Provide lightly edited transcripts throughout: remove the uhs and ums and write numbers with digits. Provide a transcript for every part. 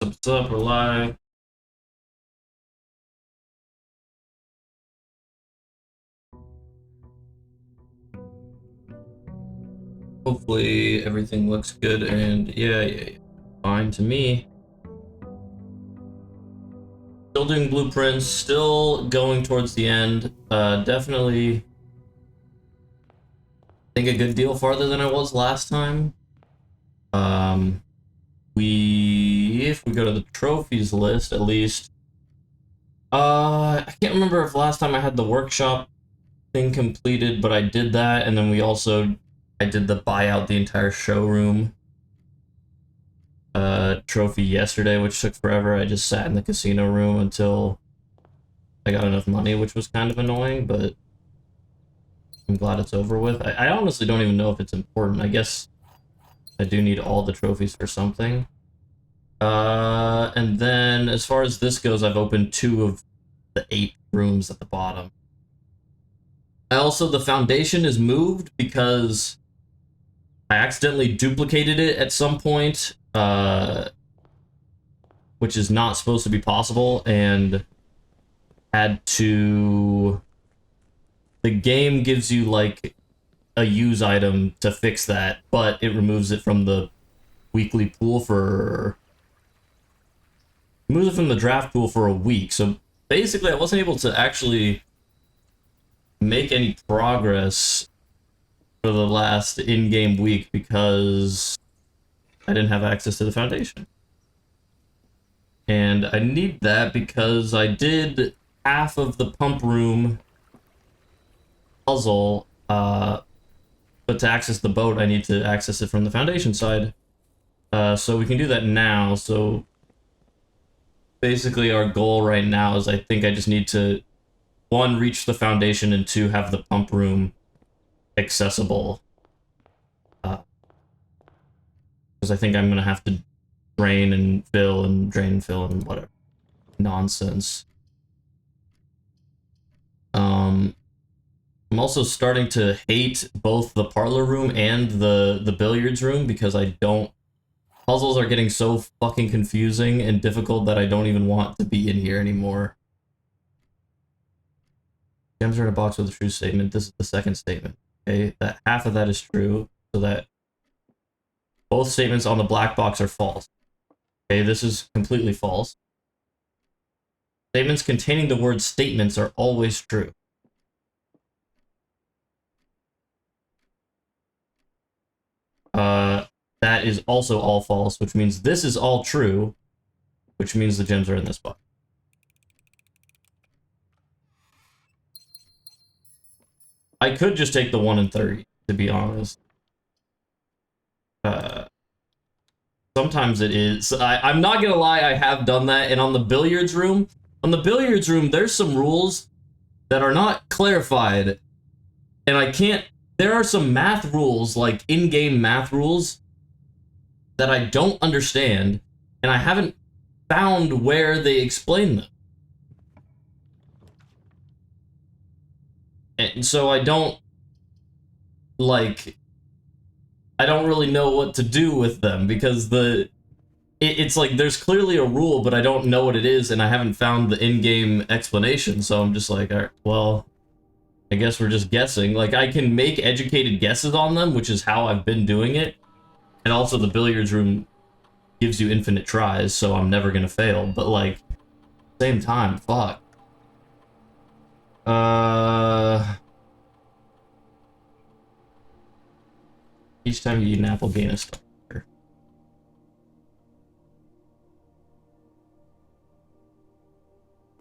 What's up? We're live. Hopefully everything looks good and yeah. Fine to me. Still doing blueprints, still going towards the end. Definitely I think a good deal farther than I was last time. Um, if we go to the trophies list at least. I can't remember if last time I had the workshop thing completed, but I did that, and then I did the buy out the entire showroom trophy yesterday, which took forever. I just sat in the casino room until I got enough money, which was kind of annoying, but I'm glad it's over with. I honestly don't even know if it's important. I guess I do need all the trophies for something. And then as far as this goes, I've opened 2 of the 8 rooms at the bottom. The foundation is moved because I accidentally duplicated it at some point, which is not supposed to be possible, and had to... The game gives you, like, a use item to fix that, but it removes it from the weekly pool for... Removes it from the draft pool for a week, so basically I wasn't able to actually make any progress for the last in-game week because I didn't have access to the foundation. And I need that because I did half of the pump room puzzle, but to access the boat, I need to access it from the foundation side. So we can do that now. So basically our goal right now is I think I just need to, 1, reach the foundation, and 2, have the pump room accessible. Because I think I'm going to have to drain and fill and drain and fill and whatever. Nonsense. I'm also starting to hate both the parlor room and the billiards room because I don't... Puzzles are getting so fucking confusing and difficult that I don't even want to be in here anymore. Gems are in a box with a true statement. This is the second statement. Okay, that half of that is true, so that both statements on the black box are false. Okay, this is completely false. Statements containing the word statements are always true. That is also all false, which means this is all true, which means the gems are in this box. I could just take the 1 and 30, to be honest. Sometimes it is. I'm not gonna lie, I have done that, and on the billiards room, there's some rules that are not clarified, and I can't... There are some math rules, like in-game math rules, that I don't understand, and I haven't found where they explain them. And so I don't really know what to do with them, because it's like there's clearly a rule, but I don't know what it is, and I haven't found the in-game explanation, so I'm just like, all right, well, I guess we're just guessing. Like, I can make educated guesses on them, which is how I've been doing it, and also the billiards room gives you infinite tries, so I'm never gonna fail, but, like, same time, fuck. Each time you eat an apple, gain a star.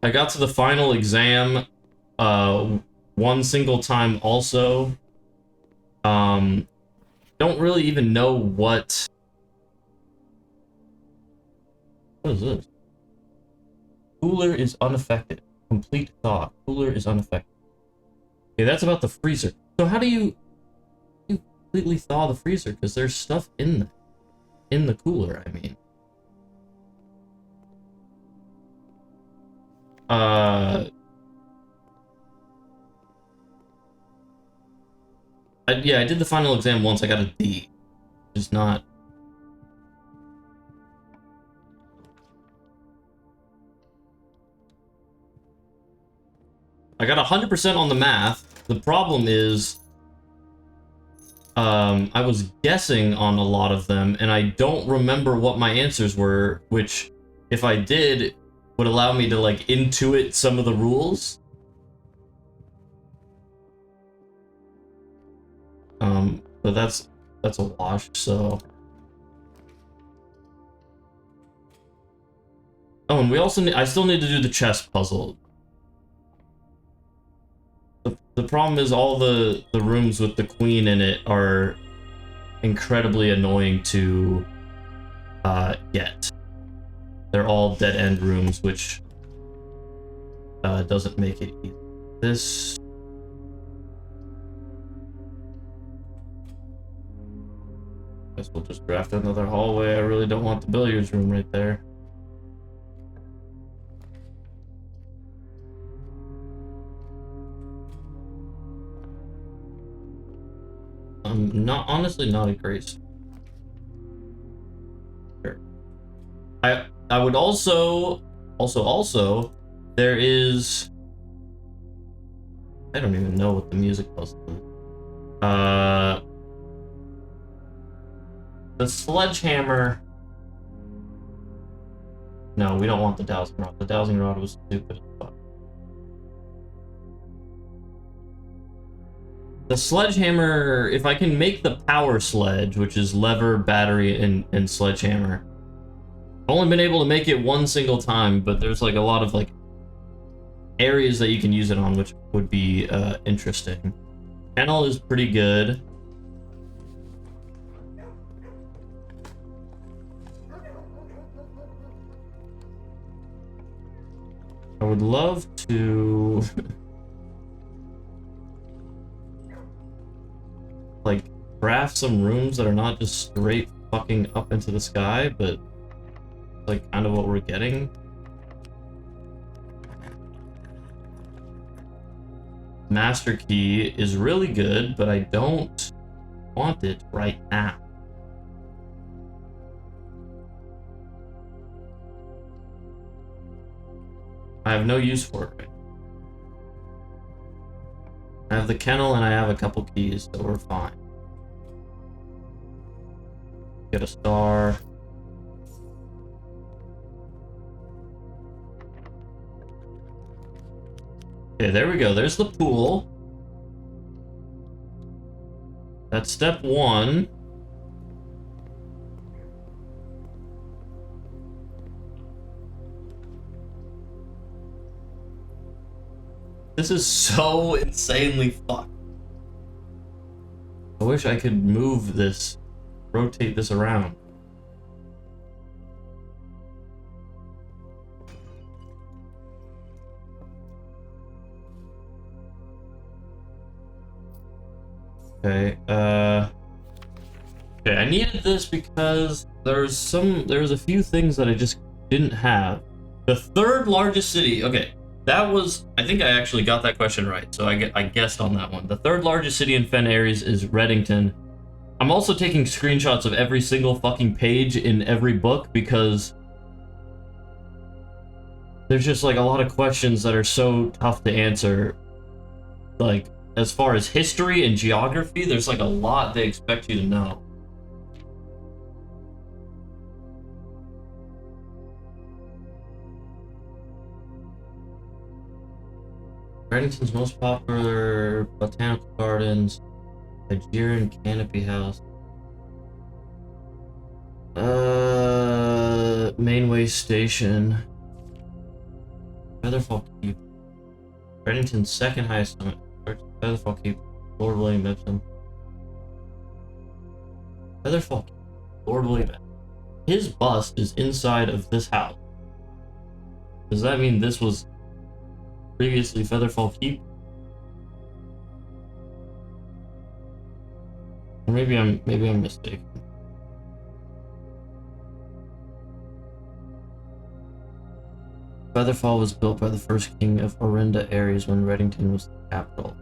I got to the final exam, one single time also. Don't really even know what... What is this? Cooler is unaffected. Complete thaw. Cooler is unaffected. Okay, that's about the freezer. So how do you completely thaw the freezer? Because there's stuff in the cooler, I mean. Yeah, I did the final exam once. I got a D. It's not... I got 100% on the math. The problem is, I was guessing on a lot of them, and I don't remember what my answers were, which, if I did, would allow me to, like, intuit some of the rules. But that's a wash, so... Oh, and we also I still need to do the chess puzzle. The problem is all the rooms with the queen in it are incredibly annoying to get. They're all dead-end rooms, which doesn't make it easy. This... Guess we'll just draft another hallway. I really don't want the billiards room right there. Honestly not a great... Sure. I would also there is... I don't even know what the music was. The sledgehammer... No, we don't want the dowsing rod. The dowsing rod was stupid as fuck. The sledgehammer, if I can make the power sledge, which is lever, battery, and sledgehammer. I've only been able to make it one single time, but there's like a lot of like areas that you can use it on, which would be interesting. Kennel is pretty good. I would love to like craft some rooms that are not just straight fucking up into the sky, but like kind of what we're getting. Master key is really good, but I don't want it right now. I have no use for it right now. I have the kennel and I have a couple keys, so we're fine. Get a star. Okay, there we go. There's the pool. That's step one. This is so insanely fucked. I wish I could move this, rotate this around. Okay, okay, I needed this because there's a few things that I just didn't have. The third largest city, okay, that was, I think I actually got that question right, so I guessed on that one. The third largest city in Fen Ares is Reddington. I'm also taking screenshots of every single fucking page in every book because there's just like a lot of questions that are so tough to answer. Like, as far as history and geography, there's like a lot they expect you to know. Reddington's most popular botanical gardens, Nigerian Canopy House, Mainway Station, Featherfall Keep, Reddington's second highest summit, Featherfall Keep, Lord William Epsom. Featherfall Keep, Lord William Epsom. His bust is inside of this house. Does that mean this was previously Featherfall Keep? Or maybe I'm mistaken. Featherfall was built by the first king of Orinda Ares when Reddington was the capital.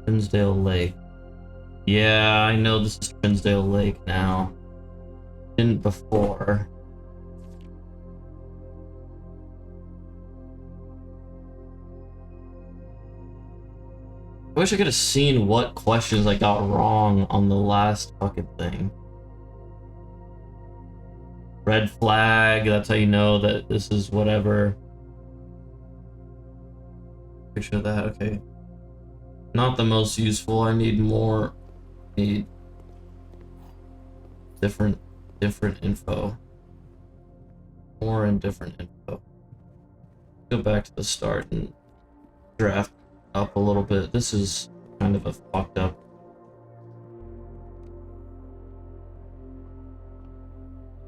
Trinsdale Lake. Yeah, I know this is Trinsdale Lake now. Didn't before. I wish I could have seen what questions I got wrong on the last fucking thing. Red flag, that's how you know that this is whatever. Picture of that, okay. Not the most useful, I need more. Need different info. More and different info. Go back to the start and draft up a little bit. This is kind of a fucked up.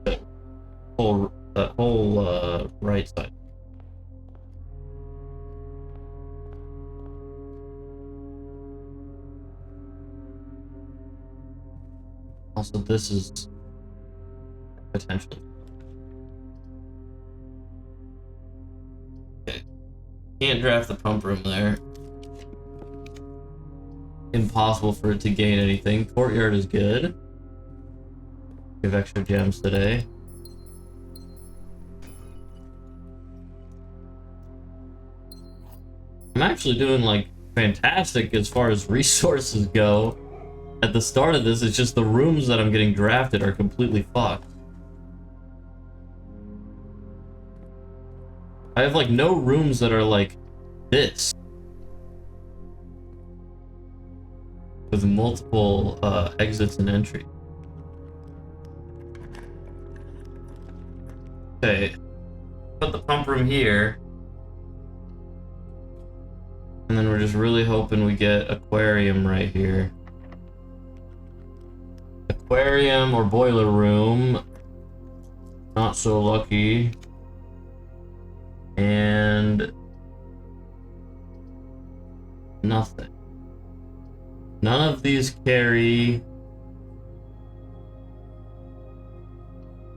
That whole right side. Also, this is potentially. Okay. Can't draft the pump room there. Impossible for it to gain anything. Courtyard is good. We have extra gems today. I'm actually doing like fantastic as far as resources go. At the start of this, it's just the rooms that I'm getting drafted are completely fucked. I have like no rooms that are like this. With multiple exits and entry. Okay. Put the pump room here. And then we're just really hoping we get aquarium right here. Aquarium or boiler room. Not so lucky. And nothing. None of these carry.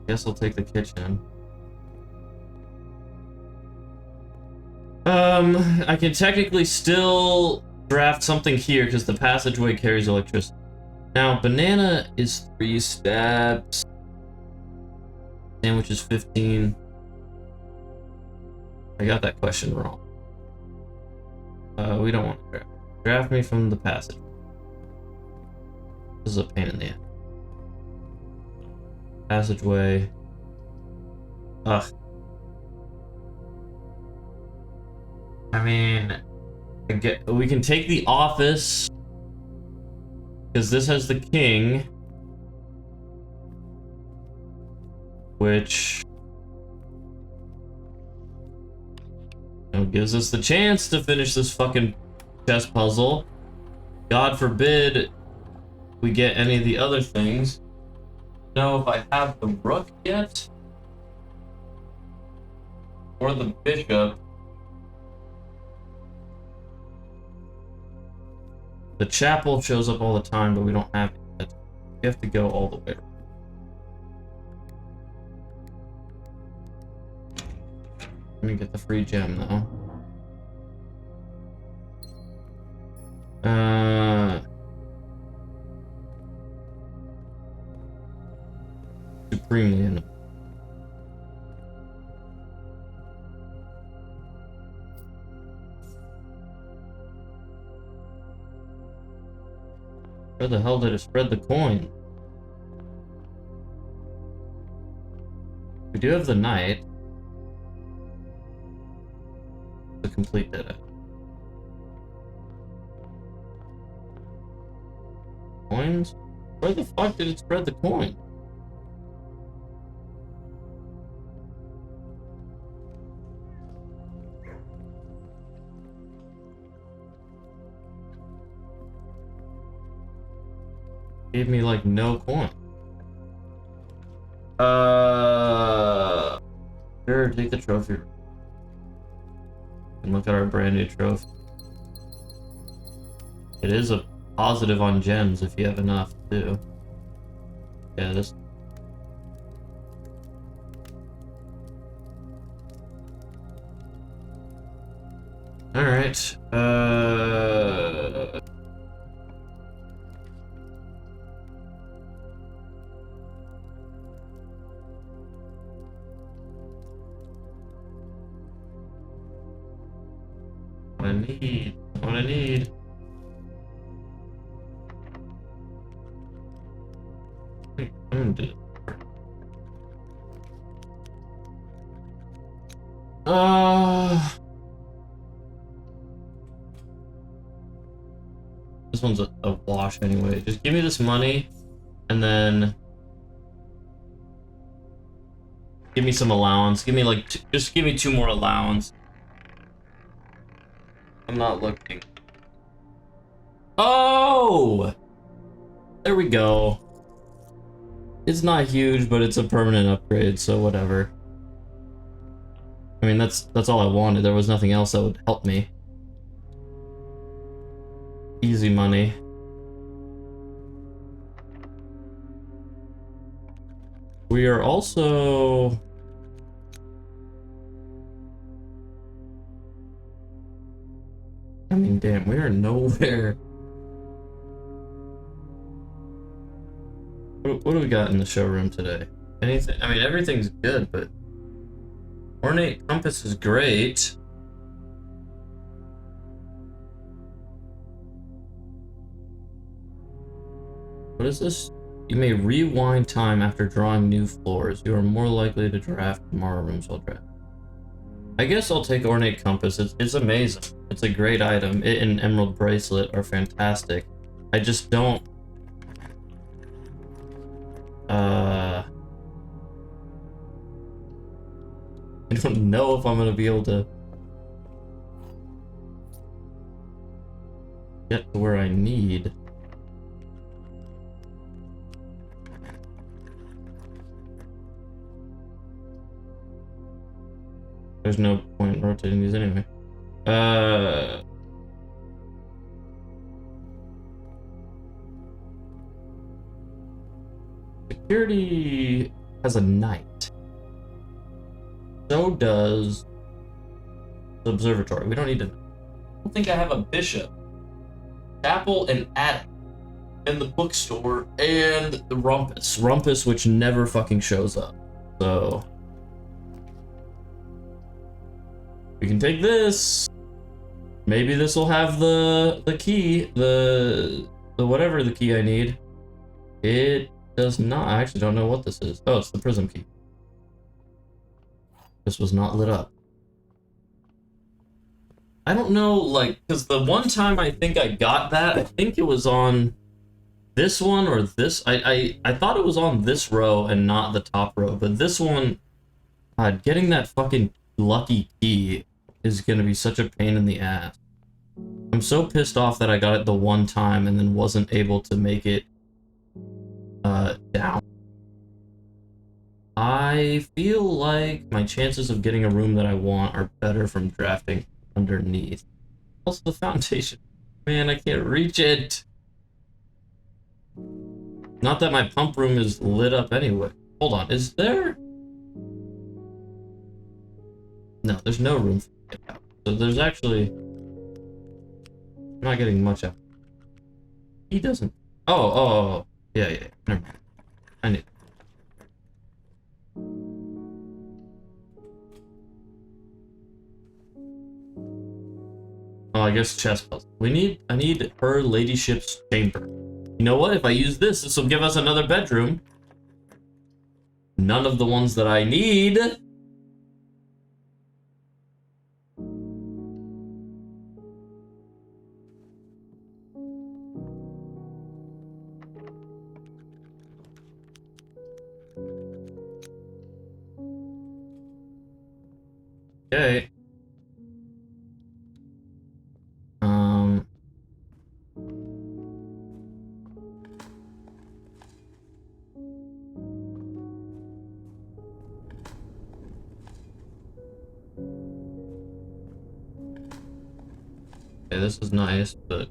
Guess I'll take the kitchen. I can technically still draft something here because the passageway carries electricity. Now, banana is 3 steps. Sandwich is 15. I got that question wrong. We don't want to draft. Draft me from the passage. This is a pain in the ass. Passageway. Ugh. I mean, we can take the office because this has the king, which gives us the chance to finish this fucking chess puzzle. God forbid we get any of the other things. Know if I have the rook yet or the bishop. The chapel shows up all the time, but we don't have it. We have to go all the way around. Let me get the free gem though. Supremely annoying. Where the hell did it spread the coin? We do have the knight. To complete that. Coins? Where the fuck did it spread the coin? Gave me like no coin. Sure, take the trophy. And look at our brand new trophy. It is a positive on gems if you have enough too. Yeah, this. All right. What I need. I'm gonna do it. This one's a wash anyway. Just give me this money, and then give me some allowance. Give me like, just give me 2 more allowance. I'm not looking. Oh! There we go. It's not huge, but it's a permanent upgrade, so whatever. I mean, that's all I wanted. There was nothing else that would help me. Easy money. We are also... I mean, damn, we are nowhere. What do we got in the showroom today? Anything? I mean, everything's good, but ornate compass is great. What is this? You may rewind time after drawing new floors. You are more likely to draft tomorrow rooms while draft. I guess I'll take ornate compass. It's amazing. It's a great item. It and emerald bracelet are fantastic. I just don't. I don't know if I'm gonna be able to get to where I need. There's no point in rotating these anyway. Security has a knight. So does the observatory. We don't need to. I don't think I have a bishop. Chapel and attic. And the bookstore and the rumpus. Rumpus, which never fucking shows up. So we can take this. Maybe this will have the key, the whatever the key I need. It does not. I actually don't know what this is. Oh, it's the prism key. This was not lit up. I don't know, like, because the one time I think I got that, I think it was on this one or this. I thought it was on this row and not the top row, but this one, getting that fucking lucky key is gonna be such a pain in the ass. I'm so pissed off that I got it the one time and then wasn't able to make it down. I feel like my chances of getting a room that I want are better from drafting underneath. Also the foundation. Man, I can't reach it. Not that my pump room is lit up anyway. Hold on, is there? No, there's no room for it out. So there's actually... I'm not getting much out. He doesn't... Oh. Yeah. Never mind. I need... Oh, I guess chest puzzle. I need her ladyship's chamber. You know what? If I use this will give us another bedroom. None of the ones that I need. Okay. Okay, this is nice, but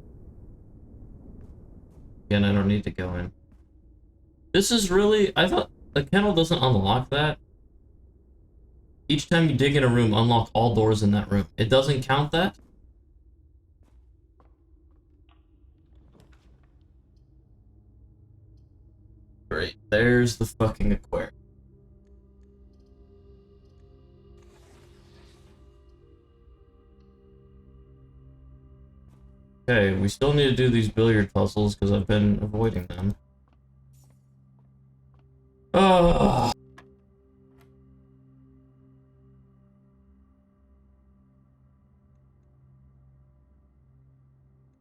again, I don't need to go in. This is really... I thought the kennel doesn't unlock that. Each time you dig in a room, unlock all doors in that room. It doesn't count that? Great. There's the fucking aquarium. Okay, we still need to do these billiard puzzles because I've been avoiding them. Oh.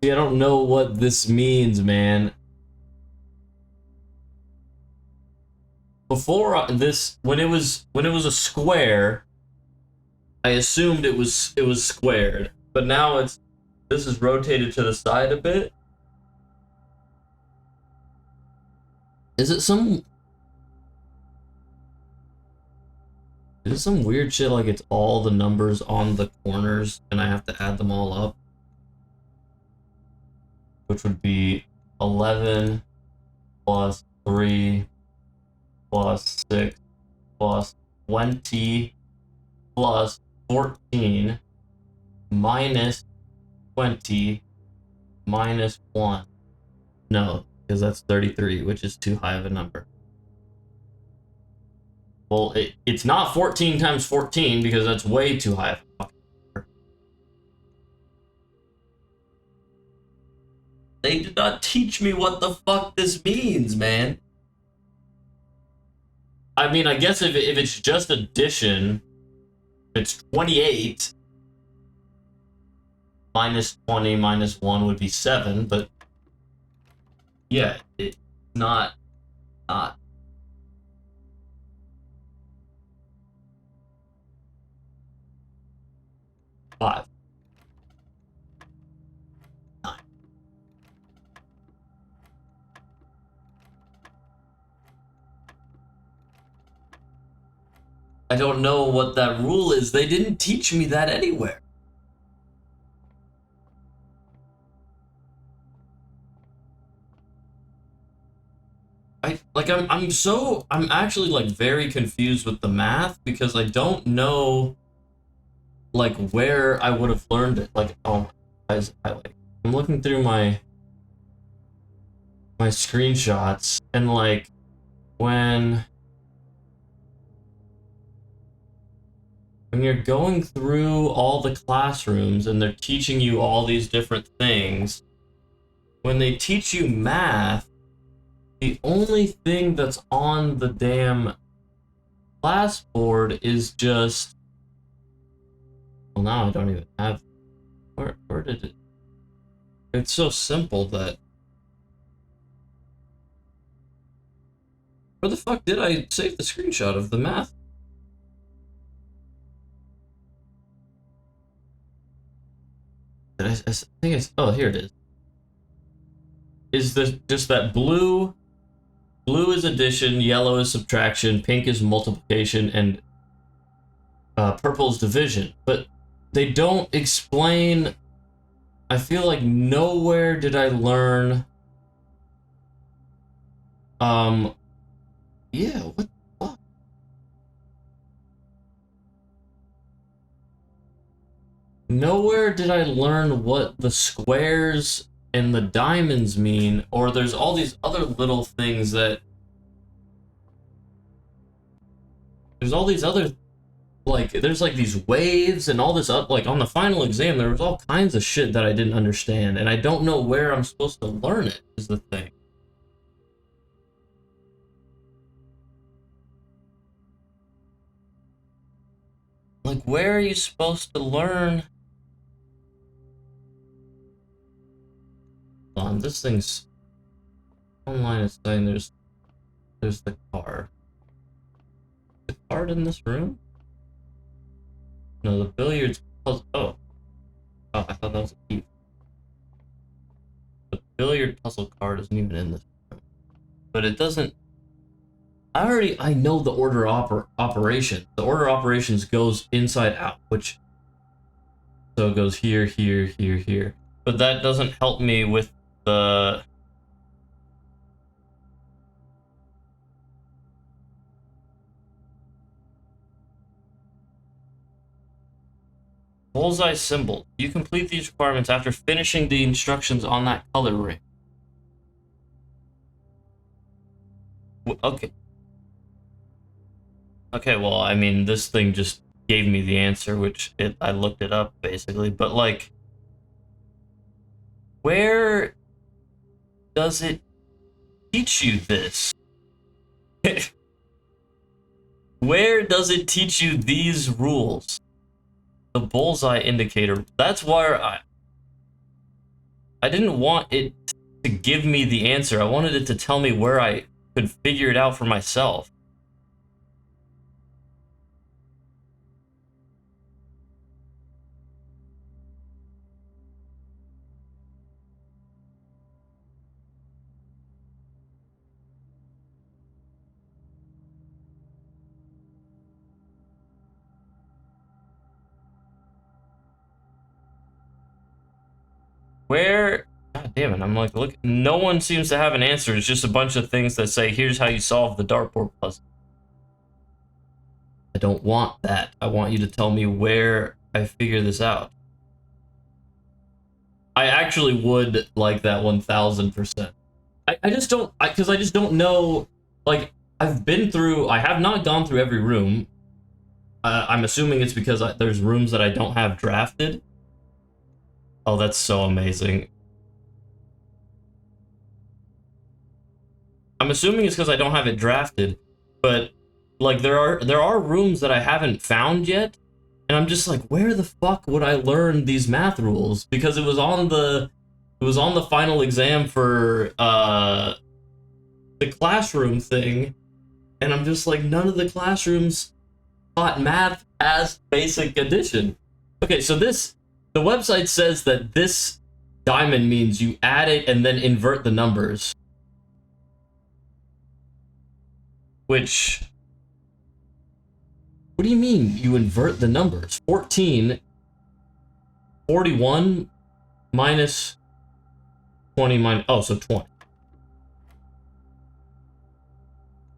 See, I don't know what this means, man. Before this, when it was a square, I assumed it was squared, but now this is rotated to the side a bit. Is it some weird shit like it's all the numbers on the corners and I have to add them all up? Which would be 11 plus 3 plus 6 plus 20 plus 14 minus 20 minus 1. No, because that's 33, which is too high of a number. Well, it's not 14 times 14 because that's way too high of a number. They did not teach me what the fuck this means, man. I mean, I guess if it's just addition, it's 28. Minus 20 minus 1 would be 7, but yeah, it's not 5. 9. I don't know what that rule is. They didn't teach me that anywhere. I'm actually like very confused with the math because I don't know like where I would have learned it. Like, oh, I'm looking through my screenshots and like when you're going through all the classrooms and they're teaching you all these different things, when they teach you math, the only thing that's on the damn class board is just... Well, now I don't even have... Where did it... It's so simple that... Where the fuck did I save the screenshot of the math? I think it's... Oh, here it is. Is this just that blue... Blue is addition, yellow is subtraction, pink is multiplication, and purple is division. But they don't explain... I feel like nowhere did I learn... Yeah, what the fuck? Nowhere did I learn what the squares and the diamonds mean, or there's all these other little things that... There's all these other... Like, there's like these waves and all this up, like on the final exam, there was all kinds of shit that I didn't understand, and I don't know where I'm supposed to learn it, is the thing. Like, where are you supposed to learn? Hold on, this thing's... Online is saying there's the card. The card in this room? No, the billiards puzzle... Oh, I thought that was a key. The billiard puzzle card isn't even in this room. But it doesn't... I know the order operation. The order operations goes inside out, which... So it goes here, here, here, here. But that doesn't help me with the... Bullseye symbol. You complete these requirements after finishing the instructions on that color ring. Okay. Okay, well, I mean, this thing just gave me the answer, which I looked it up, basically. But, like, where does it teach you this? Where does it teach you these rules? The bullseye indicator. That's where I didn't want it to give me the answer. I wanted it to tell me where I could figure it out for myself. Where? God damn it, I'm like, look, no one seems to have an answer. It's just a bunch of things that say, here's how you solve the dartboard puzzle. I don't want that. I want you to tell me where I figure this out. I actually would like that 1000%. I just don't, because I just don't know, like, I have not gone through every room. I'm assuming it's because there's rooms that I don't have drafted. Oh, that's so amazing. I'm assuming it's because I don't have it drafted, but like there are rooms that I haven't found yet, and I'm just like, where the fuck would I learn these math rules? Because it was on the final exam for the classroom thing, and I'm just like, none of the classrooms taught math as basic addition. Okay, so the website says that this diamond means you add it and then invert the numbers. Which... What do you mean you invert the numbers? 14... 41 minus 20 minus... Oh, so 20.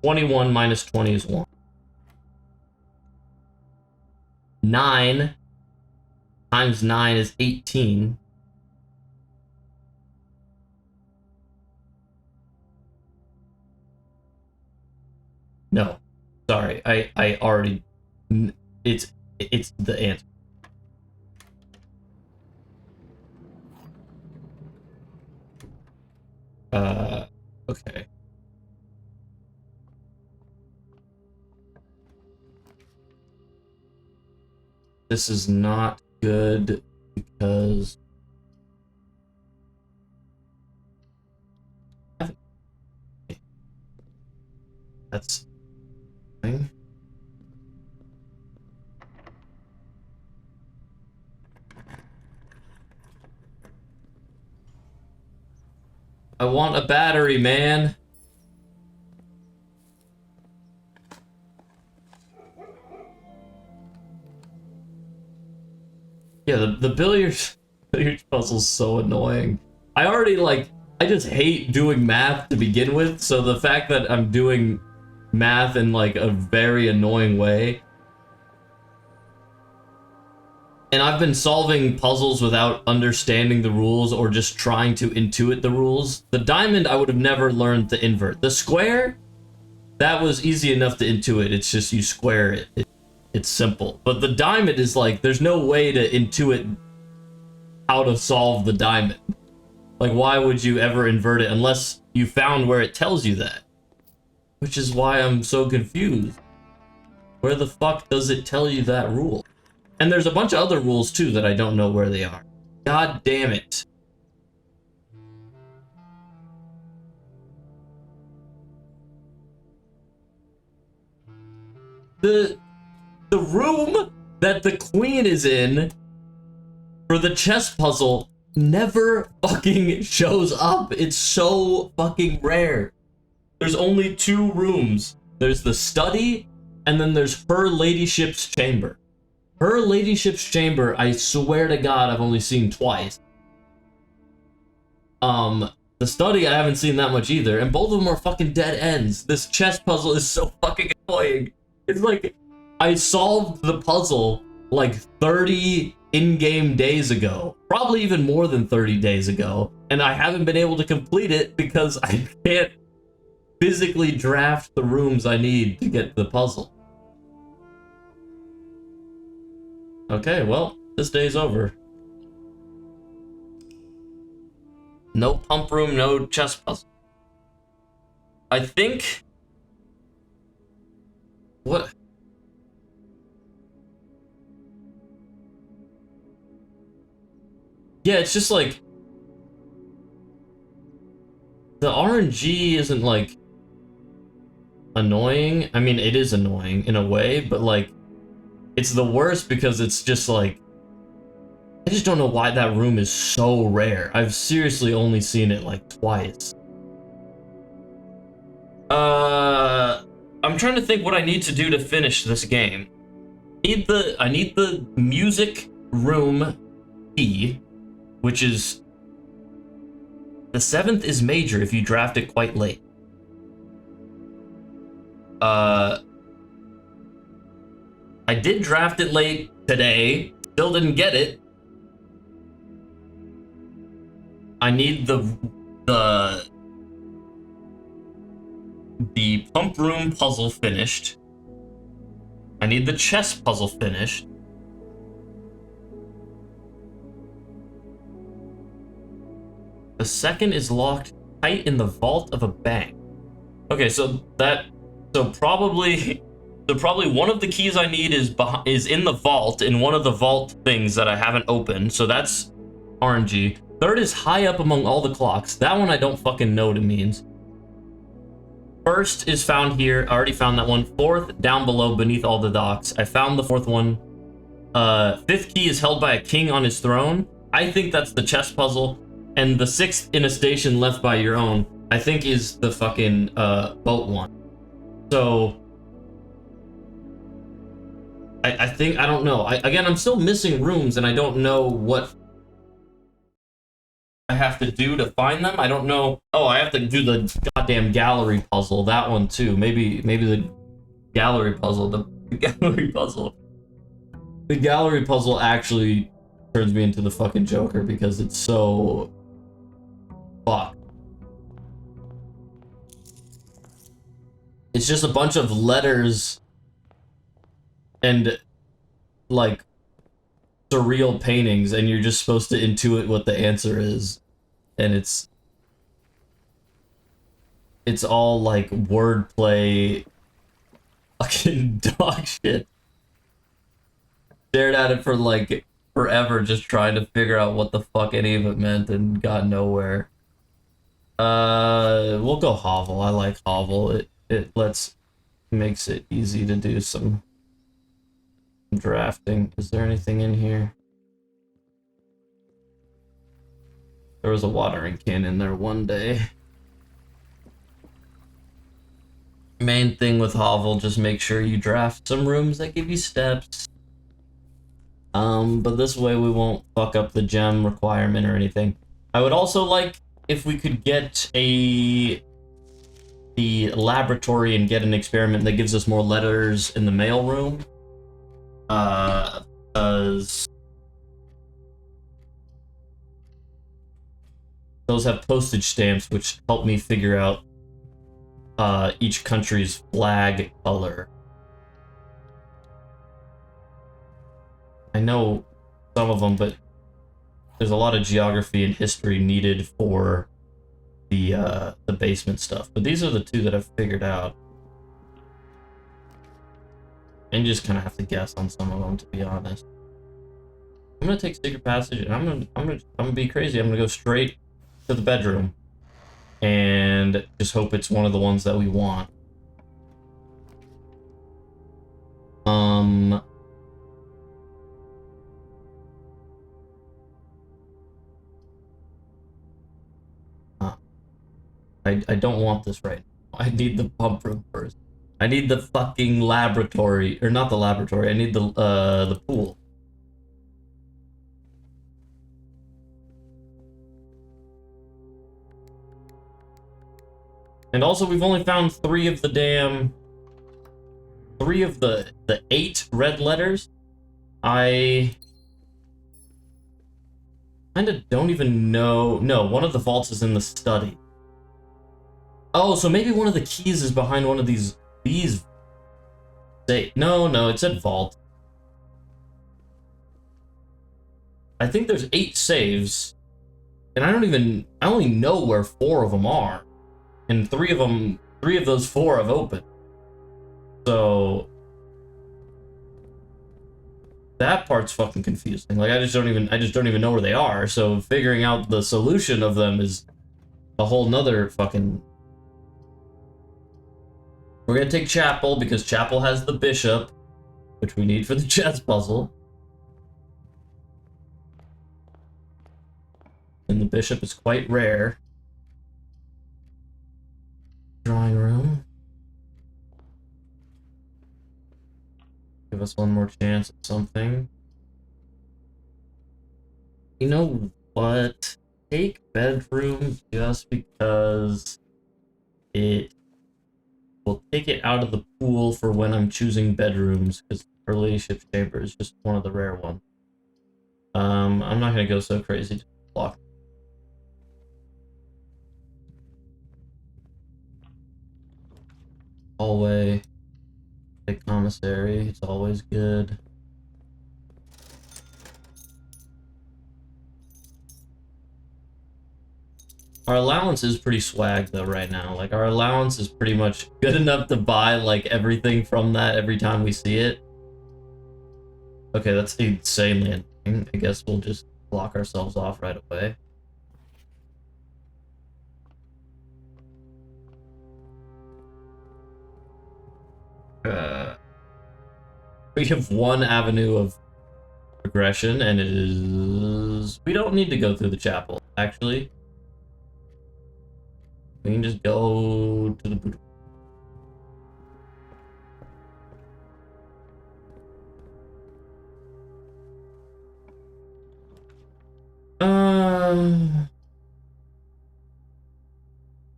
21 minus 20 is 1. 9 times 9 is 18. No, sorry, I already, it's the answer. Okay. This is not good because that's thing. I want a battery, man. Yeah, the billiards puzzle's so annoying. I just hate doing math to begin with, so the fact that I'm doing math in like a very annoying way. And I've been solving puzzles without understanding the rules or just trying to intuit the rules. The diamond, I would have never learned to invert. The square, that was easy enough to intuit. It's just you square it. It's simple. But the diamond is like, there's no way to intuit how to solve the diamond. Like, why would you ever invert it unless you found where it tells you that? Which is why I'm so confused. Where the fuck does it tell you that rule? And there's a bunch of other rules too that I don't know where they are. God damn it. The room that the queen is in for the chess puzzle never fucking shows up. It's so fucking rare. There's only 2 rooms. There's the study, and then there's her ladyship's chamber. Her ladyship's chamber, I swear to God, I've only seen twice. The study, I haven't seen that much either, and both of them are fucking dead ends. This chess puzzle is so fucking annoying. It's like, I solved the puzzle like 30 in-game days ago. Probably even more than 30 days ago, and I haven't been able to complete it because I can't physically draft the rooms I need to get the puzzle. Okay, well, this day's over. No pump room, no chess puzzle. I think... What? Yeah, it's just like the RNG isn't like annoying. I mean, it is annoying in a way, but like it's the worst because it's just like I just don't know why that room is so rare. I've seriously only seen it like twice. I'm trying to think what I need to do to finish this game. I need the music room key, which is the 7th is major if you draft it quite late. I did draft it late today, still didn't get it. I need the pump room puzzle finished. I need the chess puzzle finished. The 2nd is locked tight in the vault of a bank. Okay, so probably one of the keys I need is in the vault, in one of the vault things that I haven't opened. So that's RNG. 3rd is high up among all the clocks. That one I don't fucking know what it means. 1st is found here. I already found that one. 4th, down below, beneath all the docks. I found the 4th one. 5th key is held by a king on his throne. I think that's the chess puzzle. And the 6th in a station left by your own, I think is the fucking boat one. So I think, I don't know. Again, I'm still missing rooms and I don't know what I have to do to find them. I don't know. Oh, I have to do the goddamn gallery puzzle. That one too. Maybe the gallery puzzle. The gallery puzzle. The gallery puzzle actually turns me into the fucking Joker because it's so fuck. It's just a bunch of letters and like surreal paintings, and you're just supposed to intuit what the answer is, and it's all like wordplay, fucking dog shit. Stared at it for like forever, just trying to figure out what the fuck any of it meant, and got nowhere. We'll go Hovel. I like Hovel. It makes it easy to do some drafting. Is there anything in here? There was a watering can in there one day. Main thing with Hovel, just make sure you draft some rooms that give you steps. But this way we won't fuck up the gem requirement or anything. I would also like if we could get the laboratory and get an experiment that gives us more letters in the mail room. Because those have postage stamps which help me figure out each country's flag color. I know some of them, but there's a lot of geography and history needed for the basement stuff. But these are the two that I've figured out. And you just kind of have to guess on some of them, to be honest. I'm gonna take Secret Passage, and I'm gonna be crazy. I'm gonna go straight to the bedroom, and just hope it's one of the ones that we want. I don't want this right now. I need the pump room first. I need the fucking laboratory, or not the laboratory. I need the pool. And also, we've only found 3 of the 8 red letters. I kind of don't even know. No, one of the vaults is in the study. Oh, so maybe one of the keys is behind one of these. No, it said vault. I think there's 8 saves, and I only know where 4 of them are, and 3 of those 4 have opened. So that part's fucking confusing. Like I just don't even know where they are. So figuring out the solution of them is a whole nother fucking. We're gonna take Chapel because Chapel has the bishop, which we need for the chess puzzle. And the bishop is quite rare. Drawing room. Give us one more chance at something. You know what? Take bedroom just because it will take it out of the pool for when I'm choosing bedrooms, because relationship chamber is just one of the rare ones. I'm not gonna go so crazy to block. Hallway. Take commissary, it's always good. Our allowance is pretty swag though right now. Like our allowance is pretty much good enough to buy like everything from that every time we see it. Okay, that's insanely annoying. I guess we'll just block ourselves off right away. We have one avenue of progression, and it is... We don't need to go through the chapel, actually. We can just go to the boudoir.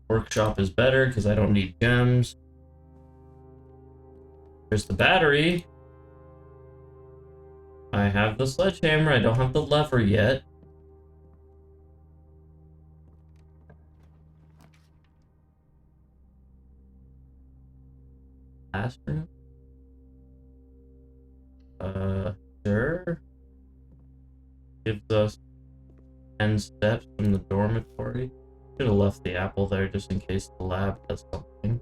Workshop is better, because I don't need gems. There's the battery. I have the sledgehammer, I don't have the lever yet. Classroom? Sure. Gives us 10 steps from the dormitory. Should have left the apple there just in case the lab does something.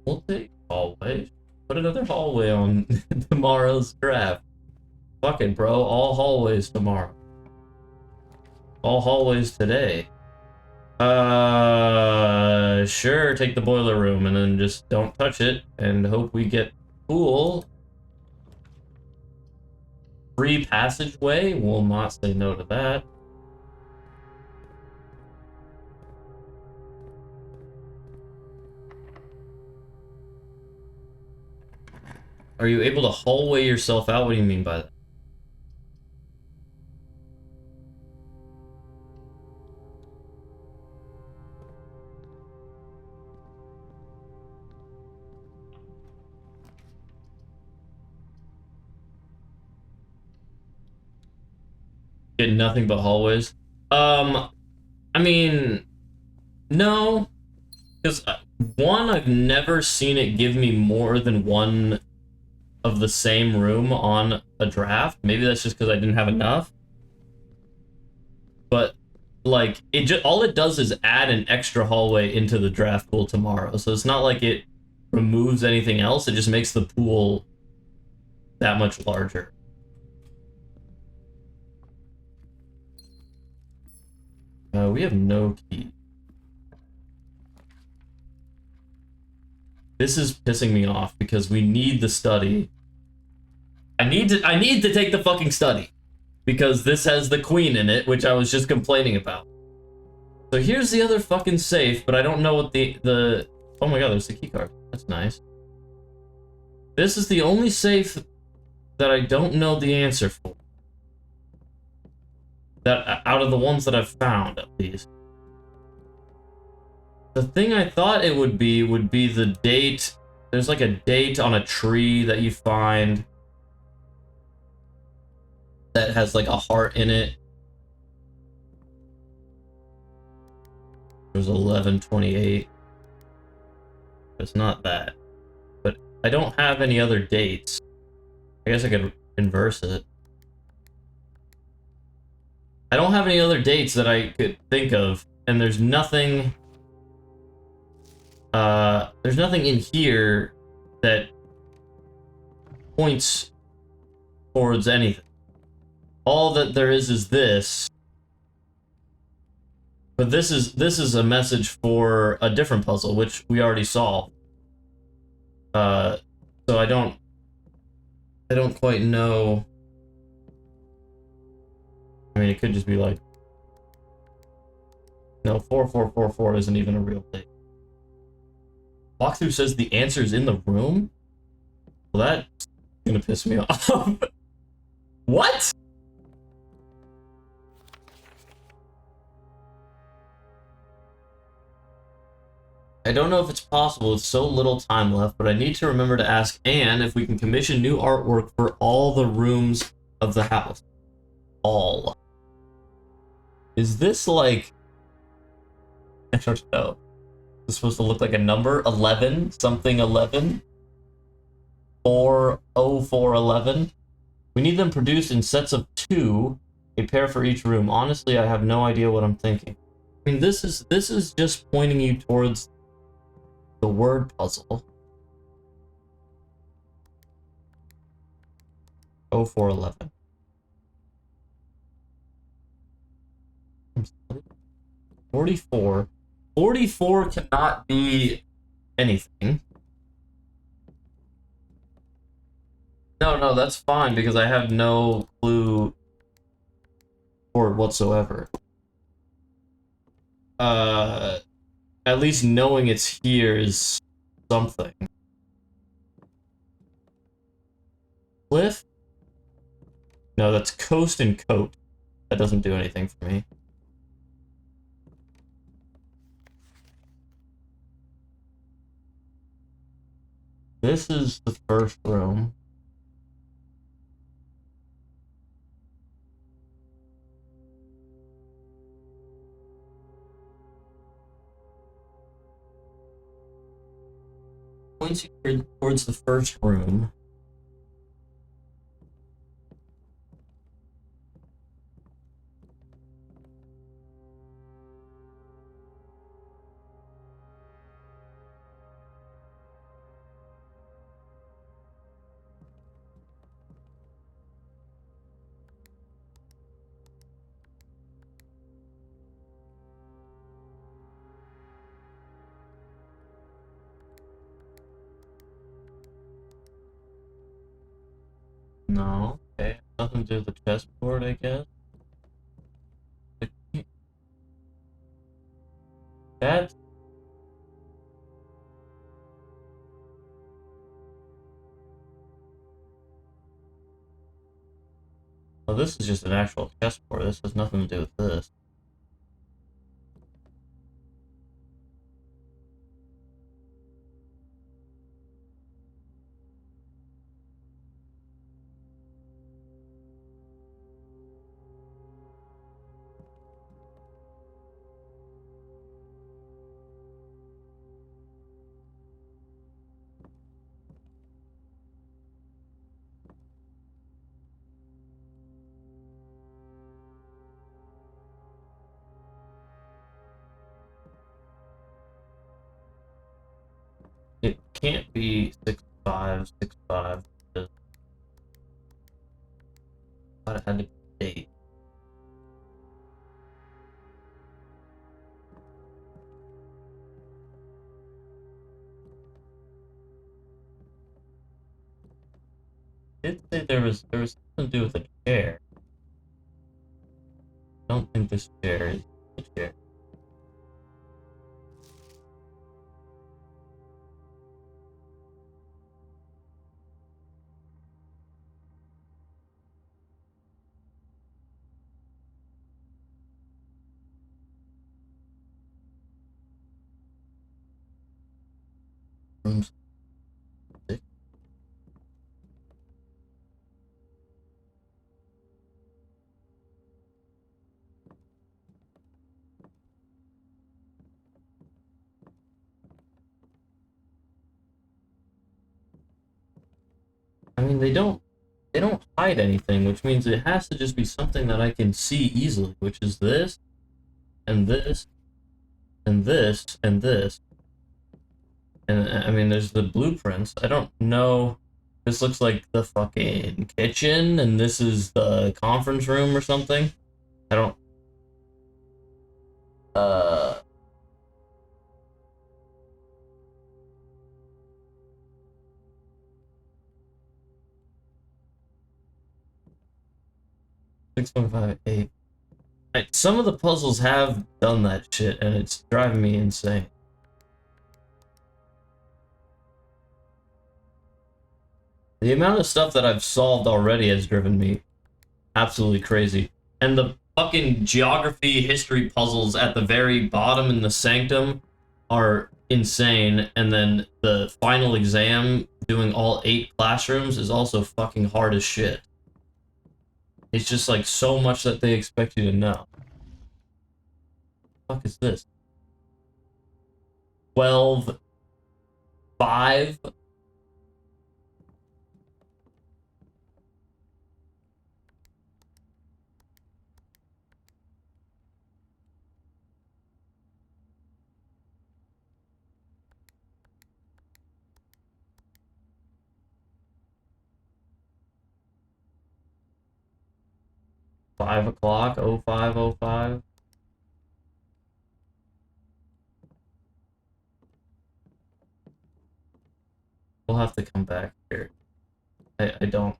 We'll take hallway. Put another hallway on tomorrow's draft. Fuck it, bro. All hallways tomorrow. All hallways today. Sure, take the boiler room and then just don't touch it and hope we get pool. Free passageway? Will not say no to that. Are you able to hallway yourself out? What do you mean by that? Get nothing but hallways. I mean, no, because one, I've never seen it give me more than one of the same room on a draft. Maybe that's just because I didn't have enough. But like it just all it does is add an extra hallway into the draft pool tomorrow. So it's not like it removes anything else. It just makes the pool that much larger. We have no key. This is pissing me off because we need the study. I need to take the fucking study because this has the queen in it, which I was just complaining about. So here's the other fucking safe, but I don't know what the oh my god, there's the key card. That's nice. This is the only safe that I don't know the answer for. That out of the ones that I've found, at least. The thing I thought it would be the date. There's like a date on a tree that you find that has like a heart in it. There's 11/28. It's not that. But I don't have any other dates. I guess I could inverse it. I don't have any other dates that I could think of, and there's nothing in here that points towards anything. All that there is this. But this is a message for a different puzzle, which we already solved. So I don't quite know. I mean, it could just be like, no, 4444 isn't even a real thing. Walkthrough says the answer's in the room? Well, that's gonna piss me off. What? I don't know if it's possible with so little time left, but I need to remember to ask Anne if we can commission new artwork for all the rooms of the house. All. Is this like... I don't know. Is this supposed to look like a number? 11? Something 11? 40411? We need them produced in sets of 2, a pair for each room. Honestly, I have no idea what I'm thinking. I mean, this is just pointing you towards the word puzzle. 0411. 44. 44 cannot be anything. No, that's fine because I have no clue for it whatsoever. At least knowing it's here is something. Cliff? No, that's coast and coat. That doesn't do anything for me. This is the first room. Points you towards the first room. No, okay. Nothing to do with the chessboard, I guess. That. Well, this is just an actual chessboard. This has nothing to do with this. It can't be 6565. I thought it had to be 8. Did say there was something to do with a chair. I don't think this chair is the chair. Rooms. I mean, they don't hide anything, which means it has to just be something that I can see easily, which is this, and this, and this, and this, And I mean, there's the blueprints. I don't know. This looks like the fucking kitchen, and this is the conference room or something. I don't. 6.58. Some of the puzzles have done that shit, and it's driving me insane. The amount of stuff that I've solved already has driven me absolutely crazy. And the fucking geography history puzzles at the very bottom in the sanctum are insane. And then the final exam, doing all 8 classrooms, is also fucking hard as shit. It's just like so much that they expect you to know. What the fuck is this? 12, 5. Five o'clock, 05:05. We'll have to come back here. I don't.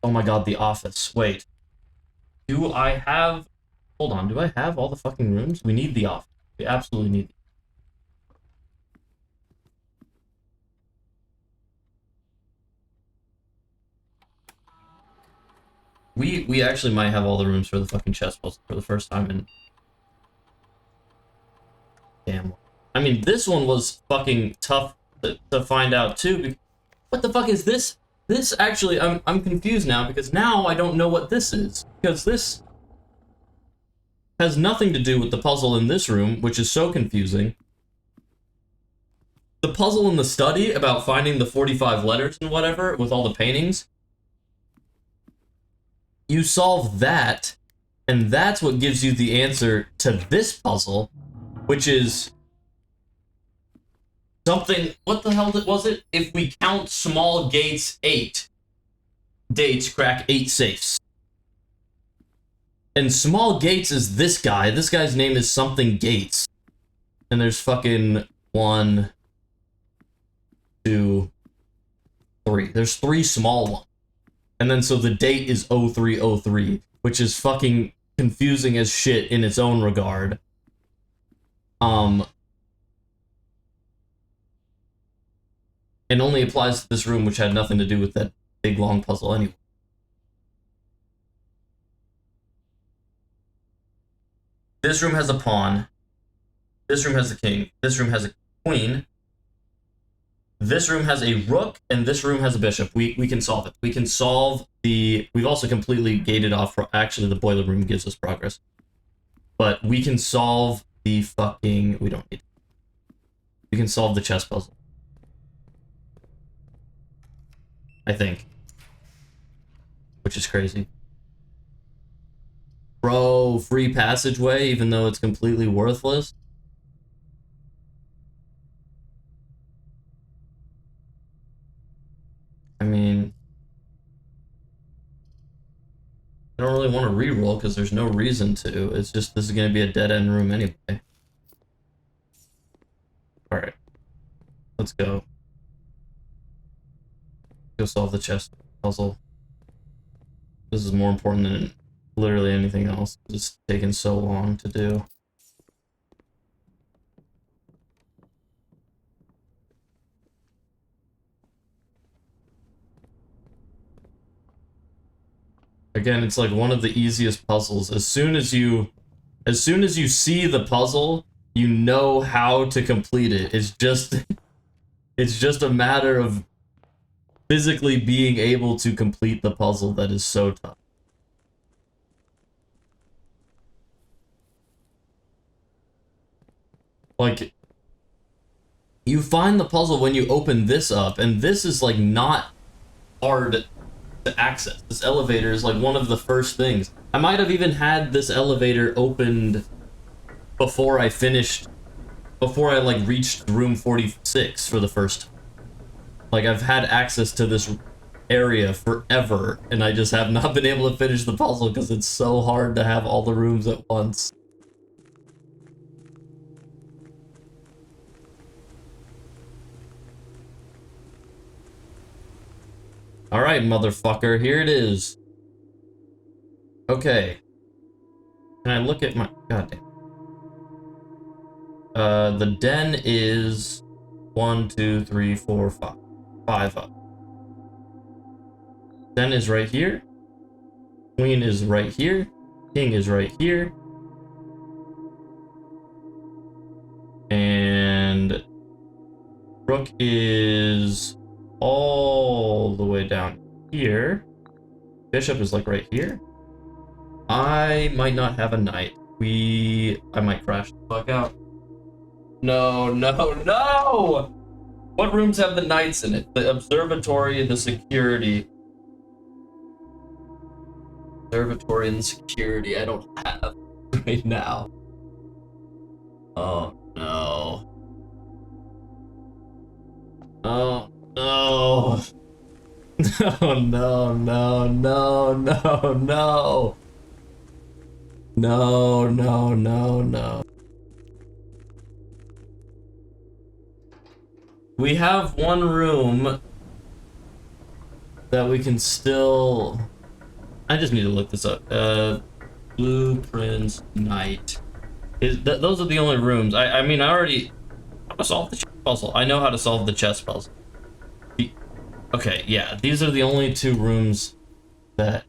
Oh my god, the office. Wait. Do I have... Hold on, do I have all the fucking rooms? We need the office. We absolutely need it. We actually might have all the rooms for the fucking chess puzzle for the first time in... Damn. I mean, this one was fucking tough to find out too. What the fuck is this? This actually, I'm confused now, because now I don't know what this is. Because this has nothing to do with the puzzle in this room, which is so confusing. The puzzle in the study about finding the 45 letters and whatever, with all the paintings, you solve that, and that's what gives you the answer to this puzzle, which is something... What the hell was it? If we count small gates 8, dates crack 8 safes. And small gates is this guy. This guy's name is something Gates. And there's fucking 1, 2, 3. There's 3 small ones. And then so the date is 0303, which is fucking confusing as shit in its own regard. And only applies to this room, which had nothing to do with that big long puzzle anyway. This room has a pawn. This room has a king. This room has a queen. This room has a rook, and this room has a bishop. We can solve it. We can solve the... We've also completely gated off... Actually, the boiler room gives us progress. But we can solve the fucking... We don't need... We can solve the chess puzzle. I think. Which is crazy. Bro, free passageway, even though it's completely worthless. I mean, I don't really want to re-roll because there's no reason to. It's just this is going to be a dead-end room anyway. Alright. Let's go. Go solve the chess puzzle. This is more important than literally anything else. It's taken so long to do. Again, it's like one of the easiest puzzles. As soon as you see the puzzle, you know how to complete it. It's just a matter of physically being able to complete the puzzle that is so tough. Like, you find the puzzle when you open this up, and this is like not hard to access. This elevator is like one of the first things. I might have even had this elevator opened before I finished, before I like reached room 46 for the first time. Like I've had access to this area forever, and I just have not been able to finish the puzzle because it's so hard to have all the rooms at once. Alright, motherfucker, here it is. Okay. Can I look at my... Goddamn. The den is 1, 2, 3, 4, 5. 5 up. Den is right here. Queen is right here. King is right here. And Rook is all the way down here. Bishop is like right here. I might not have a knight. I might crash the fuck out. No, no, no! What rooms have the knights in it? The observatory, the security. Observatory and security I don't have right now. Oh no. Oh no. No, no, no, no, no, no. No, no, no, no. We have one room that we can still... I just need to look this up. Blueprints Night. Those are the only rooms. I mean, I already... How to solve the chess puzzle. I know how to solve the chess puzzle. Okay, yeah. These are the only two rooms that...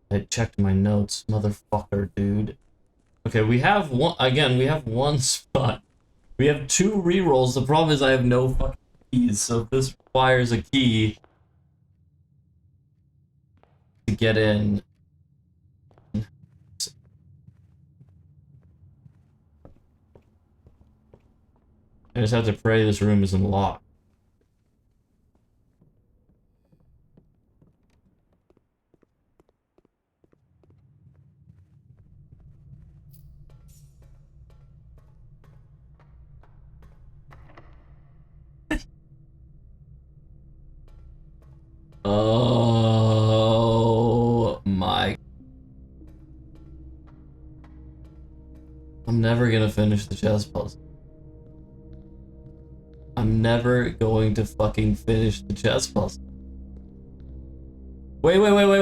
I checked my notes. Motherfucker, dude. Okay, we have one... Again, we have one spot. We have two rerolls. The problem is I have no fucking keys, so if this requires a key to get in... I just have to pray this room isn't locked. Oh my. I'm never gonna finish the chess puzzle. I'm never going to fucking finish the chess puzzle. Wait, hold on.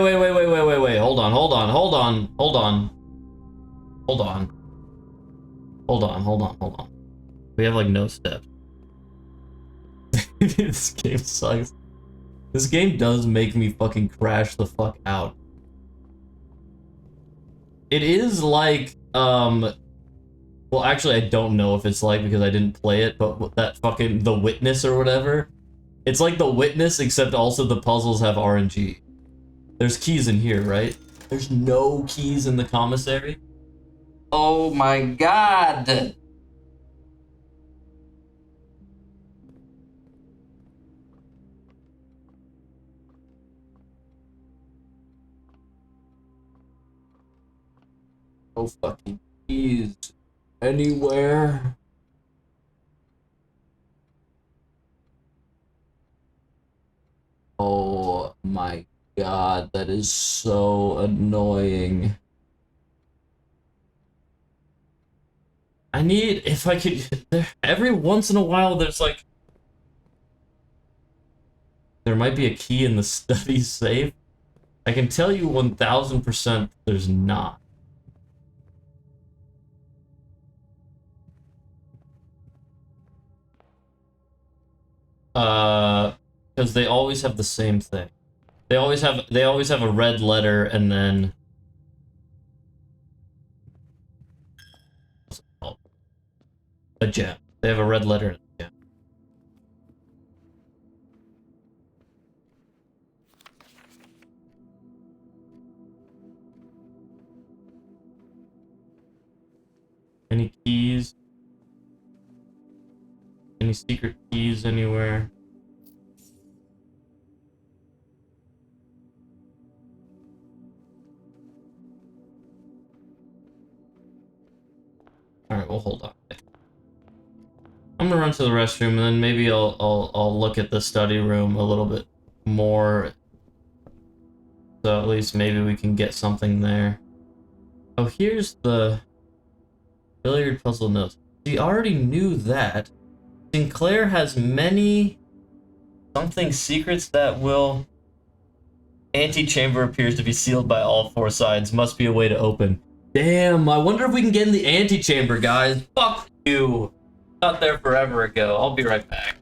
We have like no steps. This game sucks. This game does make me fucking crash the fuck out. It is like, well, actually, I don't know if it's like because I didn't play it, but that fucking The Witness or whatever. It's like The Witness, except also the puzzles have RNG. There's keys in here, right? There's no keys in the commissary? Oh my god! No fucking keys anywhere. Oh my god, that is so annoying. I need, if I could, every once in a while there's like, there might be a key in the study safe. I can tell you 1000% there's not. Because they always have the same thing. They always have a red letter and then a gem. They have a red letter and a gem. Any keys? Any secret keys anywhere? well, hold on. I'm gonna run to the restroom, and then maybe I'll look at the study room a little bit more. So at least maybe we can get something there. Oh, here's the billiard puzzle notes. She already knew that. Sinclair has many something secrets that will... Antechamber appears to be sealed by all four sides. Must be a way to open. Damn, I wonder if we can get in the antechamber, guys. Fuck you. Got there forever ago. I'll be right back.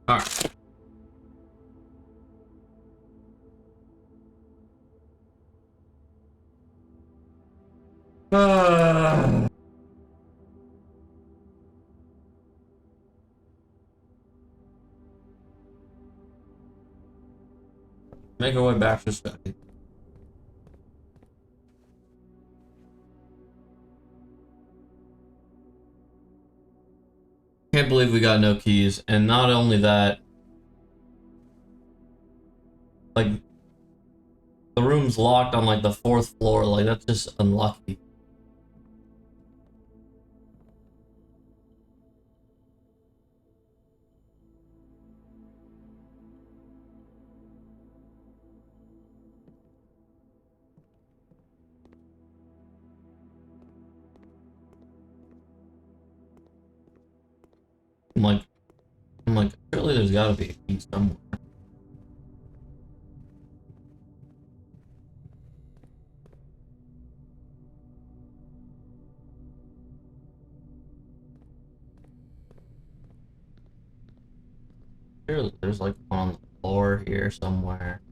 Alright. Make our way back to study. Can't believe we got no keys, and not only that, like, the room's locked on, like, the 4th floor, like, that's just unlucky. I'm like, surely there's gotta be a key somewhere. Surely there's like one on the floor here somewhere.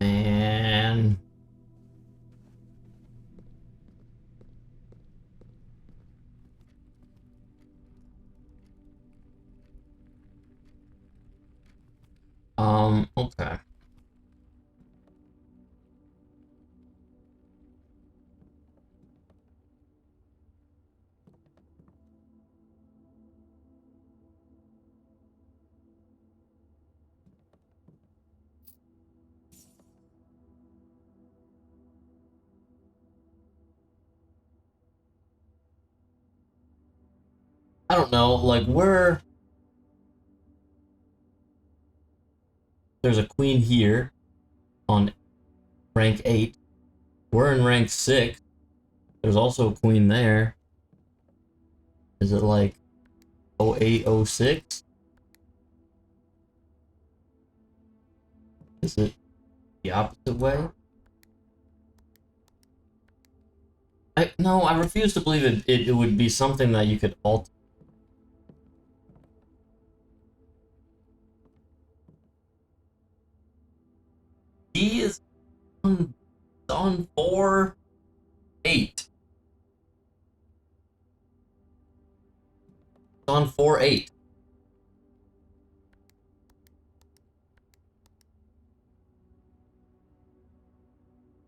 Man. Okay. I don't know, like, there's a queen here on rank 8. We're in rank 6. There's also a queen there. Is it like 08, 06? Is it the opposite way? No, I refuse to believe it would be something that you could alter. He is on 4, 8. On 4, 8.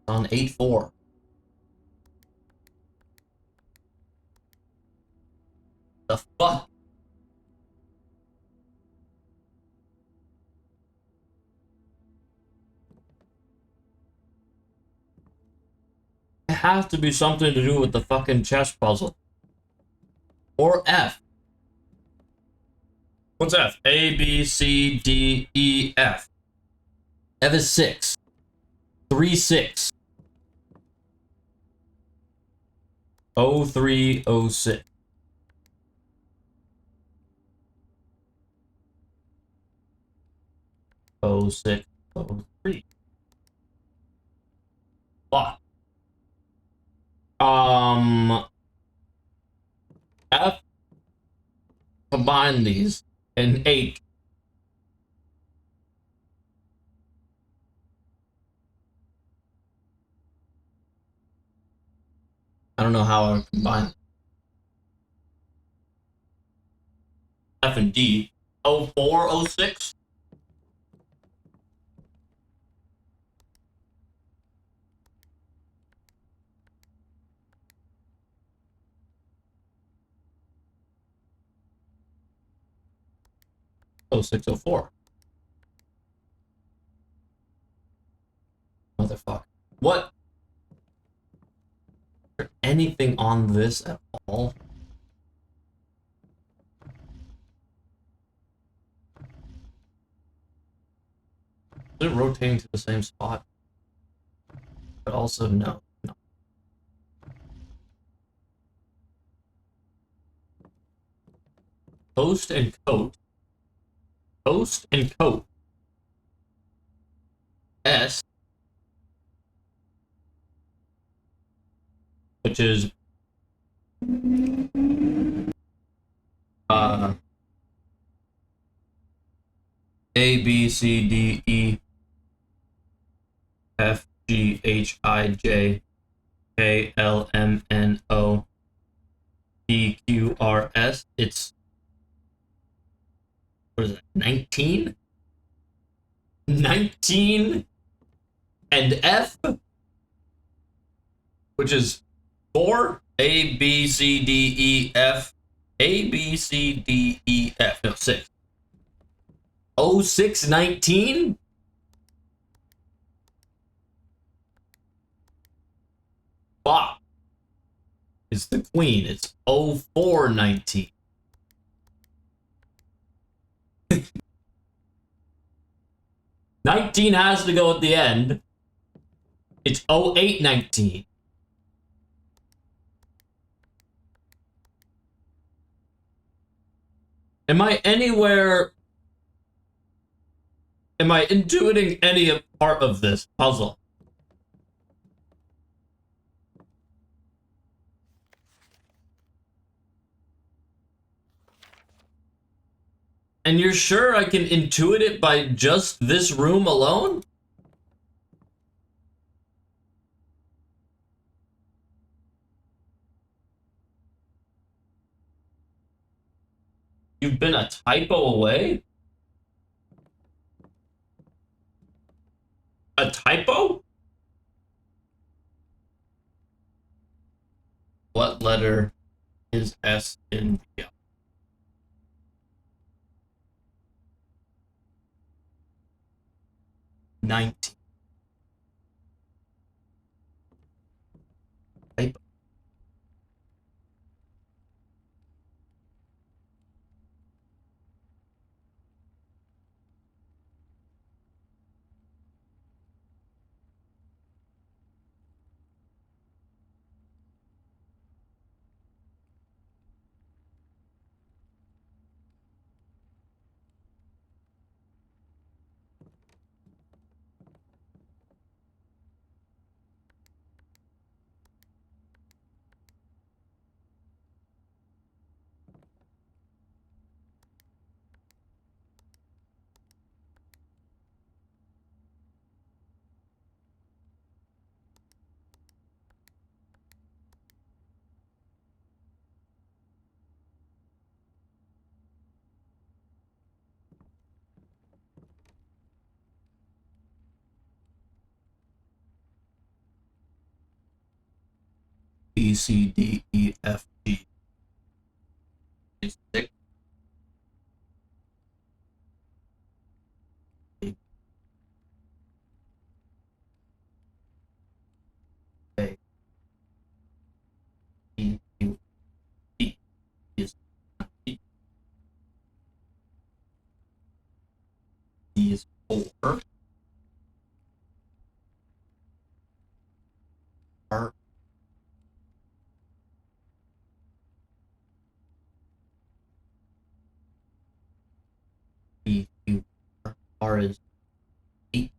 On 8, 4. The fuck? It has to be something to do with the fucking chess puzzle. Or F. What's F? A, B, C, D, E, F. F is 6. 3, 6. 03, 06. 06, 03. Fuck. F. Combine these. And 8. I don't know how I would combine F and D. 04, 06? Oh, 06, 04. Motherfucker. What? Is there anything on this at all? Is it rotating to the same spot? But also, no. No. Coast and coat. Coast and coat. S, which is A B C D E F G H I J K L M N O P Q R S. It's, what is it, 19? 19 and F, which is 4. A B C D E F. A B C D E F. No, 6. 0619? Fuck. It's the queen. It's 0419. '19 has to go at the end. It's 0819. Am I anywhere? Am I intuiting any part of this puzzle? And you're sure I can intuit it by just this room alone? You've been a typo away? A typo? What letter is S in the 19? Typo. B C D E F G. It's 6. A E Q E is E is 4. R E Q R. R is 18.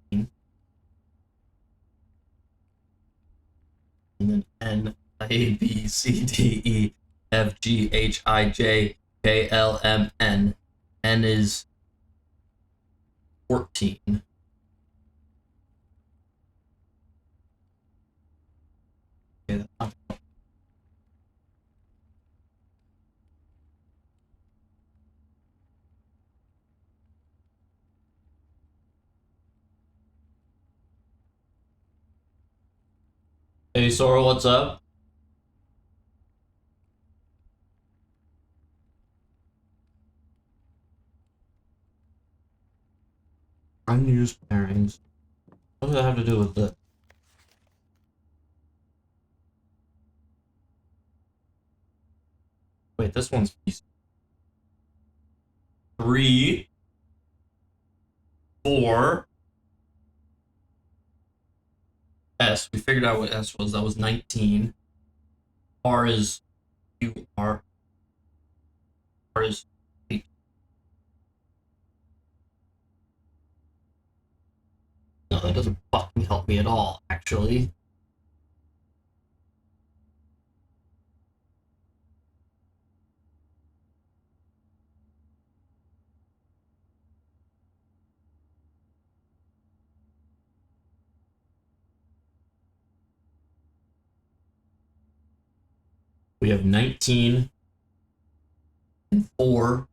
And then N A B C D E F G H I J K L M N. N is 14. Okay, hey Sora, what's up? Unused pairings. What does that have to do with this? Wait, this one's piece 3, 4. S. We figured out what S was. That was 19. R is Q R. R is 8. No, that doesn't fucking help me at all, actually. We have 19 and 4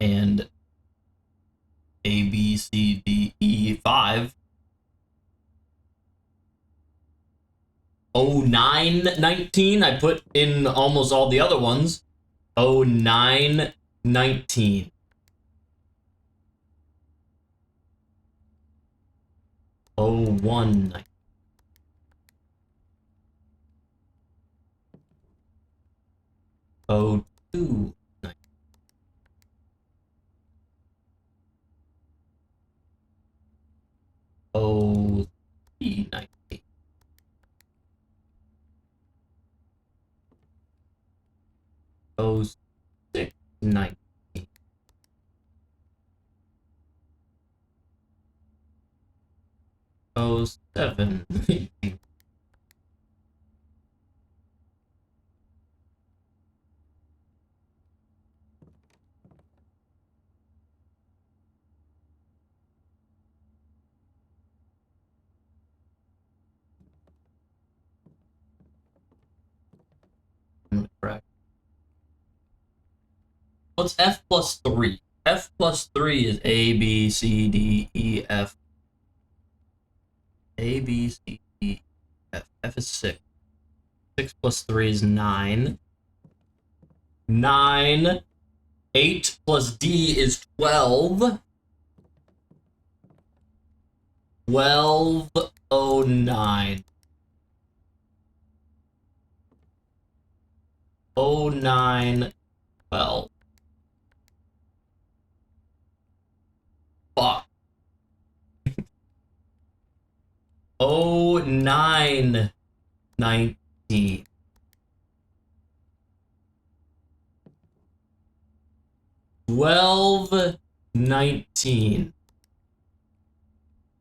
and A, B, C, D, E, 5. 09, 19. I put in almost all the other ones. 09, 19. 01, 19. 02, 19. 03, 19. 06, 19. 07, 19. 'm correct. What's F plus 3? F plus 3 is A, B, C, D, E, F. A, B, C, D, F. F is 6. 6 plus 3 is 9. 9. 8 plus D is 12. 1209. 09, 12. Fuck. 09, 19. 12, 19.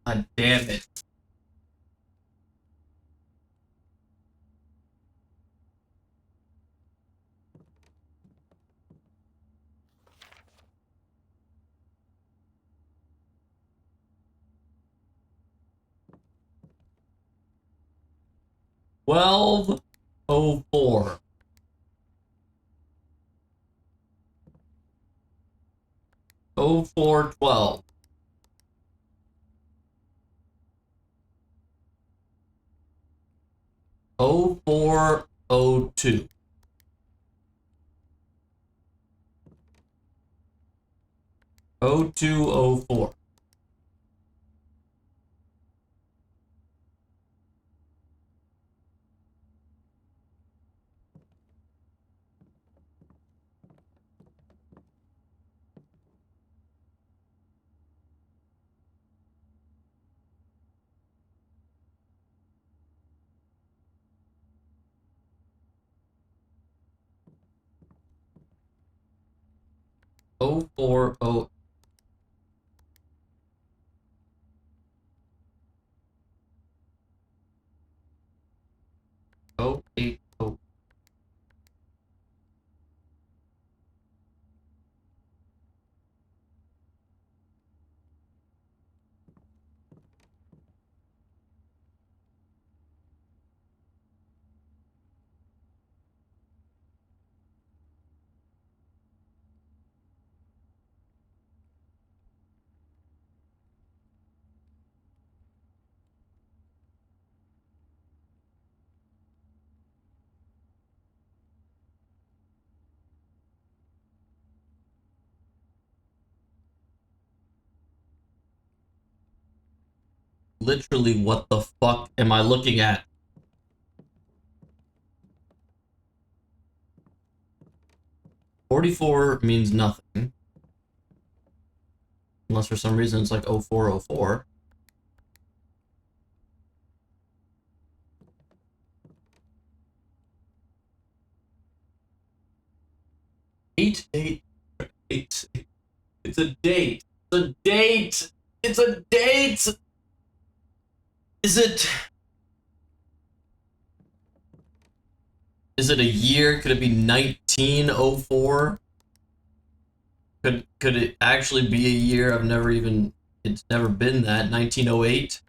God damn it. Twelve oh four. 0412. 0402. 0204. 0408. 080. 'Literally, what the fuck am I looking at? 44 means nothing. Unless for some reason it's like 0404. 888. It's a date. It's a date. It's a date! Is it... Is it a year? Could it be 1904? Could it actually be a year? I've never even... It's never been that. 1908?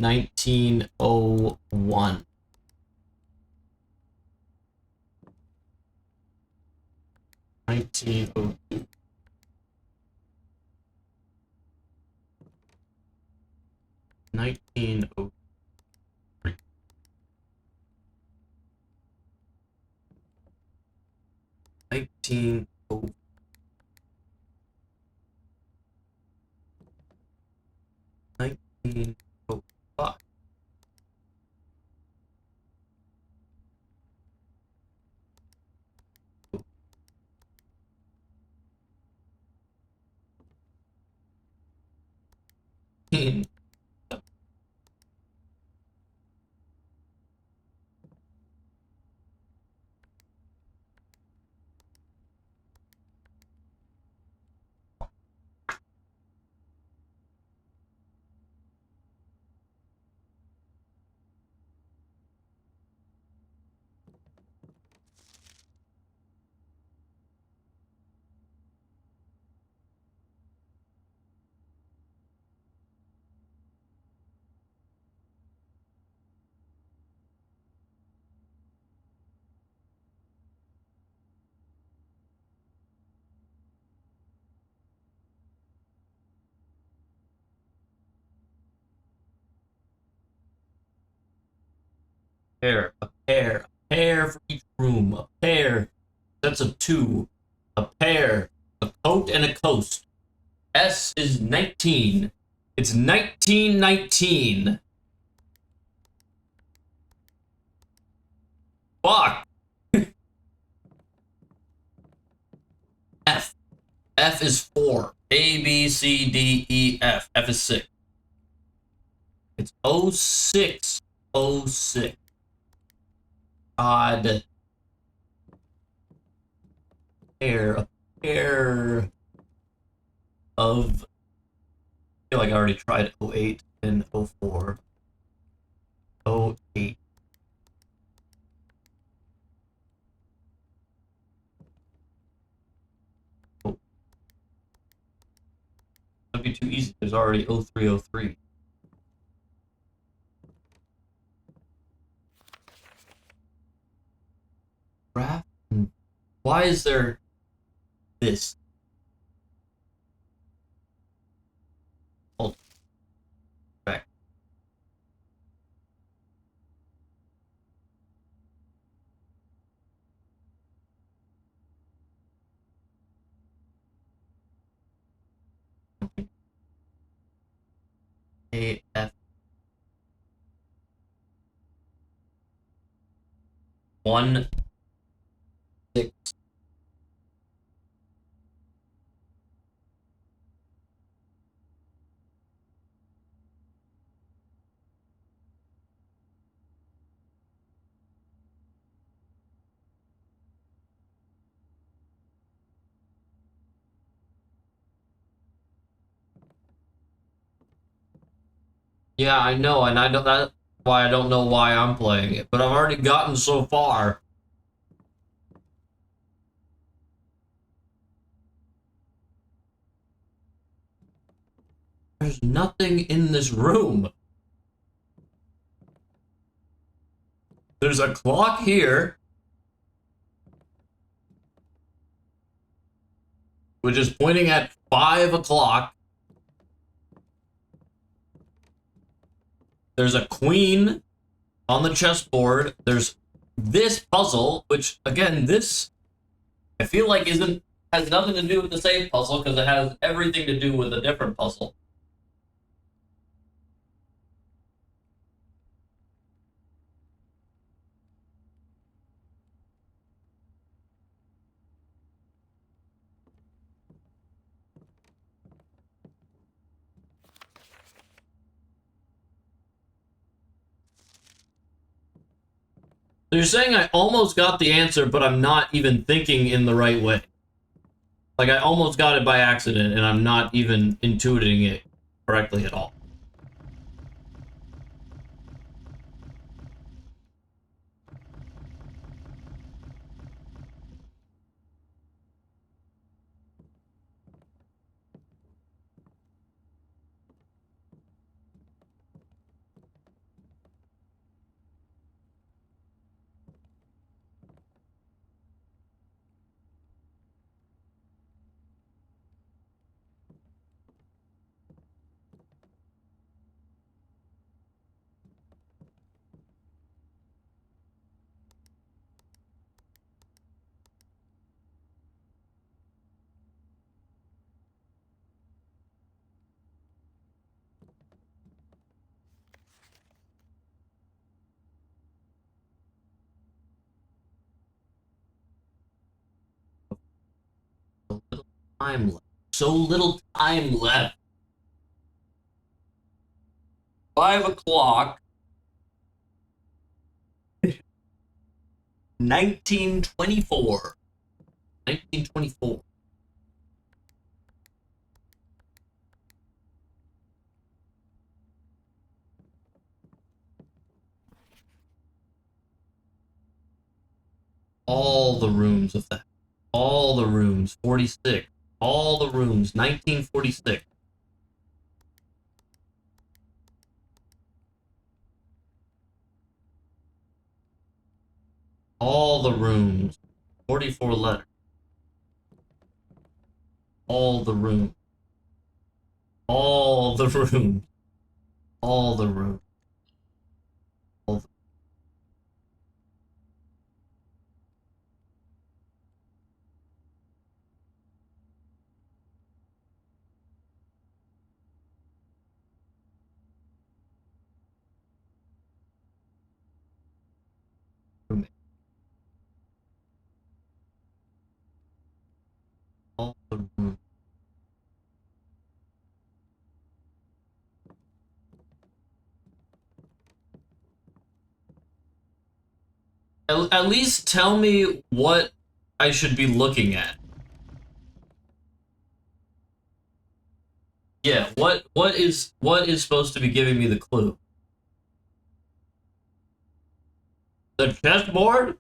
$1901. $1902. $1903. $1905. A pair for each room, a pair, that's a two, a pair, a coat and a coast. S is 19. It's 1919. Fuck. F. F is 4. A, B, C, D, E, F. F is 6. It's 06. 06. Odd. A pair of... I feel like I already tried 08 and 04. 08. Oh. That'd be too easy. There's already 0303. Graph? Why is there this? Hold back. A, F. 1, 6. Yeah, I know, and I know that's why I don't know why I'm playing it, but I've already gotten so far. There's nothing in this room. There's a clock here, which is pointing at 5 o'clock. There's a queen on the chessboard. There's this puzzle, which, again, this, I feel like has nothing to do with the same puzzle, because it has everything to do with a different puzzle. So you're saying I almost got the answer, but I'm not even thinking in the right way. Like, I almost got it by accident, and I'm not even intuiting it correctly at all. So little time left. So little time left. 5 o'clock. 1924. 1924. All the rooms of that. All the rooms. 46. All the rooms. 1946. All the rooms. 44 letters. All the rooms. All the rooms. All the rooms. All the rooms. All the rooms. At least tell me what I should be looking at. Yeah, what is supposed to be giving me the clue? The chessboard?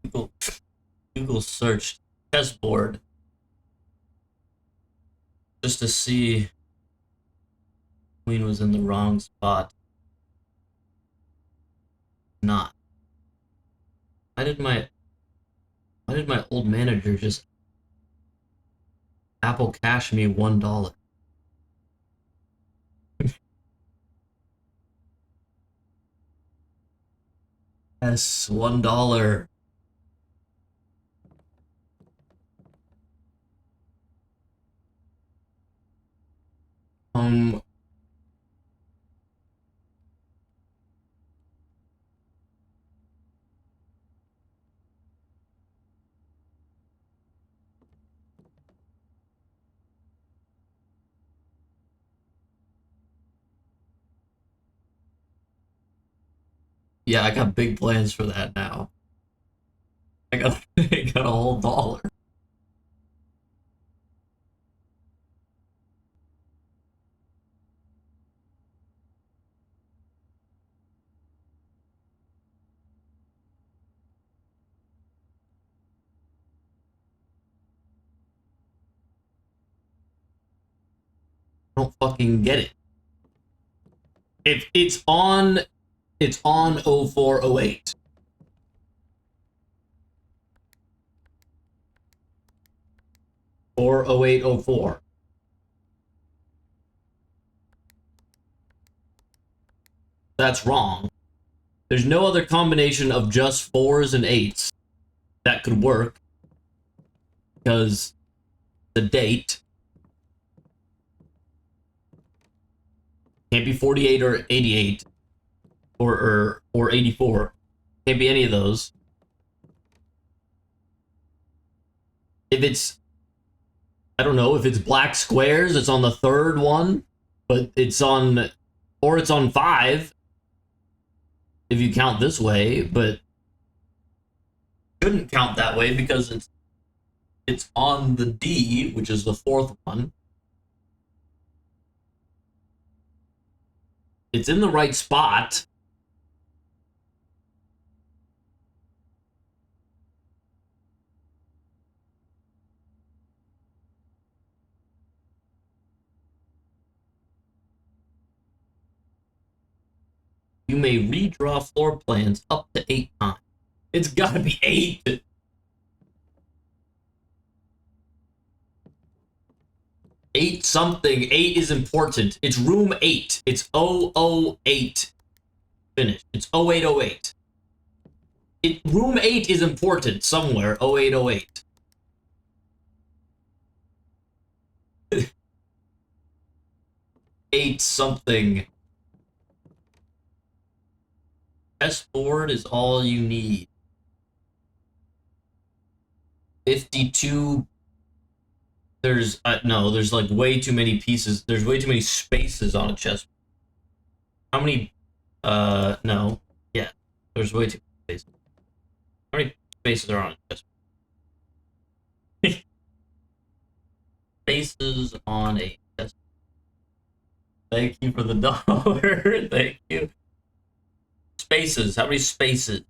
Google, Google searched chessboard just to see Queen was in the wrong spot. Not. Why did my why did my old manager just Apple Cash me $1? Yes, $1. Um, Yeah, I got big plans for that now. I got, I got a whole dollar. I don't fucking get it. If it's on 0408. Or 0804. That's wrong. There's no other combination of just 4s and 8s that could work. Because the date can't be 48 or 88 or 84. Can't be any of those. If it's, I don't know, if it's black squares, it's on the third one, but it's on, or it's on 5 if you count this way, but shouldn't count that way because it's on the D, which is the fourth one. It's in the right spot. You may redraw floor plans up to 8 times. It's gotta be 8. 8 something. 8 is important. It's room 8. It's 008. Finished. It's 0808. Room 8 is important somewhere. 0808. Eight something. Chessboard is all you need. 52. There's no, there's like way too many pieces. There's way too many spaces on a chess. How many? No. Yeah, there's way too many spaces. How many spaces are on a chess? Spaces on a chess. Thank you for the dollar. Thank you. Spaces. How many spaces?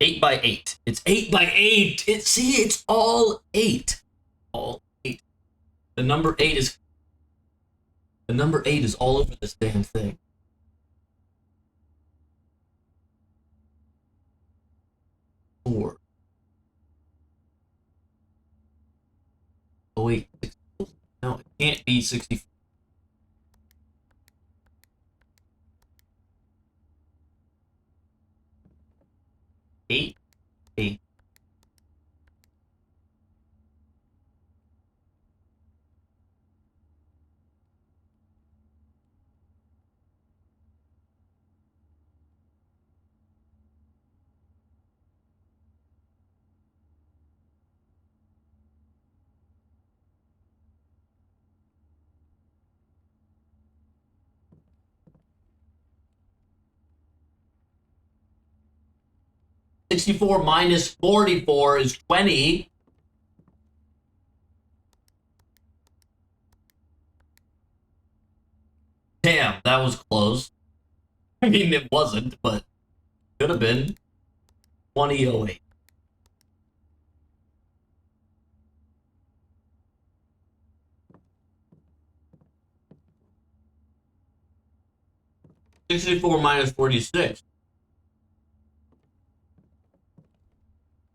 8 by 8. It's 8 by 8. It's all 8. All 8. The number 8 is all over this damn thing. Four. Oh wait. No, it can't be 64. Eight. 8. $64 minus 44 is 20. Damn, that was close. I mean, it wasn't, but could have been. 2008. $64 minus 46.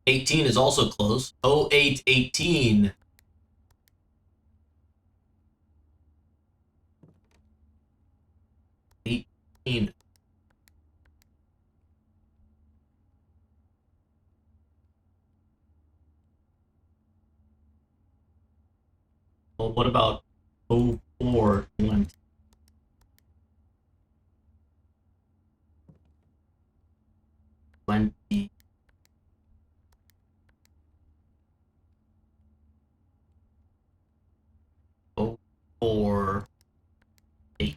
18 is also close. 0818. 18. Well, what about 0420? 20. Oh, 4. 8.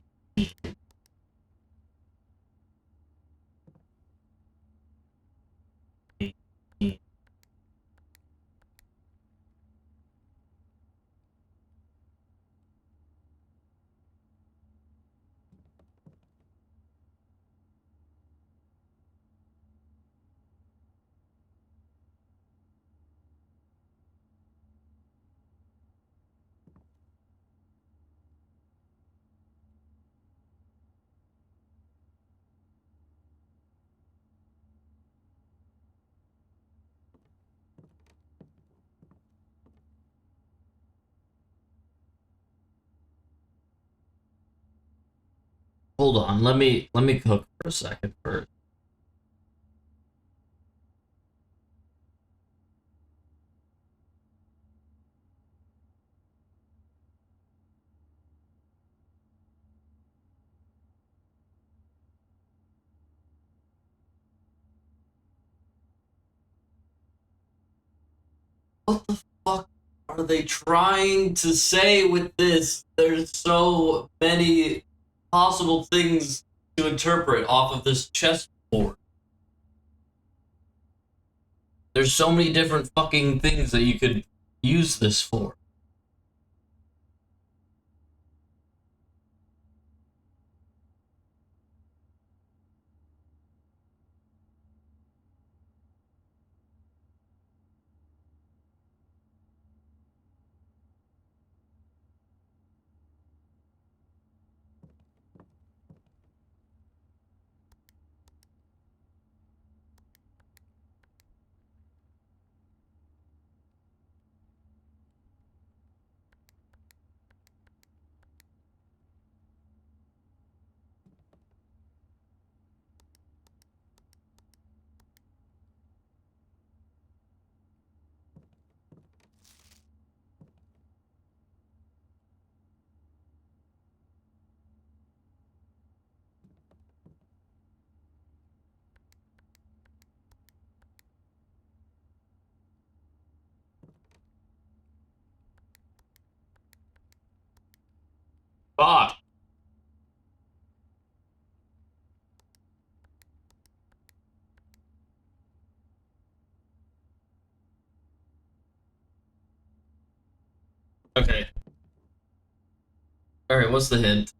Hold on, let me cook for a second first. What the fuck are they trying to say with this? There's so many possible things to interpret off of this chessboard. There's so many different fucking things that you could use this for. Fuck. Okay. Alright, what's the hint?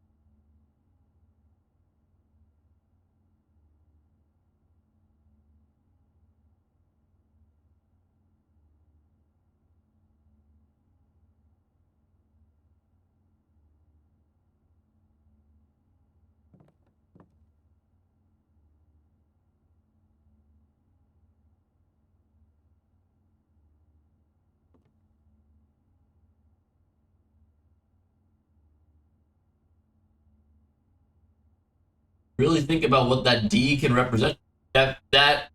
Really think about what that D can represent. That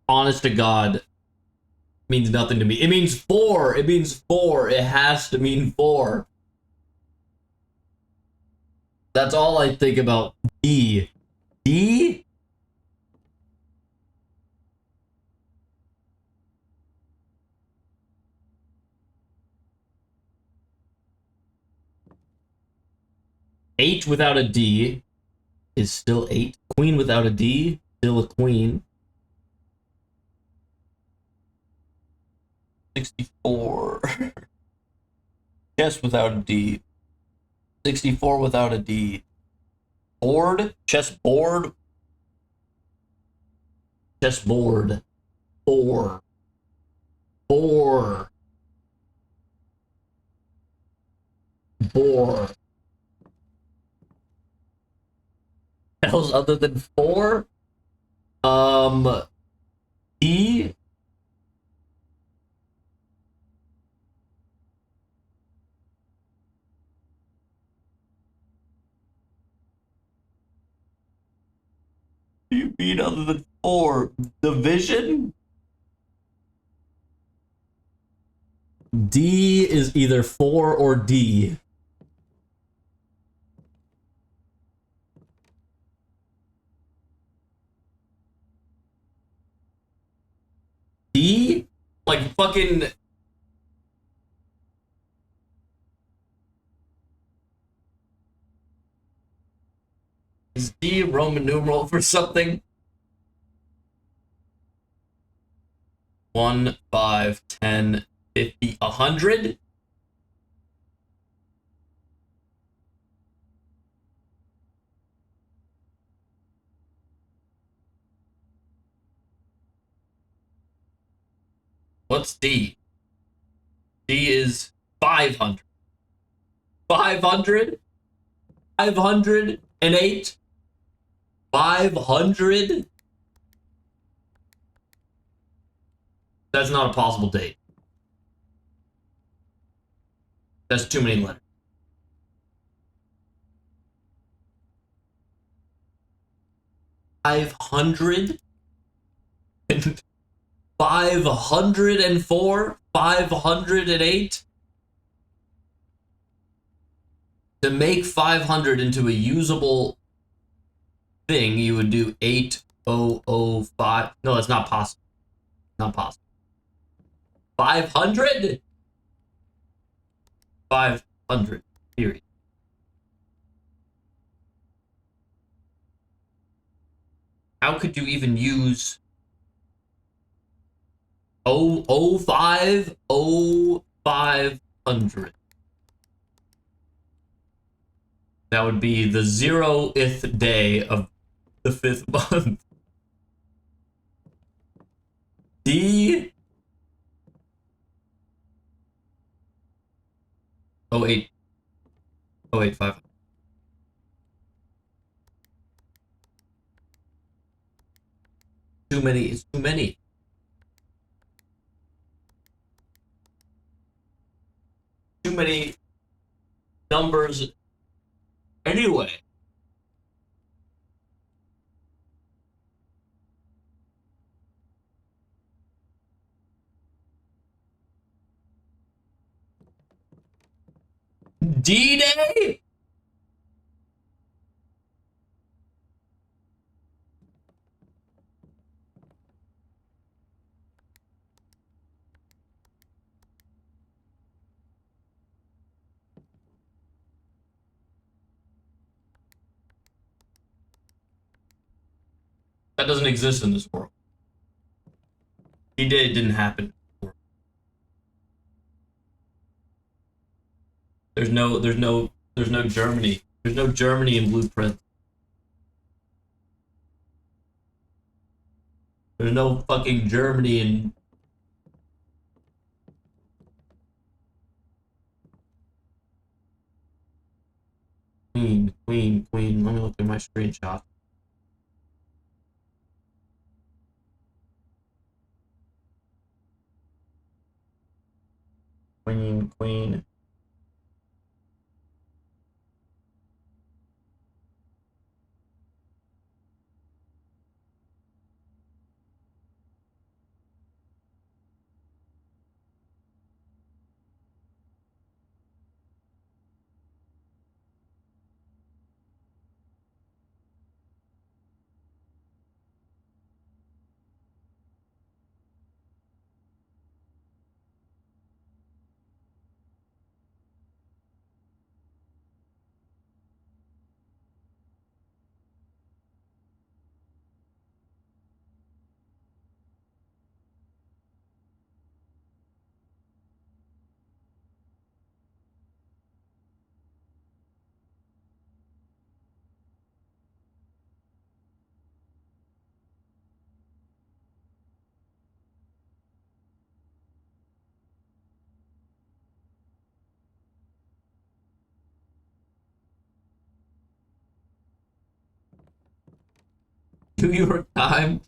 honest to God means nothing to me. It means 4. It means 4. It has to mean 4. That's all I think about. D. D? H without a D is still 8. Queen without a D, still a queen. 64. Chess without a D. 64 without a D. Board? Chessboard? Chessboard. 4. 4. 4. Else other than 4? D? You mean other than 4? Division? D is either 4 or D. D? Like fucking... Is D Roman numeral for something? 1, 5, 10, 50, 100? What's D? D is 500. 500? 508? 500? That's not a possible date. That's too many letters. 500 and 504, 508. To make 500 into a usable thing, you would do 8005. No, that's not possible. Not possible. 500? 500, period. How could you even use 005, 0500? That would be the 0th day of the 5th month. D 08 085. Too many is too many. Too many numbers anyway. D-Day? That doesn't exist in this world. D-Day didn't happen. There's no Germany. There's no Germany in Blueprint. There's no fucking Germany in Queen. Let me look at my screenshot. Queen. New York Times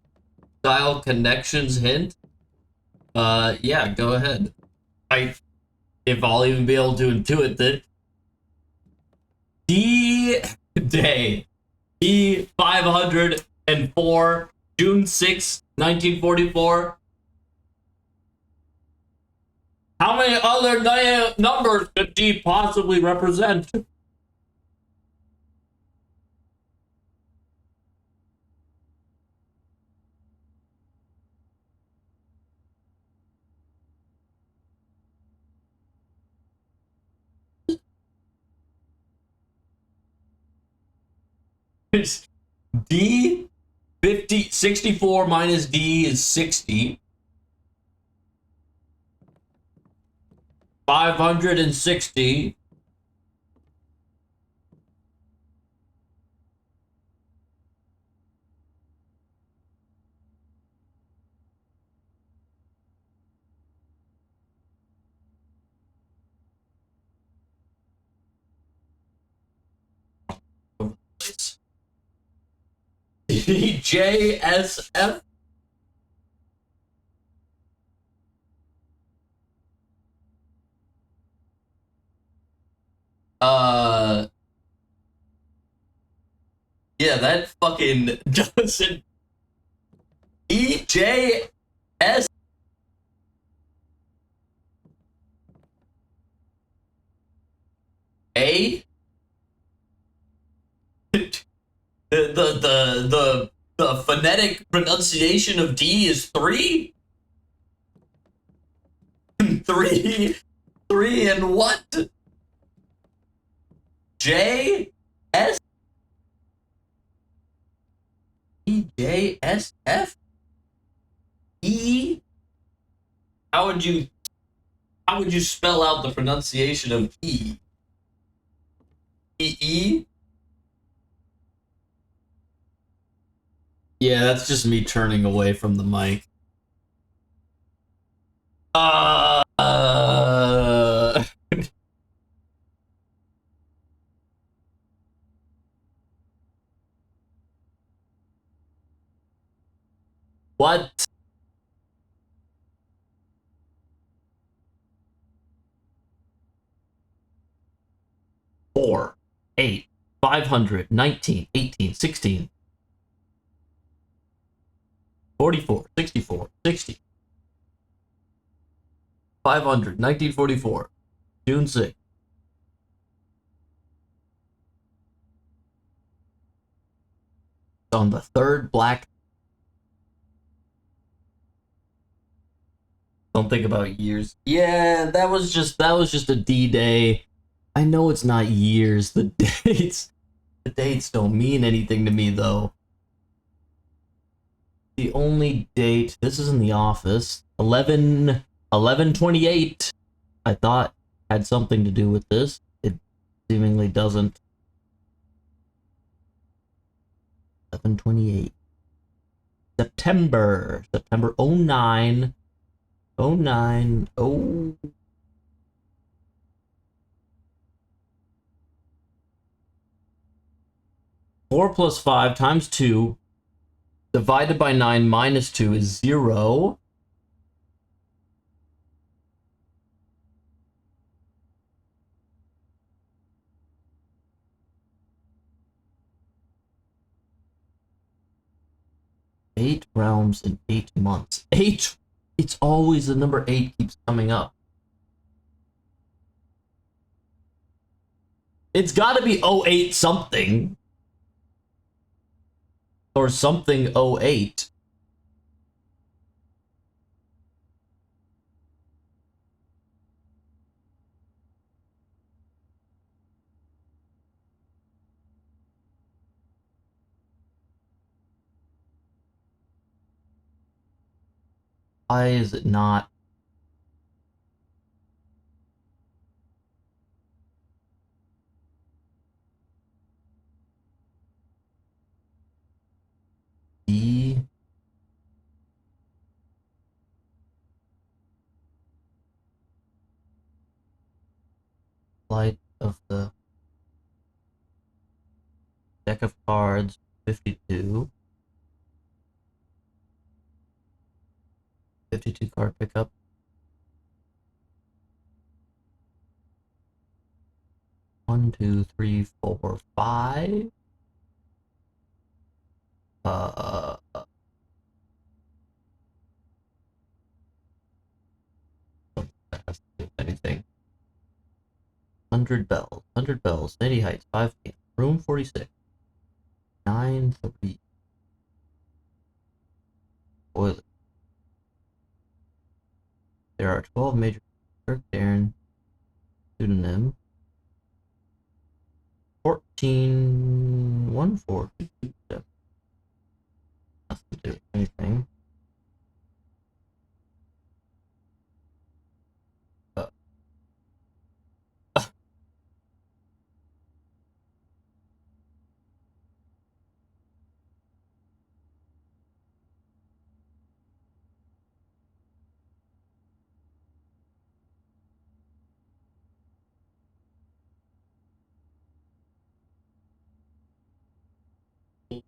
style connections hint. Yeah, go ahead. If I'll even be able to intuit that. D-Day. D-504, June 6, 1944. How many other numbers could D possibly represent? D 64 minus D is 60. 560. DJSF. Yeah, that fucking doesn't. EJS. A. The phonetic pronunciation of D is 3? 3 and what? J S E J S F E. How would you spell out the pronunciation of E? E? Yeah, that's just me turning away from the mic. What? 4, 8, 500, 19, 18, 16, 44, 64, 60, 500, 1944, June 6th. On the third black. Don't think about years. Yeah, that was just a D-Day. I know it's not years. The dates don't mean anything to me though. The only date, this is in the office, 11/28. I thought had something to do with this. It seemingly doesn't. 11/28. September 09. 09. Oh. 4 plus 5 times 2 divided by 9 minus 2 is 0. Eight realms in 8 months. 8! It's always the number 8 keeps coming up. It's gotta be 08 something. Or something 08. Why is it not? D. Light of the deck of cards, 52. 52 card pickup. 1, 2, 3, 4, 5. Uh, that's anything. 100 bells. 100 bells. City Heights. 5 p.m. Room 46. 9, 3. Toilet. There are 12 major. Kirk Darren. Pseudonym. 14. 1, 4. 2, 2, 7. Nothing to do with anything.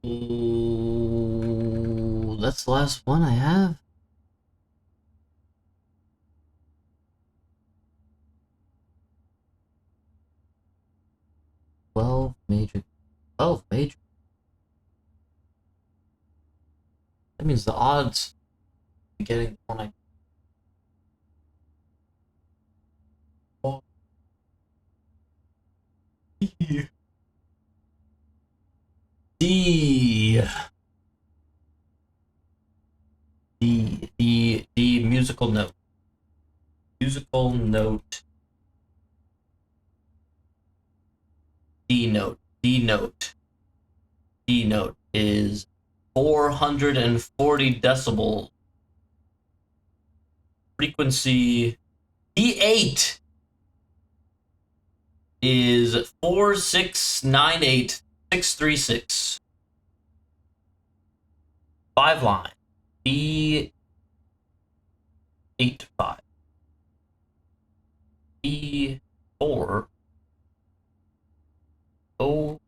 Ooh, that's the last one I have. Twelve major. means the odds of getting one I. Oh. D. D musical note. Musical note. D note. D note. D note is 440 decibels. Frequency D8 is 4698636. 5 line. D85. D4. Oh.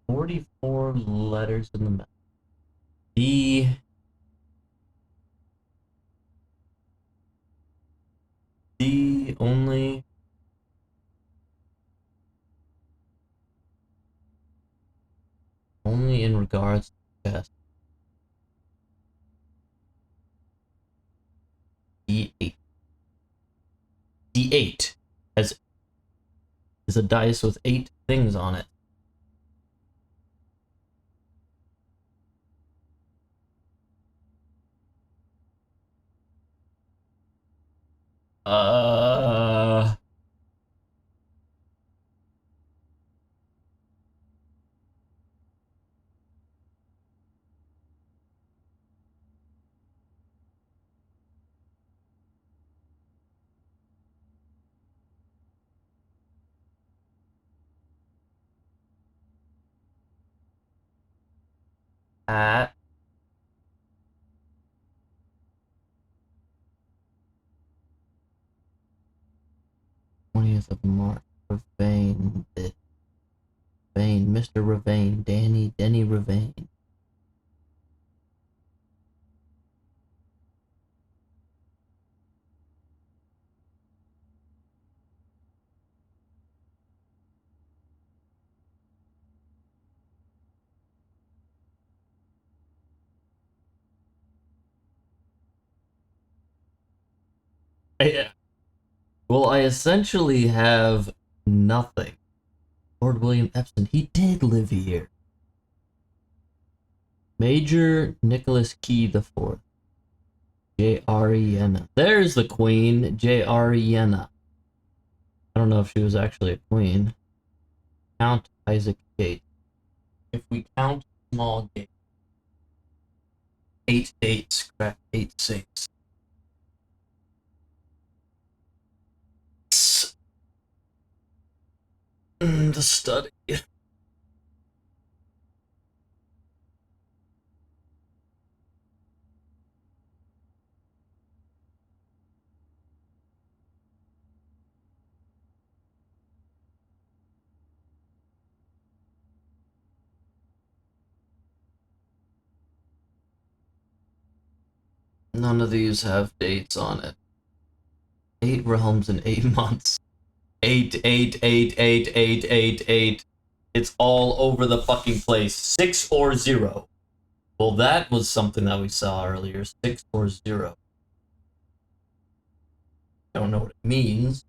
$44 letters in the message. D. D only. Only in regards to chess. D8. D8 is a dice with 8 things on it. Uh. At 20th of March. Ravane. Ravane. Mr. Ravane. Denny Ravane. Yeah. Well, I essentially have nothing. Lord William Epson, he did live here. Major Nicholas Key IV. J.R.E.N.A. There's the queen, J.R.E.N.A. I don't know if she was actually a queen. Count Isaac Gates. If we count small gates. 8 dates, correct, 8 6. The study. None of these have dates on it. 8 realms in 8 months. 8, 8, 8, 8, 8, 8, 8. It's all over the fucking place. 6 or 0. Well, that was something that we saw earlier. 6 or 0. I don't know what it means.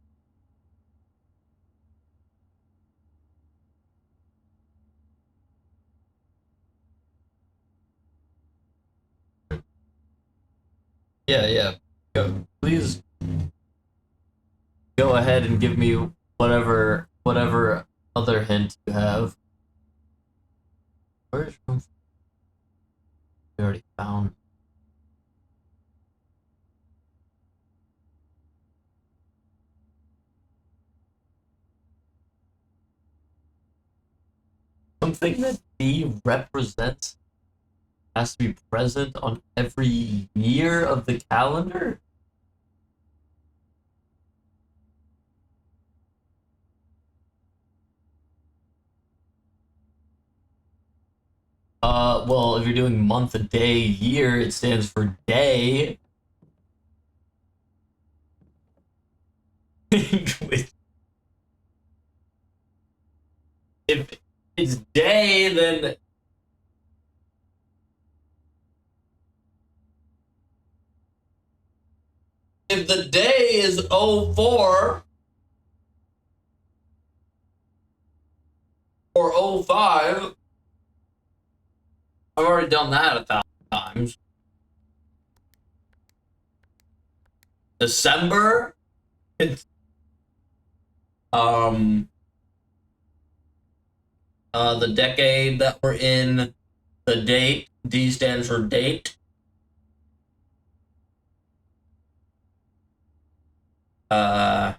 Yeah. Please go ahead and give me whatever other hint you have. Where's room? We already found. Something that D represents has to be present on every year of the calendar? Well, if you're doing month, day, year, it stands for day. If it's day, then if the day is 04 or 05, I've already done that 1,000 times. December, it's the decade that we're in, the date, D stands for date. Stands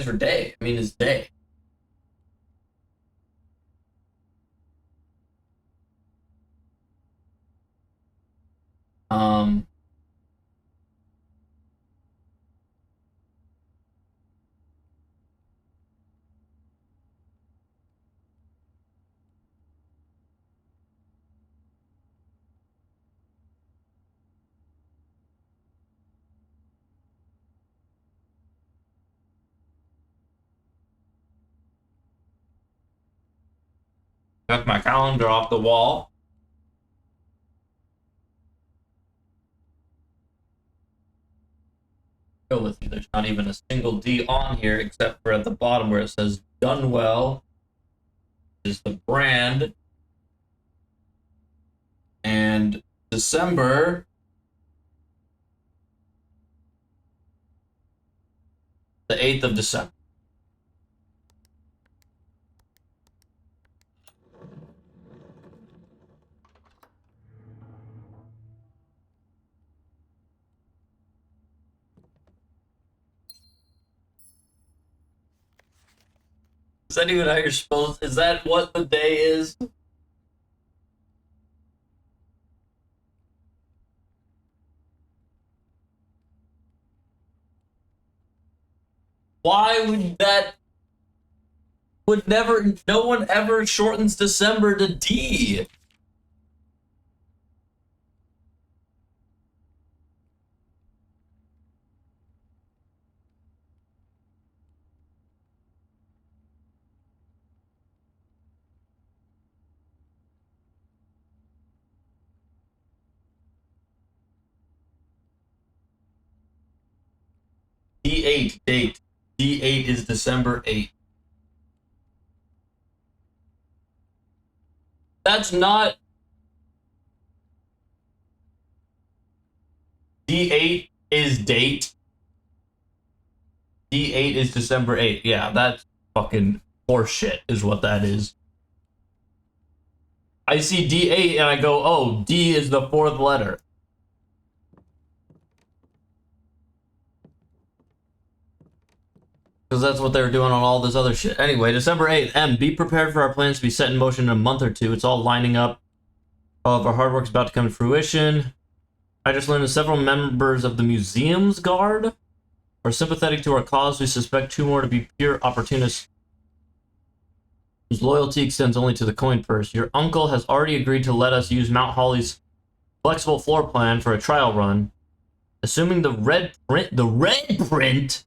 for day. I mean, it's day. Got my calendar off the wall. Go with you. There's not even a single D on here except for at the bottom where it says Dunwell is the brand. And December, the 8th of December. Is that even how you're supposed? Is that what the day is? Why would that? Would never. No one ever shortens December to D. D8 date. D8 is December 8th. That's not. D8 is date. D8 is December 8th. Yeah, that's fucking horseshit, is what that is. I see D8 and I go, oh, D is the 4th letter. Because that's what they were doing on all this other shit. Anyway, December 8th. M, be prepared for our plans to be set in motion in a month or two. It's all lining up. All of our hard work's about to come to fruition. I just learned that several members of the Museum's Guard are sympathetic to our cause. We suspect 2 more to be pure opportunists whose loyalty extends only to the coin purse. Your uncle has already agreed to let us use Mount Holly's flexible floor plan for a trial run. Assuming the red print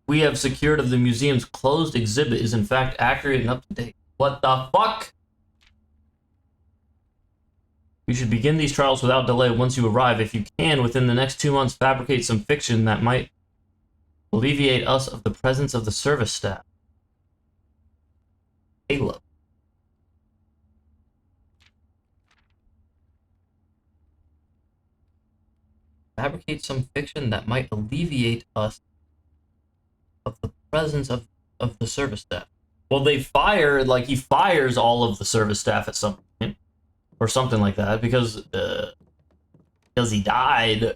we have secured of the museum's closed exhibit is in fact accurate and up to date. What the fuck? We should begin these trials without delay once you arrive. If you can, within the next 2 months, fabricate some fiction that might alleviate us of the presence of the service staff. Caleb. Fabricate some fiction that might alleviate us of the presence of the service staff. Well, they fire, like, he fires all of the service staff at some point, or something like that, because he died.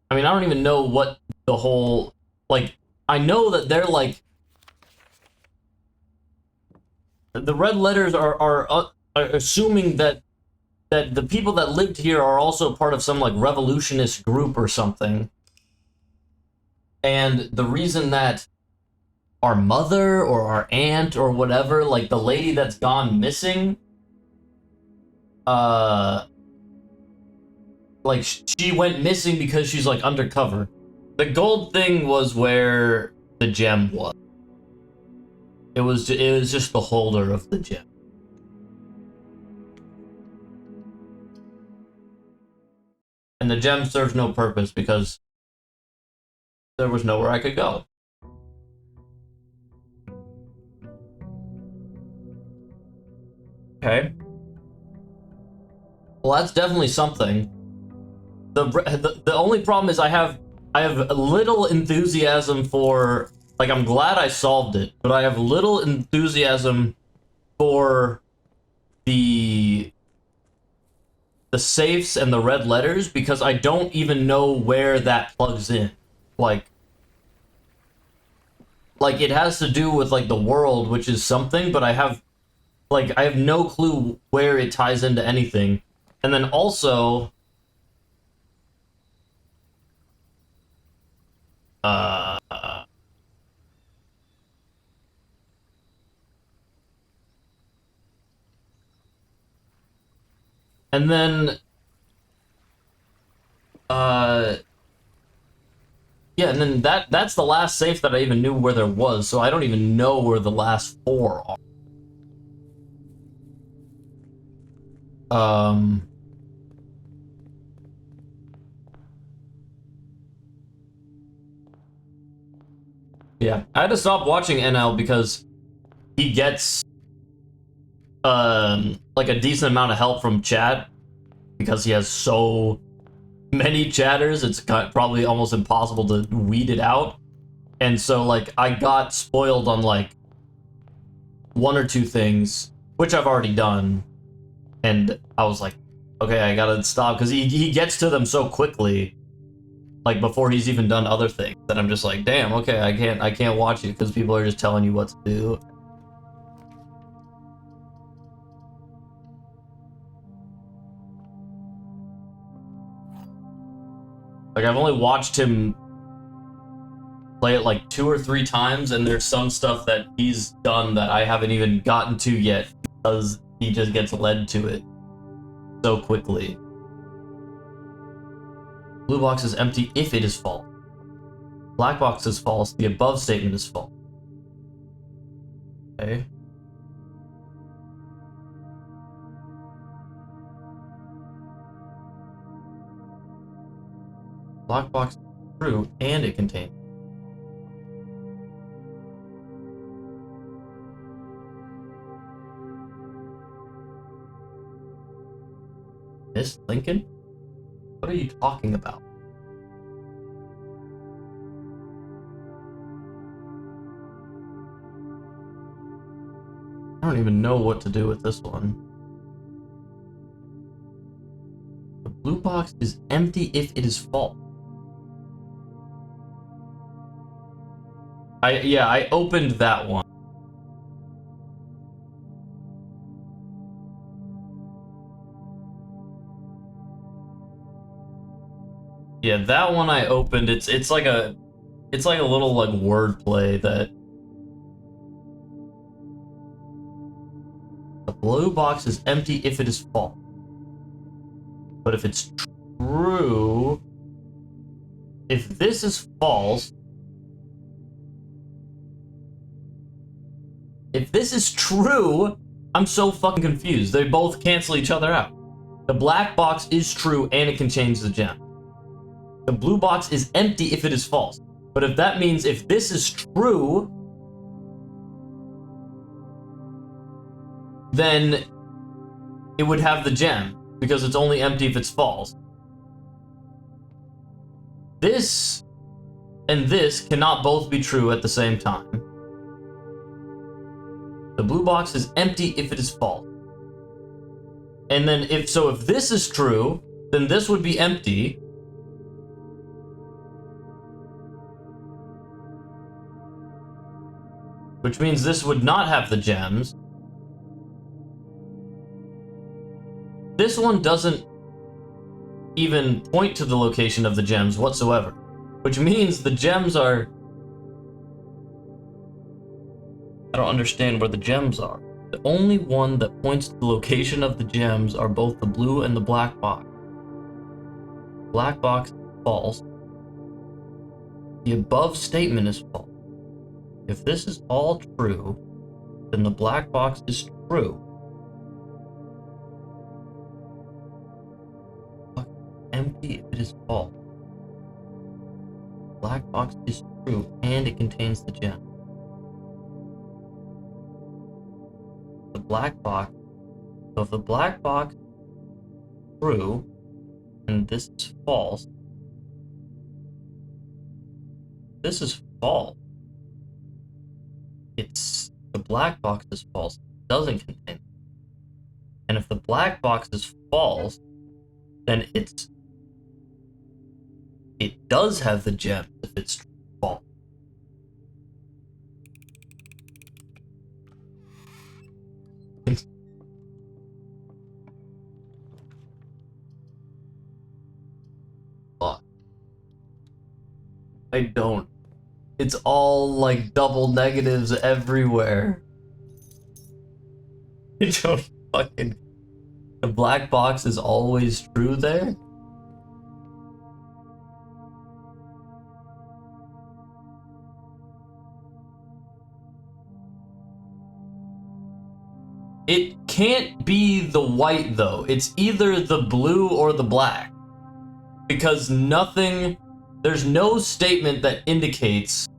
I mean, I don't even know what the whole, like, I know that they're, like, the red letters are assuming that that the people that lived here are also part of some like revolutionist group or something. And the reason that our mother or our aunt or whatever, like the lady that's gone missing, like she went missing because she's like undercover. The gold thing was where the gem was. It was just the holder of the gem. And the gem serves no purpose because there was nowhere I could go. Okay. Well, that's definitely something. The only problem is I have little enthusiasm for, like, I'm glad I solved it, but I have little enthusiasm for the safes and the red letters because I don't even know where that plugs in. Like it has to do with like the world, which is something, but I have no clue where it ties into anything. And then also and then yeah, and then that's the last safe that I even knew where there was, so I don't even know where the last 4 are. Yeah, I had to stop watching NL because he gets like a decent amount of help from chat because he has so many chatters. It's probably almost impossible to weed it out. And so like I got spoiled on like 1 or 2 things, which I've already done, and I was like, okay, I gotta stop because he gets to them so quickly, like before he's even done other things, that I'm just like, damn, okay, I can't watch it because people are just telling you what to do. Like I've only watched him play it like 2 or 3 times, and there's some stuff that he's done that I haven't even gotten to yet because he just gets led to it so quickly. Blue box is empty if it is false. Black box is false. The above statement is false. Okay. Black box is true, and it contains. Miss Lincoln? What are you talking about? I don't even know what to do with this one. The blue box is empty if it is false. I opened that one. Yeah, that one I opened. It's like a little like wordplay that the blue box is empty if it is false. But if it's true, if this is false, if this is true, I'm so fucking confused. They both cancel each other out. The black box is true and it contains the gem. The blue box is empty if it is false. But if that means if this is true, then it would have the gem because it's only empty if it's false. This and this cannot both be true at the same time. The blue box is empty if it is false. And then if this is true, then this would be empty. Which means this would not have the gems. this one doesn't even point to the location of the gems whatsoever, which means the gems are... I don't understand where the gems are. The only one that points to the location of the gems are both the blue and the black box. Black box is false. The above statement is false. If this is all true, then the black box is true. Empty if it is false. Black box is true and it contains the gem. The black box. So if the black box is true and this is false, this is false. It's the black box is false. It doesn't contain it. And if the black box is false, then it does have the gem if it's false. Fuck. I don't. It's all like double negatives everywhere. I don't fucking... The black box is always true there? It can't be the white though. It's either the blue or the black. Because there's no statement that indicates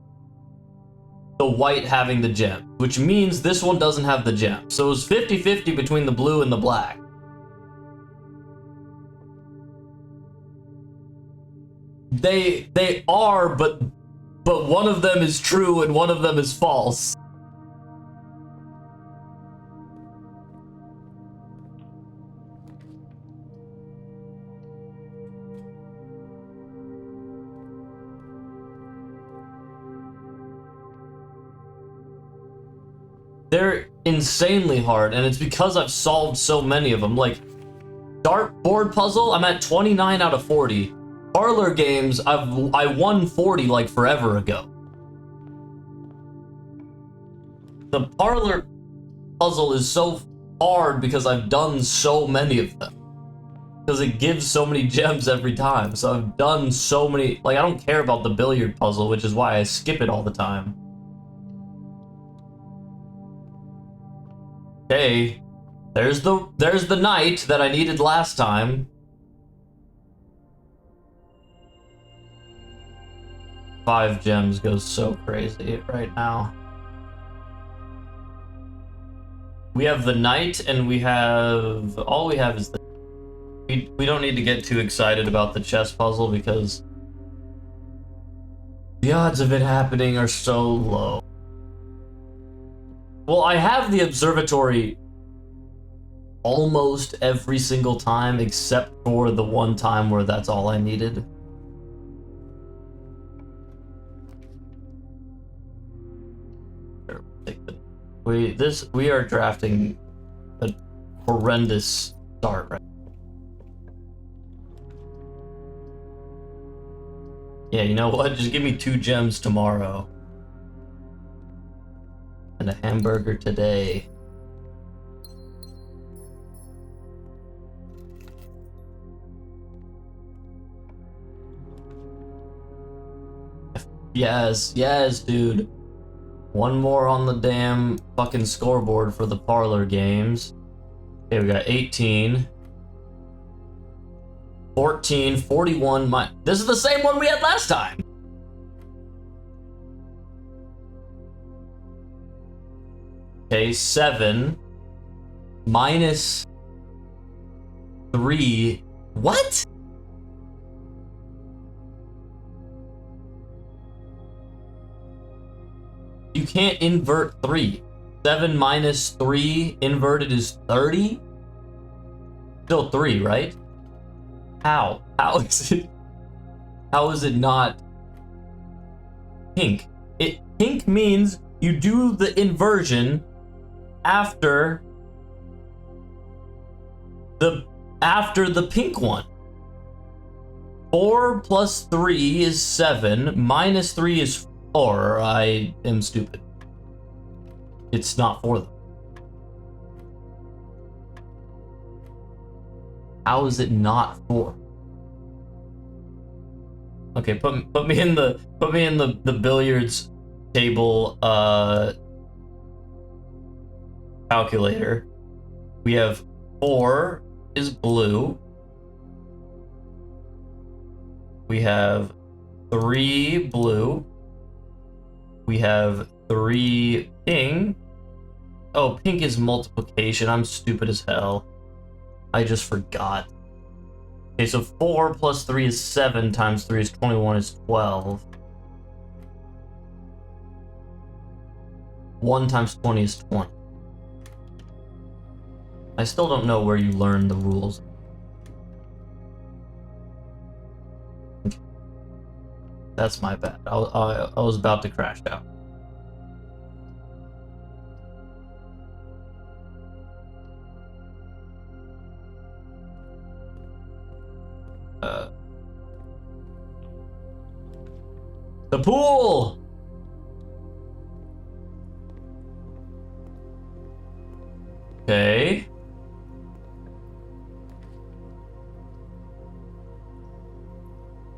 the white having the gem, which means this one doesn't have the gem. So it was 50-50 between the blue and the black. They are, but one of them is true and one of them is false. They're insanely hard, and it's because I've solved so many of them. Like, dartboard puzzle, I'm at 29 out of 40. Parlor games, I won 40 like forever ago. The parlor puzzle is so hard because I've done so many of them. Because it gives so many gems every time. So I've done so many, like, I don't care about the billiard puzzle, which is why I skip it all the time. Okay, there's the knight that I needed last time. Five gems goes so crazy right now. We have the knight, and all we have is the... We don't need to get too excited about the chess puzzle because the odds of it happening are so low. Well, I have the observatory almost every single time except for the one time where that's all I needed. We are drafting a horrendous start right now. Yeah, you know what? Just give me 2 gems tomorrow. And a hamburger today. Yes, dude. One more on the damn fucking scoreboard for the parlor games. Okay, we got 18. 14, 41, this is the same one we had last time! Okay, 7. Minus 3. What? You can't invert 3. 7 minus 3 inverted is 30? Still 3, right? How? How is it not pink? Pink means you do the inversion after after the pink one. 4 plus 3 is 7, minus 3 is 4. I am stupid. It's not 4 though. How is it not 4? Okay, put me in the billiards table calculator. We have 4 is blue. We have 3 blue. We have 3 pink. Oh, pink is multiplication. I'm stupid as hell. I just forgot. Okay, so 4 plus 3 is 7 times 3 is 21 is 12. 1 times 20 is 20. I still don't know where you learn the rules. Okay. That's my bad. I was about to crash out. The pool! Okay.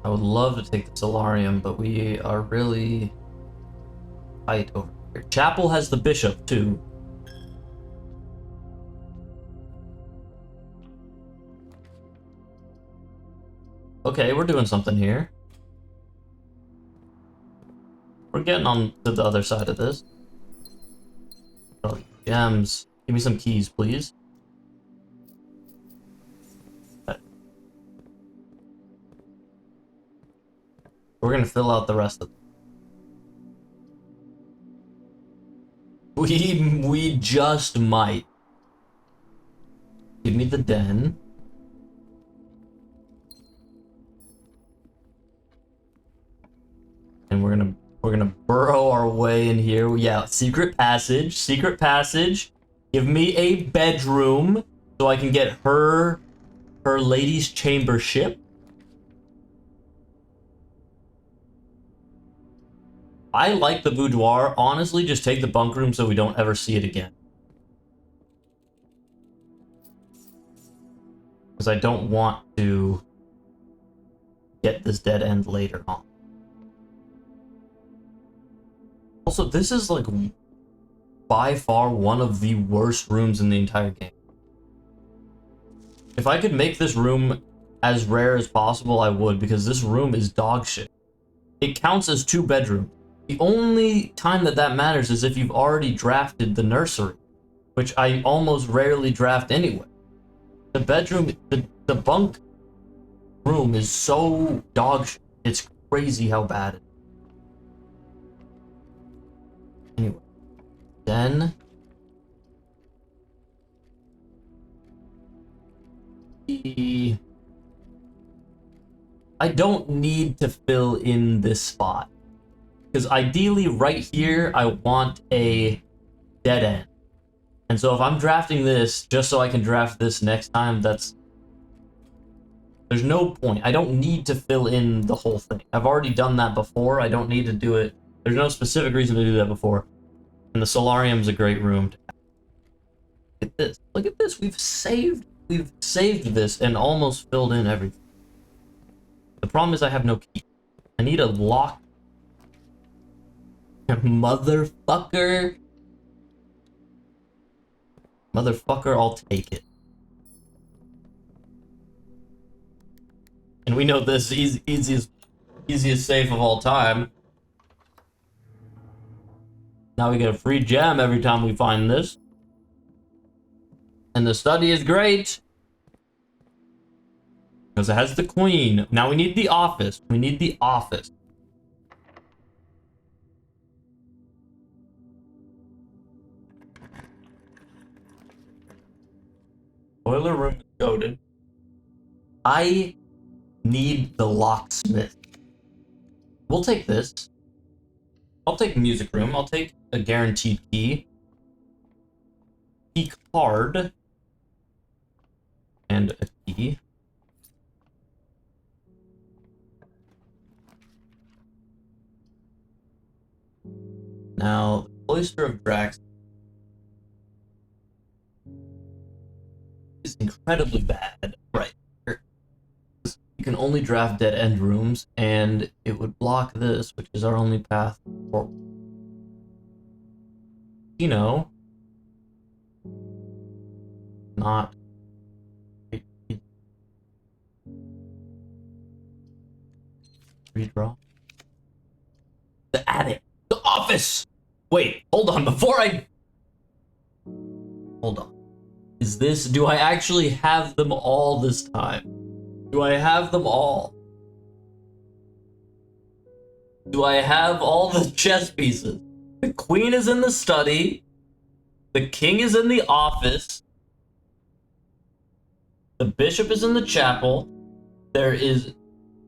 I would love to take the solarium, but we are really tight over here. Chapel has the bishop, too. Okay, we're doing something here. We're getting on to the other side of this. Oh, gems. Give me some keys, please. We're gonna fill out the rest of them. We just might. Give me the den. And we're gonna burrow our way in here. Yeah, secret passage, secret passage. Give me a bedroom so I can get her lady's chamber ship. I like the boudoir. Honestly, just take the bunk room so we don't ever see it again. Because I don't want to get this dead end later on. Also, this is like by far one of the worst rooms in the entire game. If I could make this room as rare as possible, I would, because this room is dog shit. It counts as 2 bedrooms. The only time that matters is if you've already drafted the nursery, which I almost rarely draft anyway. The bedroom, the bunk room is so dog shit. It's crazy how bad it is. Anyway, then I don't need to fill in this spot. Because ideally right here, I want a dead end. And so if I'm drafting this just so I can draft this next time, there's no point. I don't need to fill in the whole thing. I've already done that before. I don't need to do it. There's no specific reason to do that before. And the solarium's a great room to have. Look at this. Look at this. We've saved this and almost filled in everything. The problem is I have no key. I need a lock. Motherfucker. Motherfucker, I'll take it. And we know this is easiest save of all time. Now we get a free gem every time we find this. And the study is great. Because it has the queen. Now we need the office. We need the office. Boiler room is coded. I need the locksmith. We'll take this. I'll take music room. I'll take a guaranteed key. Key card. and a key. Now, the Cloister of Drax is incredibly bad right here. You can only draft dead end rooms, and it would block this, which is our only path forward. You know, not redraw. The attic, the office. Wait, hold on. Before I hold on, is this? Do I actually have them all this time? Do I have them all? Do I have all the chess pieces? The queen is in the study. The king is in the office. The bishop is in the chapel. There is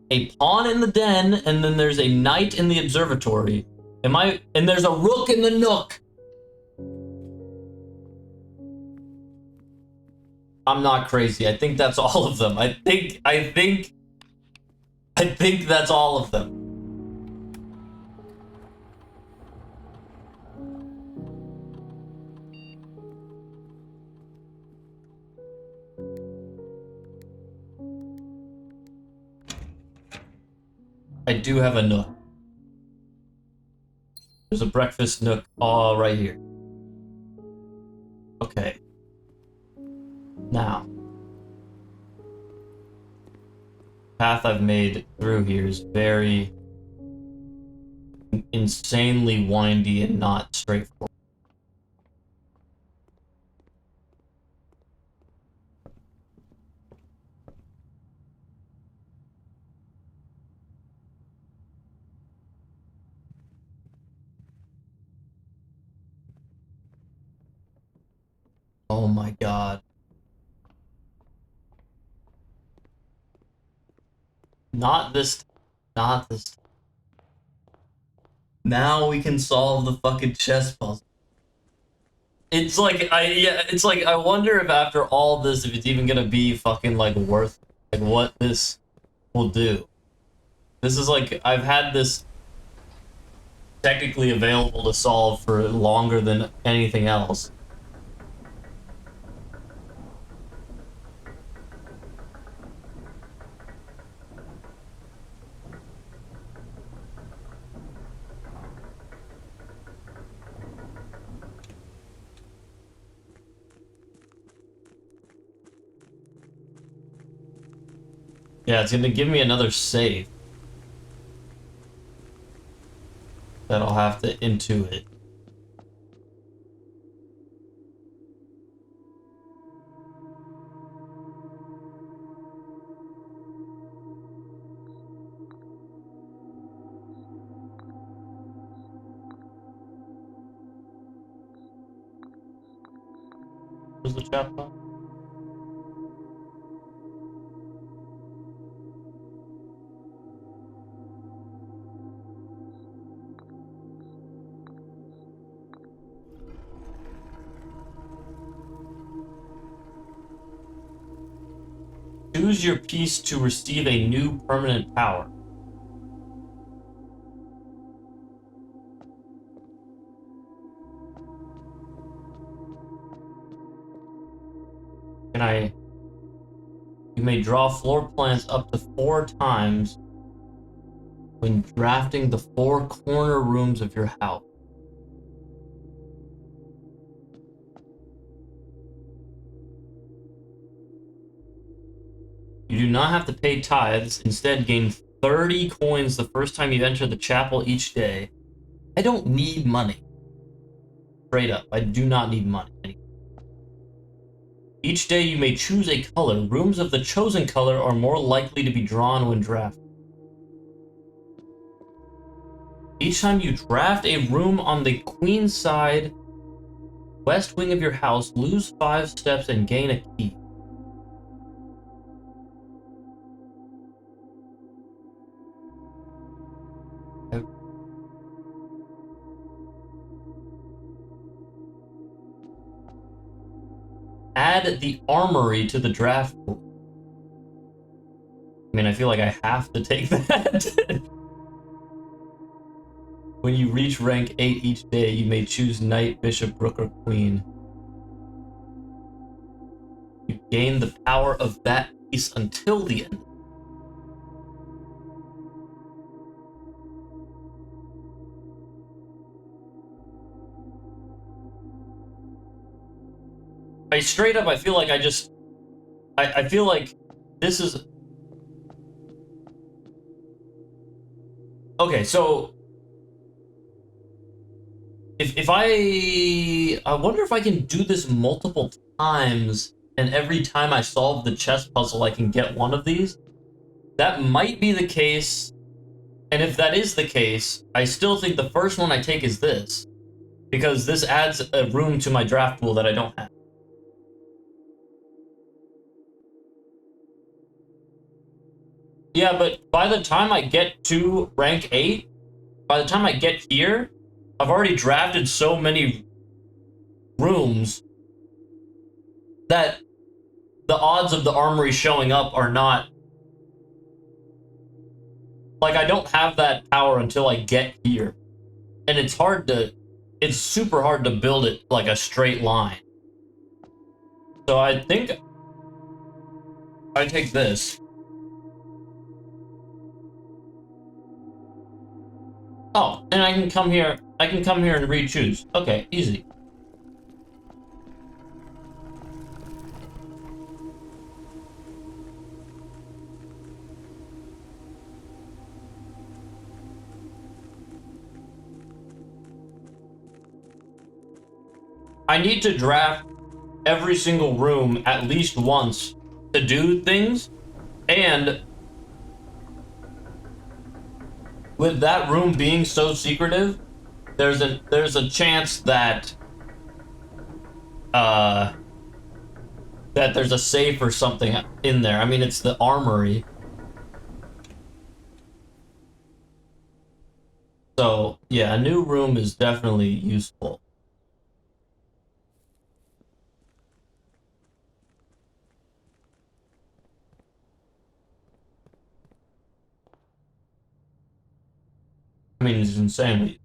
a pawn in the den, and then there's a knight in the observatory. And there's a rook in the nook. I'm not crazy. I think that's all of them. I think that's all of them. I do have a nook. There's a breakfast nook all right here. Okay. Now, the path I've made through here is very insanely windy and not straightforward. Oh my god. Not this. Not this. Now we can solve the fucking chess puzzle. It's like I wonder if after all this, if it's even gonna be fucking like worth like what this will do. This is like I've had this technically available to solve for longer than anything else. Yeah, it's gonna give me another save that I'll have to intuit. Where's the chat box? Choose your piece to receive a new permanent power. You may draw floor plans up to 4 times when drafting the 4 corner rooms of your house. You do not have to pay tithes, instead gain 30 coins the first time you enter the chapel each day. I don't need money. Straight up, I do not need money. Each day you may choose a color. Rooms of the chosen color are more likely to be drawn when drafted. Each time you draft a room on the queen side, west wing of your house, lose 5 steps and gain a key. add the armory to the draft pool. I mean, I feel like I have to take that. When you reach rank 8 each day, you may choose knight, bishop, rook, or queen. You gain the power of that piece until the end. Straight up, I feel like I feel like this is... Okay, so... If I wonder if I can do this multiple times, and every time I solve the chess puzzle, I can get one of these. That might be the case, and if that is the case, I still think the first one I take is this, because this adds a room to my draft pool that I don't have. Yeah, but by the time I get to rank 8, by the time I get here, I've already drafted so many rooms that the odds of the armory showing up are not... Like, I don't have that power until I get here. And it's super hard to build it like a straight line. So I think I take this. Oh, and I can come here and re-choose. Okay, easy. I need to draft every single room at least once to do things, and with that room being so secretive, there's a chance that that there's a safe or something in there. I mean, it's the armory. So, yeah, a new room is definitely useful. I mean, it's insanely...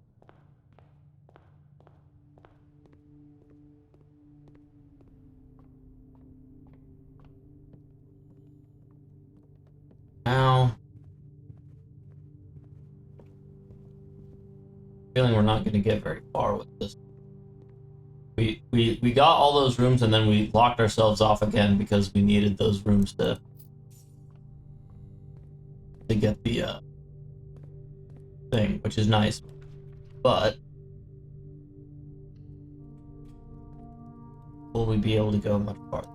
Now... feeling we're not going to get very far with this. We got all those rooms and then we locked ourselves off again because we needed those rooms to get the thing, which is nice, but will we be able to go much farther?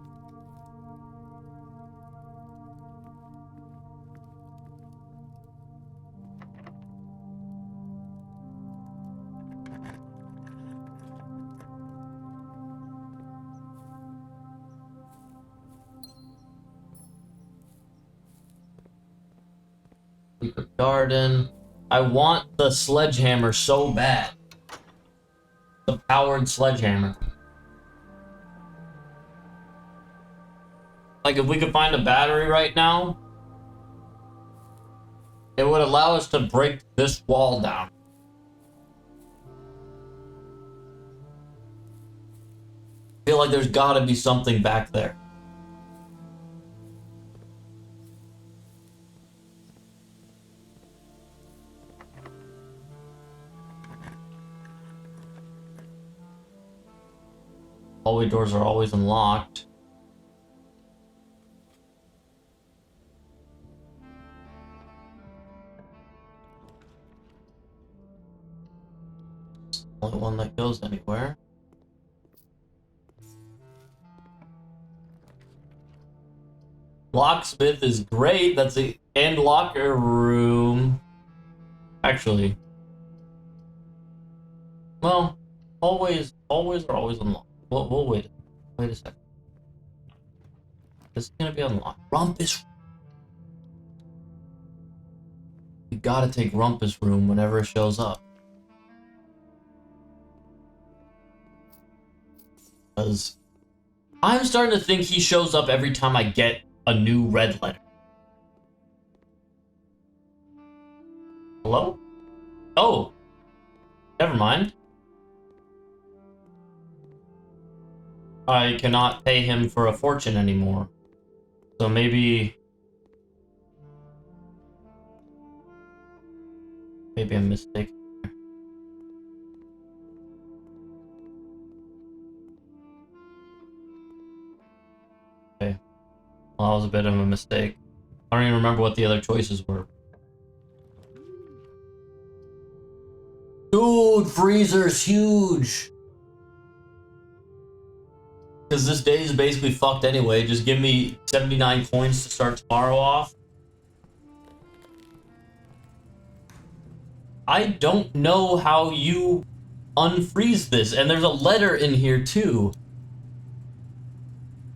Secret garden. I want the sledgehammer so bad. The powered sledgehammer. Like, if we could find a battery right now, it would allow us to break this wall down. I feel like there's gotta be something back there. Hallway doors are always unlocked. It's the only one that goes anywhere. Locksmith is great. That's the end locker room. Actually, well, hallways are always unlocked. We'll wait. Wait a second. This is gonna be unlocked. Rumpus. You gotta take Rumpus room whenever it shows up. Because I'm starting to think he shows up every time I get a new red letter. Hello? Oh. Never mind. I cannot pay him for a fortune anymore. So maybe I'm mistaken. Okay. Well, that was a bit of a mistake. I don't even remember what the other choices were. Dude, Freezer's huge! Because this day is basically fucked anyway. Just give me 79 coins to start tomorrow off. I don't know how you unfreeze this. And there's a letter in here too.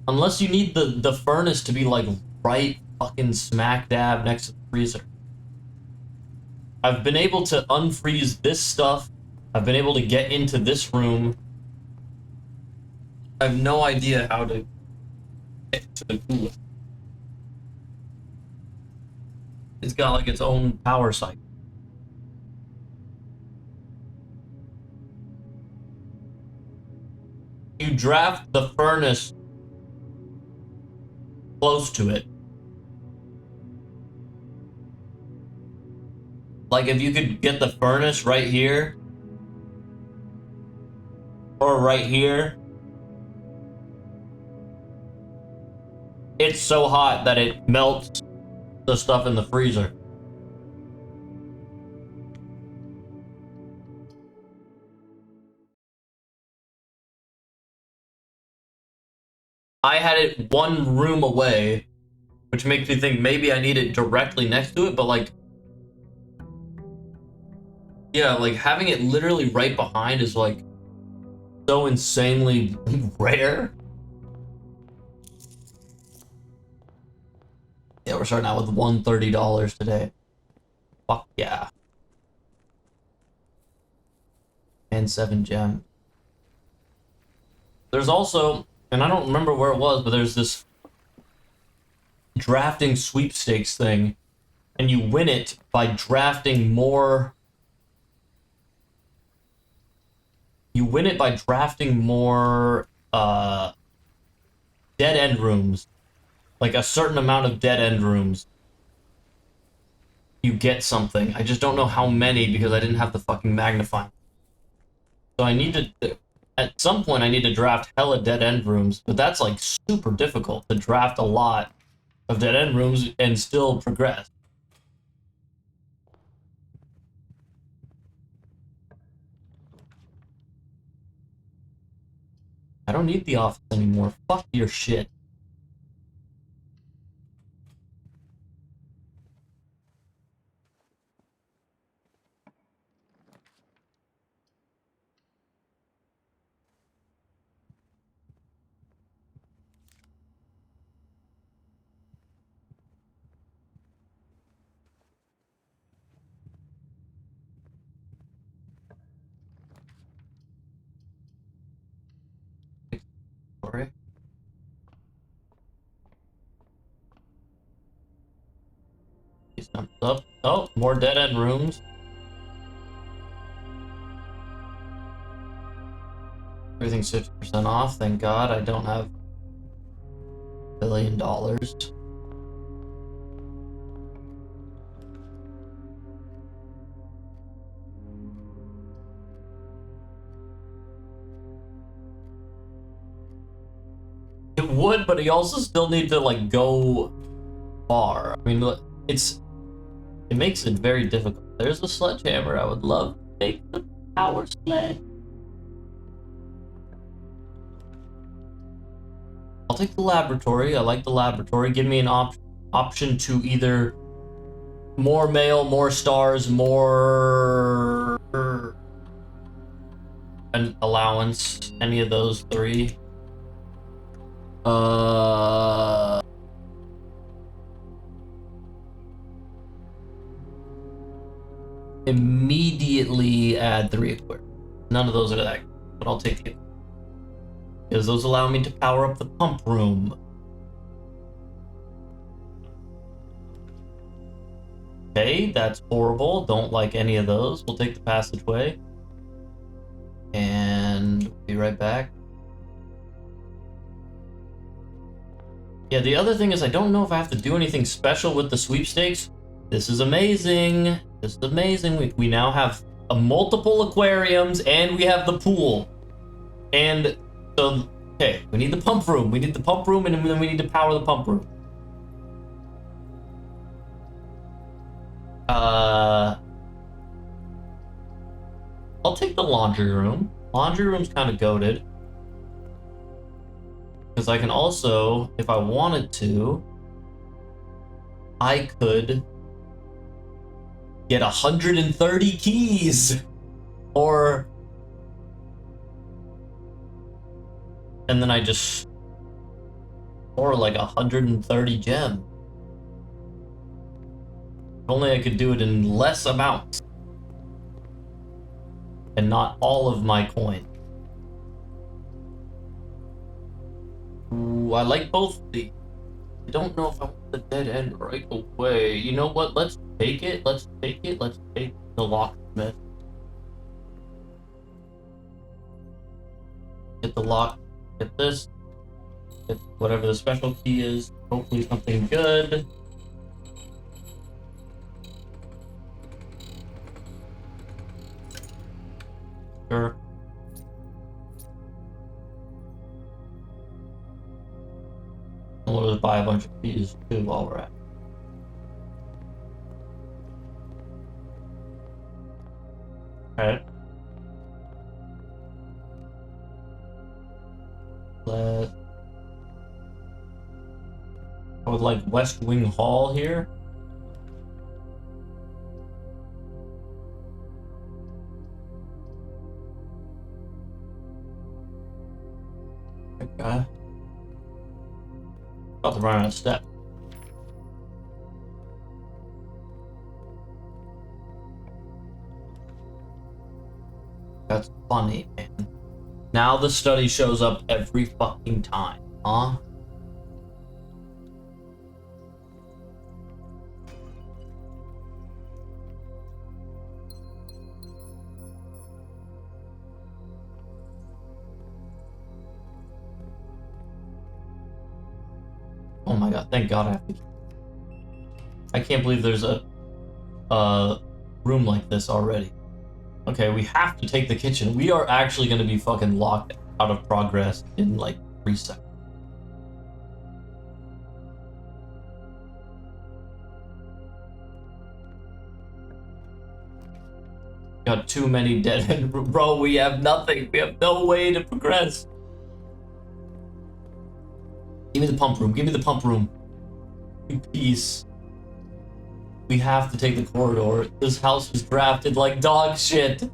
Unless you need the furnace to be like right fucking smack dab next to the freezer. I've been able to unfreeze this stuff. I've been able to get into this room. I have no idea how to get to the cooler. It's got like its own power cycle. You draft the furnace close to it. Like if you could get the furnace right here or right here, it's so hot that it melts the stuff in the freezer. I had it one room away, which makes me think maybe I need it directly next to it, but like, yeah, like having it literally right behind is like so insanely rare. Yeah, we're starting out with $130 today. Fuck yeah. And 7 gem. There's also, and I don't remember where it was, but there's this drafting sweepstakes thing, and you win it by drafting more. You win it by drafting more dead end rooms. Like a certain amount of dead end rooms. You get something. I just don't know how many because I didn't have the fucking magnifying. So I need to, at some point I need to draft hella dead end rooms, but that's like super difficult to draft a lot of dead end rooms and still progress. I don't need the office anymore. Fuck your shit. Sorry. These numbers up. Oh, more dead end rooms. Everything's 50% off. Thank God I don't have $1 billion. It would, but you also still need to like go far. I mean, it makes it very difficult. There's the sledgehammer. I would love to take the power sled. I'll take the laboratory. I like the laboratory. Give me an option to either more mail, more stars, more an allowance. Any of those three. Immediately add 3 equipment. None of those are that, but I'll take the. because those allow me to power up the pump room. Okay, that's horrible. Don't like any of those. We'll take the passageway. And be right back. Yeah, the other thing is I don't know if I have to do anything special with the sweepstakes. This is amazing. This is amazing. We now have multiple aquariums and we have the pool. And so, okay, we need the pump room. We need the pump room and then we need to power the pump room. I'll take the laundry room. Laundry room's kind of goated. Because I can also, if I wanted to, I could get 130 keys. Or... and then I just... or like 130 gems. If only I could do it in less amounts. And not all of my coins. Ooh, I like both of these. I don't know if I want the dead end right away. You know what? Let's take it. Let's take it. Let's take the locksmith. Get the lock. Get this. Get whatever the special key is. Hopefully something good. Sure. We'll just buy a bunch of keys too while we're at it. Alright. I would like West Wing Hall here. Okay. About to run out of steps. That's funny, man. Now the study shows up every fucking time, huh? Oh my god, thank god I have to... I can't believe there's a room like this already. Okay, we have to take the kitchen. We are actually going to be fucking locked out of progress in like 3 seconds. Got too many dead end... Bro, we have nothing. We have no way to progress. Give me the pump room. Give me the pump room. Peace. We have to take the corridor. This house was drafted like dog shit.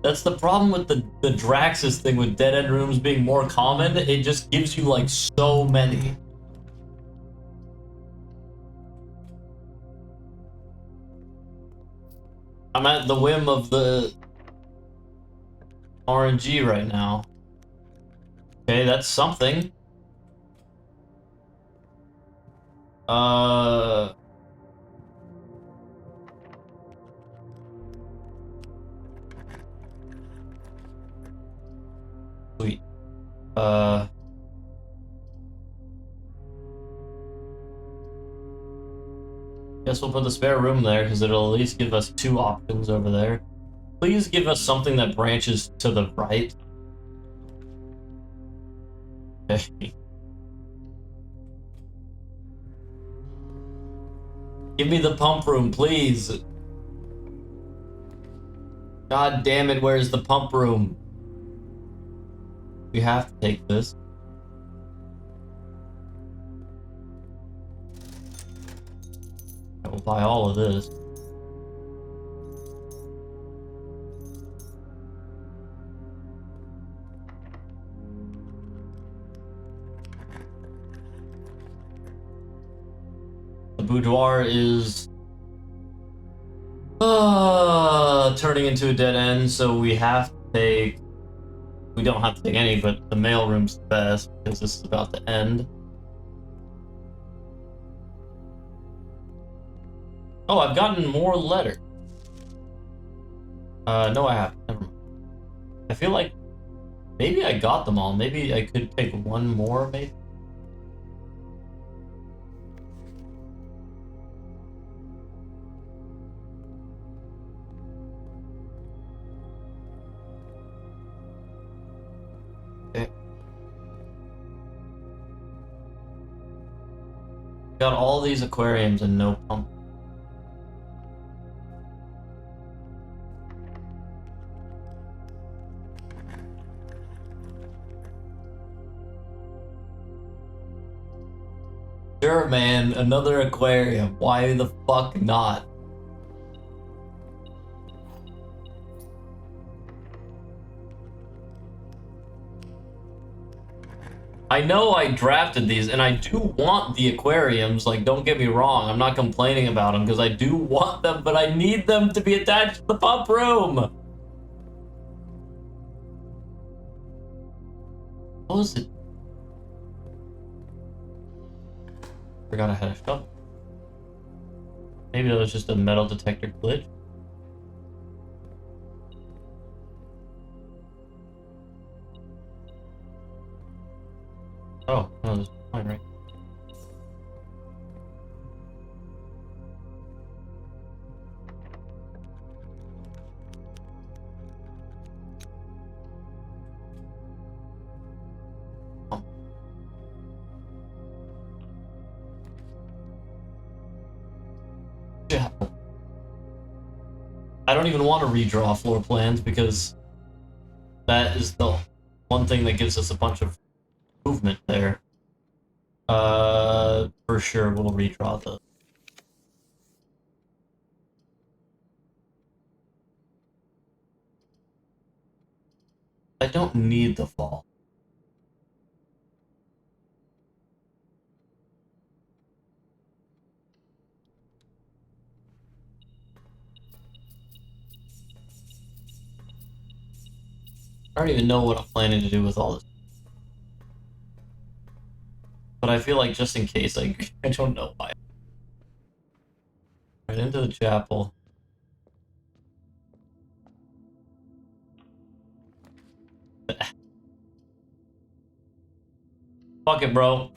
That's the problem with the Draxus thing with dead end rooms being more common. It just gives you like so many. I'm at the whim of the RNG right now. Okay, that's something. Sweet. Guess we'll put the spare room there, because it'll at least give us 2 options over there. Please give us something that branches to the right. Okay. Give me the pump room, please. God damn it, where's the pump room? We have to take this. I will buy all of this. The boudoir is turning into a dead end, so we have to take We don't have to take any, but the mail room's the best because this is about to end. Oh, I've gotten more letters. No, I haven't. Never mind. I feel like maybe I got them all. Maybe I could take one more, maybe. Okay. Got all these aquariums and no pump. Sure, man, another aquarium. Why the fuck not? I know I drafted these, and I do want the aquariums, like, don't get me wrong, I'm not complaining about them, because I do want them, but I need them to be attached to the pump room! What was it? Forgot I had a shovel. Maybe that was just a metal detector glitch. Oh, no, there's mine, right? Oh. Yeah. I don't even want to redraw floor plans because that is the one thing that gives us a bunch of movement there. For sure we'll redraw those. I don't need the fall. I don't even know what I'm planning to do with all this. But I feel like just in case, I don't know why. Right into the chapel. Fuck it, bro.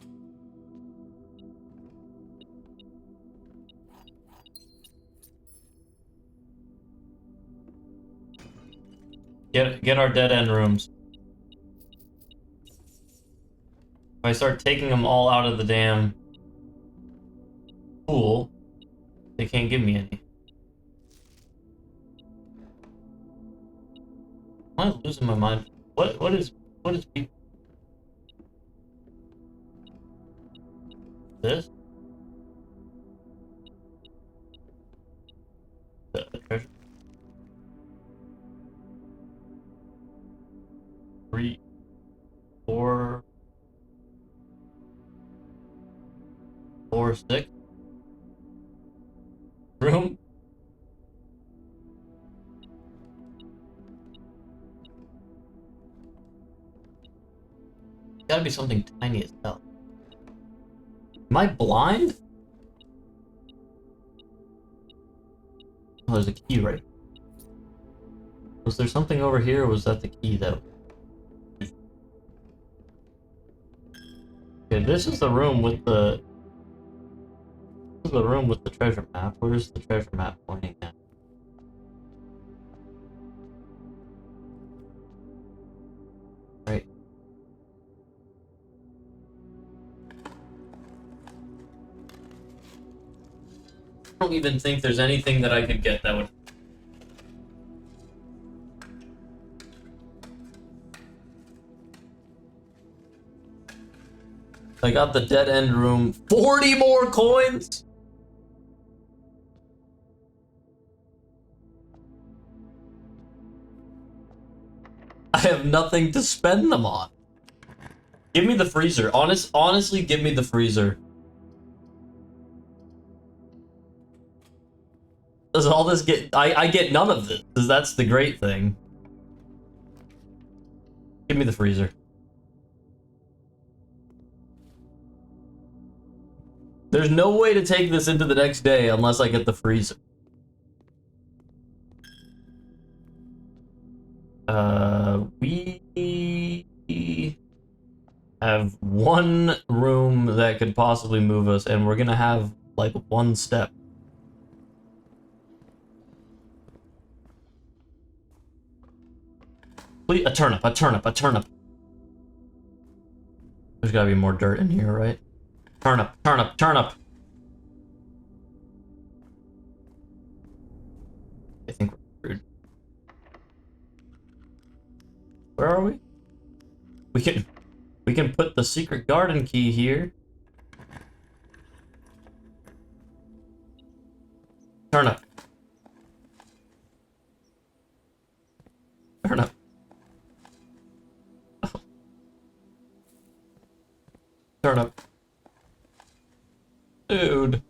Get our dead end rooms. If I start taking them all out of the damn pool, they can't give me any. Am I losing my mind? What is people? This? The treasure? 3, 4, 4, 6 room. Gotta be something tiny as hell. Am I blind? Oh, there's a key right. Was there something over here, or was that the key though? Okay, this is the room with the. This is the room with the treasure map. Where's the treasure map pointing at? Right. I don't even think there's anything that I could get that would. I got the dead end room. 40 more coins? I have nothing to spend them on. Give me the freezer. Honestly, give me the freezer. Does all this get... I get none of this, because that's the great thing. Give me the freezer. There's no way to take this into the next day unless I get the freezer. We have one room that could possibly move us, and we're gonna have like one step. Please, a turnip, a turnip, a turnip. There's gotta be more dirt in here, right? Turnip, turnip, turnip. I think we're screwed. Where are we? We can put the secret garden key here. Turnip. Turnip. Oh. Turnip. Dude.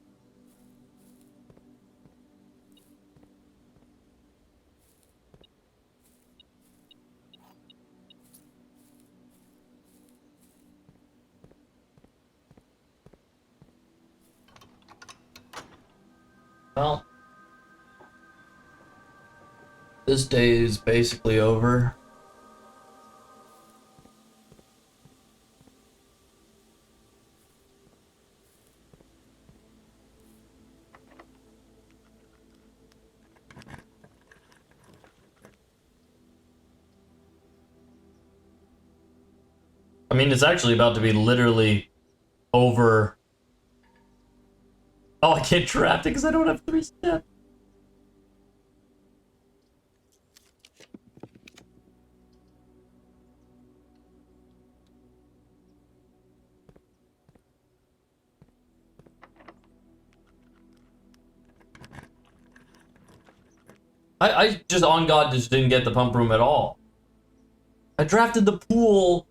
Well, this day is basically over. I mean, it's actually about to be literally over. Oh, I can't draft it because I don't have 3 steps. I just on God just didn't get the pump room at all. I drafted the pool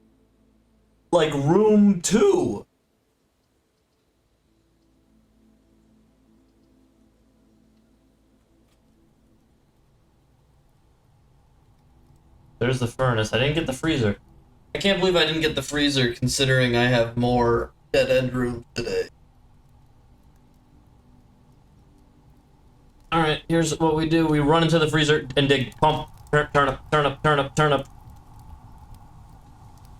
like room 2. There's the furnace. I didn't get the freezer. I can't believe I didn't get the freezer considering I have more dead end rooms today. Alright, here's what we do. We run into the freezer and dig. Pump. Turn up, turn up, turn up, turn up.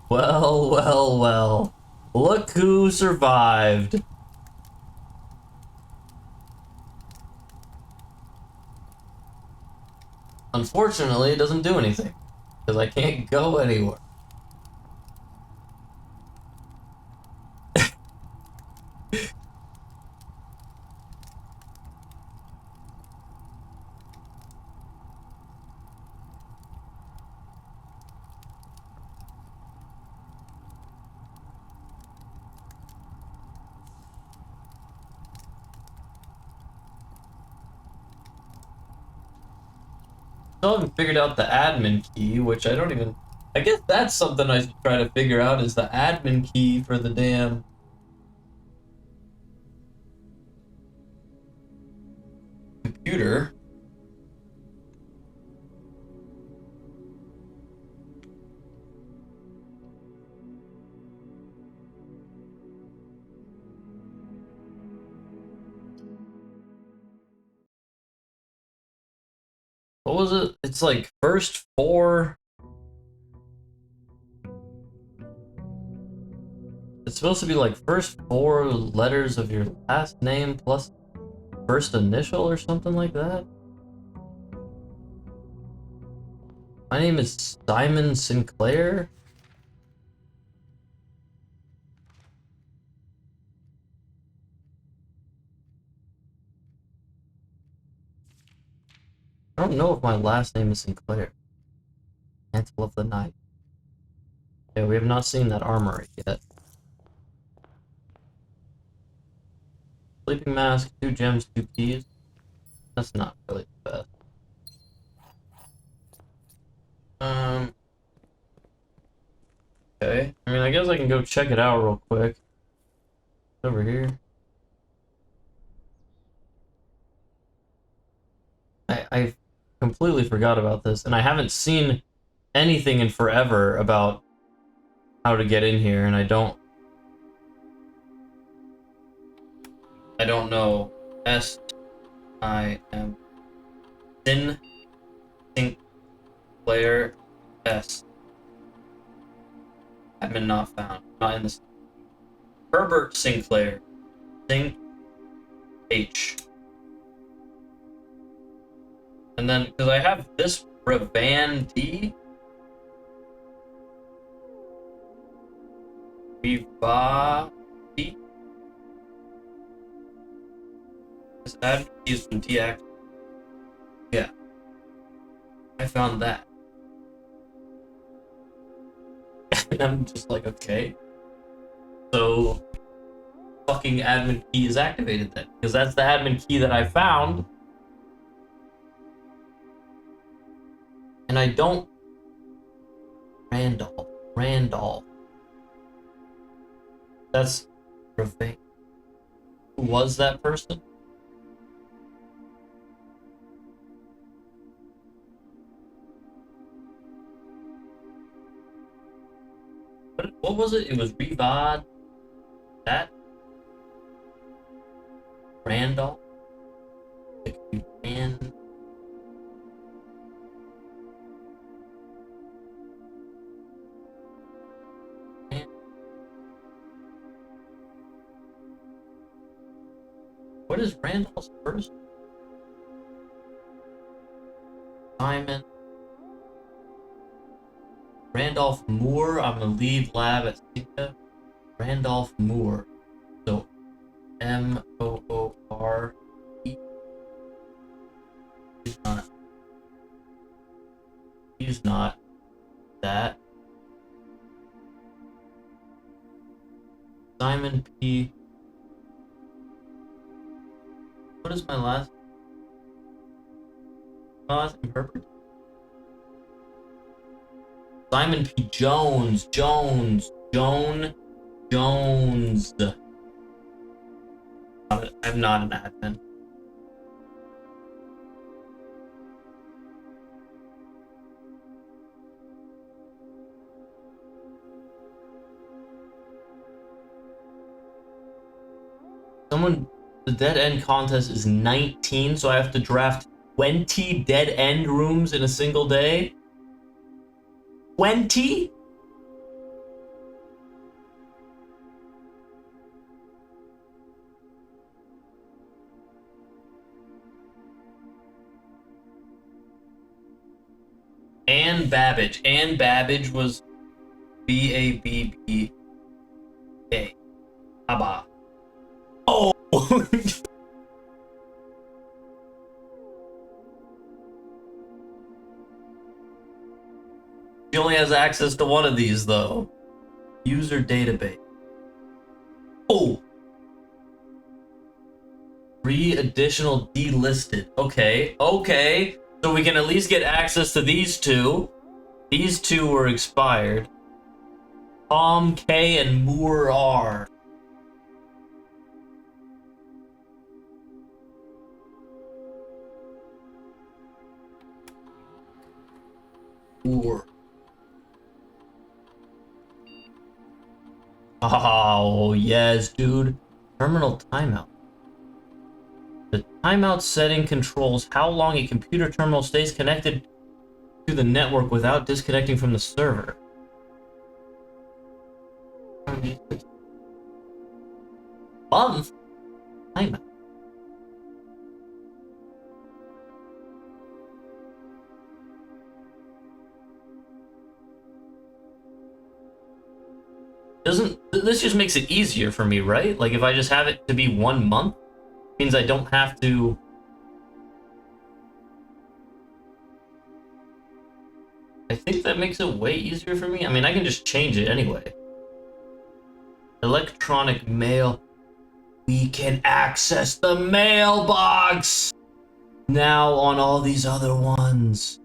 Well, well, well. Look who survived. Unfortunately, it doesn't do anything. Because I can't go anywhere. Still haven't figured out the admin key, which I don't even... I guess that's something I should try to figure out, is the admin key for the damn... computer. What was it? It's like first 4... It's supposed to be like first 4 letters of your last name plus first initial or something like that. My name is Simon Sinclair. I don't know if my last name is Sinclair. Mantle of the Night. Yeah, we have not seen that armory yet. Sleeping mask, 2 gems, 2 keys. That's not really the best. Okay. I mean, I guess I can go check it out real quick. Over here. I completely forgot about this, and I haven't seen anything in forever about how to get in here, and I don't know. S-I-M Sinclair S. Admin not found. Not in this. Herbert Sinclair. Sink H. And then, because I have this Revan D. Viva D. This admin key has been deactivated. Yeah. I found that. And I'm just like, okay. So, fucking admin key is activated then. Because that's the admin key that I found. And I don't... Randolph. That's... Revan. Who was that person? What was it? It was Revad. That? Randolph? And... What is Randolph's first? Simon. Randolph Moore. I'm gonna leave lab at Sika. Randolph Moore. So M-O-O-R-E. He's not that. Simon P. What is my last? My last name Herbert. Simon P. Jones. Jones. I'm not an admin. The dead end contest is 19, so I have to draft 20 dead end rooms in a single day. 20? Ann Babbage. Ann Babbage was B-A-B-B-A. Abba. Oh! She only has access to one of these, though. User database. Oh! 3 additional delisted. Okay. So we can at least get access to these two. These two were expired. Tom K and Moore R. Moore. Oh, yes, dude. Terminal timeout. The timeout setting controls how long a computer terminal stays connected to the network without disconnecting from the server. Month? Timeout. This just makes it easier for me, right? Like if I just have it to be 1 month, means I don't have to. I think that makes it way easier for me. I mean, I can just change it anyway. Electronic mail. We can access the mailbox now on all these other ones.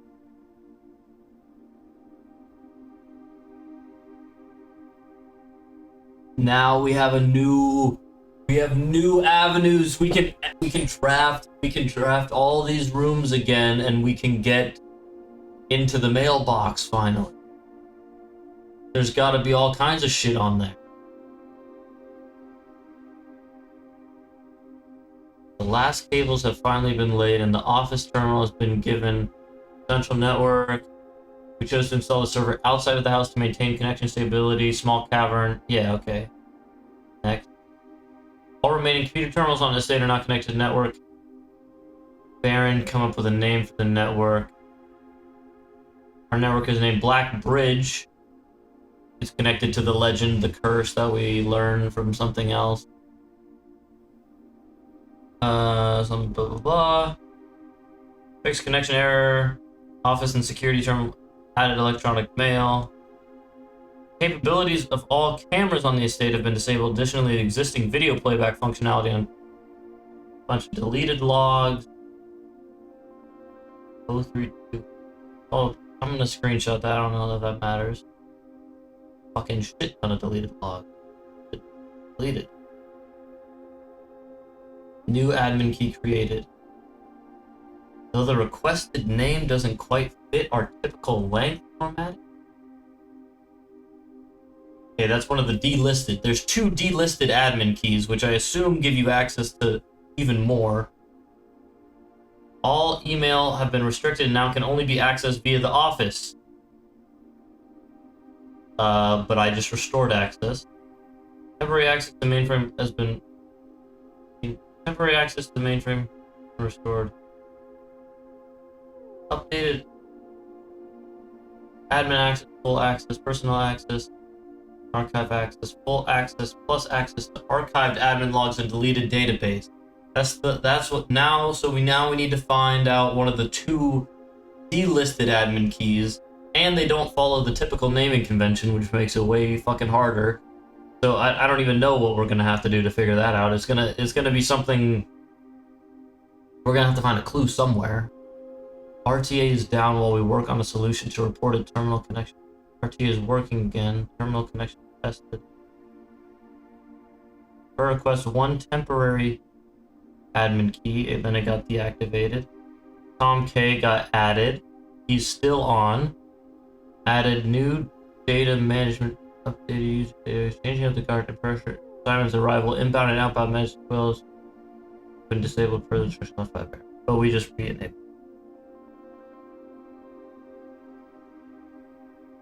Now we have new avenues. We can draft all these rooms again, and we can get into the mailbox finally. There's gotta be all kinds of shit on there. The last cables have finally been laid and the office terminal has been given central network. We chose to install the server outside of the house to maintain connection stability. Small cavern. Yeah, okay. Next. All remaining computer terminals on the estate are not connected to the network. Baron, come up with a name for the network. Our network is named Black Bridge. It's connected to the legend, the curse that we learned from something else. Some blah blah blah. Fixed connection error. Office and security terminal added electronic mail. Capabilities of all cameras on the estate have been disabled. Additionally, the existing video playback functionality on a bunch of deleted logs. 032. Oh, I'm gonna screenshot that. I don't know if that matters. Fucking shit ton of deleted logs. Deleted. New admin key created. Though the requested name doesn't quite fit our typical length format. Okay, that's one of the delisted. There's 2 delisted admin keys, which I assume give you access to even more. All email have been restricted and now can only be accessed via the office. But I just restored access. Temporary access to mainframe has been... Temporary access to mainframe restored. Updated. Admin access, full access, personal access, archive access, full access, plus access to archived admin logs and deleted database. That's what now. So we need to find out one of the 2 delisted admin keys, and they don't follow the typical naming convention, which makes it way fucking harder. So I don't even know what we're gonna have to do to figure that out. It's gonna be something. We're gonna have to find a clue somewhere. RTA is down while we work on a solution to reported terminal connection. RTA is working again. Terminal connection tested. Per request, 1 temporary admin key, and then it got deactivated. Tom K got added. He's still on. Added new data management updated changing of the guard pressure. Simon's arrival, inbound and outbound message quills been disabled for the traditional 5 hours. But we just re-enabled.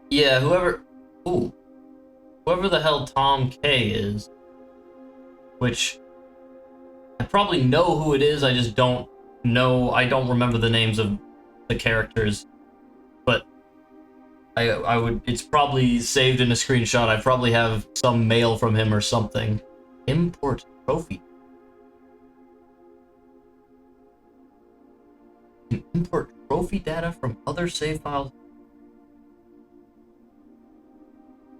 Yeah, whoever the hell Tom K is, which I probably know who it is, I just don't know, I don't remember the names of the characters, but I would, it's probably saved in a screenshot. I probably have some mail from him or something. Import trophy. You can import trophy data from other save files.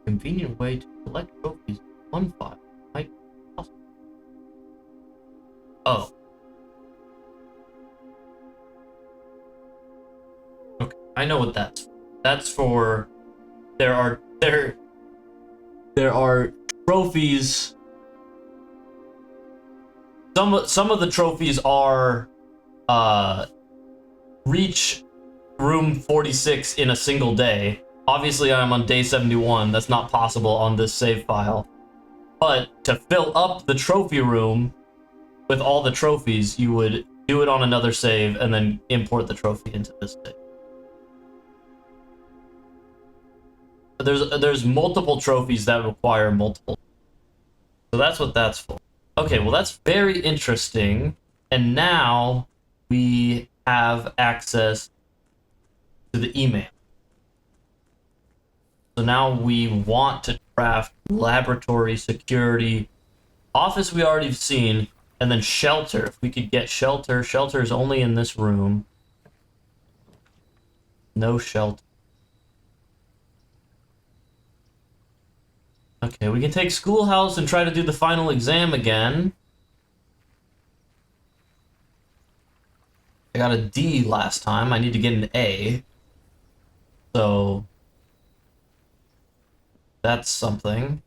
Convenient way to collect trophies in one file. Might be possible. Oh. Okay, I know what that's for. That's for there are trophies. Some of the trophies are reach room 46 in a single day. Obviously, I'm on day 71. That's not possible on this save file. But to fill up the trophy room with all the trophies, you would do it on another save and then import the trophy into this save. There's multiple trophies that require multiple. So that's what that's for. Okay, well that's very interesting. And now we have access to the email. So now we want to craft laboratory, security, office we already seen, and then shelter. If we could get shelter. Shelter is only in this room. No shelter. Okay, we can take schoolhouse and try to do the final exam again. I got a D last time. I need to get an A. So that's something.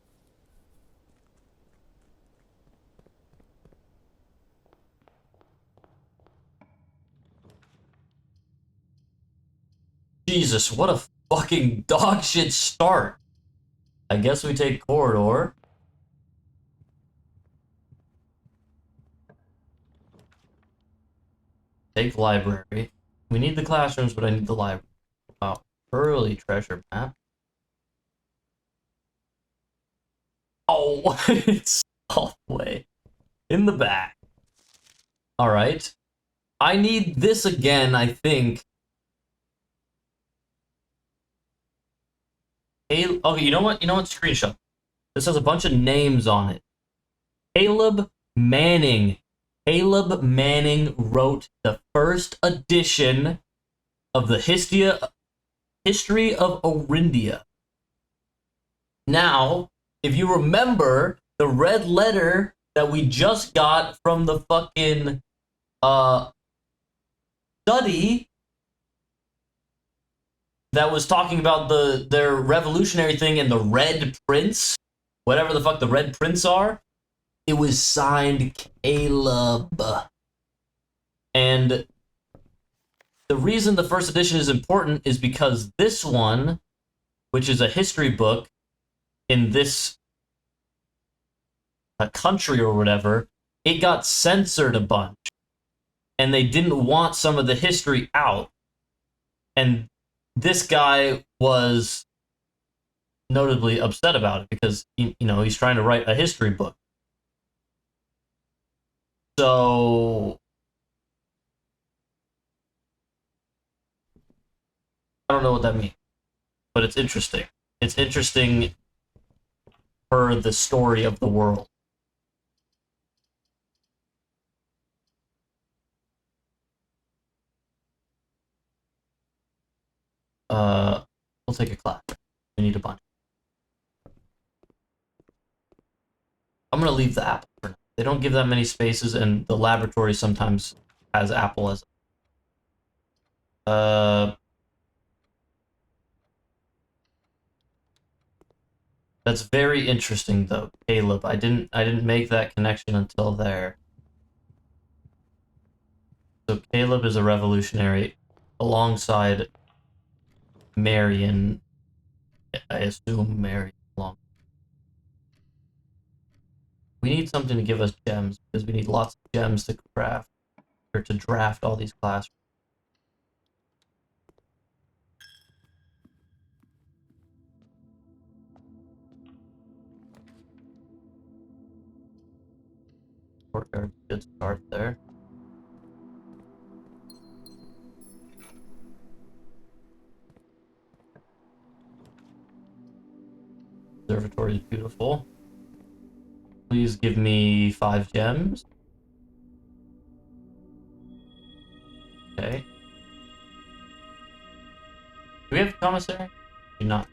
Jesus, what a fucking dog shit start. I guess we take corridor. Take library. We need the classrooms, but I need the library. Wow. Early treasure map. Oh, it's all the way in the back. All right. I need this again, I think. Hey, okay, you know what? You know what? Screenshot. This has a bunch of names on it. Caleb Manning. Caleb Manning wrote the first edition of the History of Orindia. Now, if you remember the red letter that we just got from the fucking study that was talking about their revolutionary thing and the Red Prince, whatever the fuck the Red Prince are, it was signed Caleb. And the reason the first edition is important is because this one, which is a history book in this country or whatever, it got censored a bunch. And they didn't want some of the history out. And this guy was notably upset about it because, you know, he's trying to write a history book. So I don't know what that means, but it's interesting. It's interesting for the story of the world. We'll take a class. We need a bunch. I'm gonna leave the apple for now. They don't give that many spaces, and the laboratory sometimes has apple as. That's very interesting, though, Caleb. I didn't make that connection until there. So Caleb is a revolutionary, alongside Marion. I assume Marion. We need something to give us gems because we need lots of gems to craft or to draft all these classrooms. Good start there. Observatory is beautiful. Please give me 5 gems. Okay. Do we have a commissary? Do not.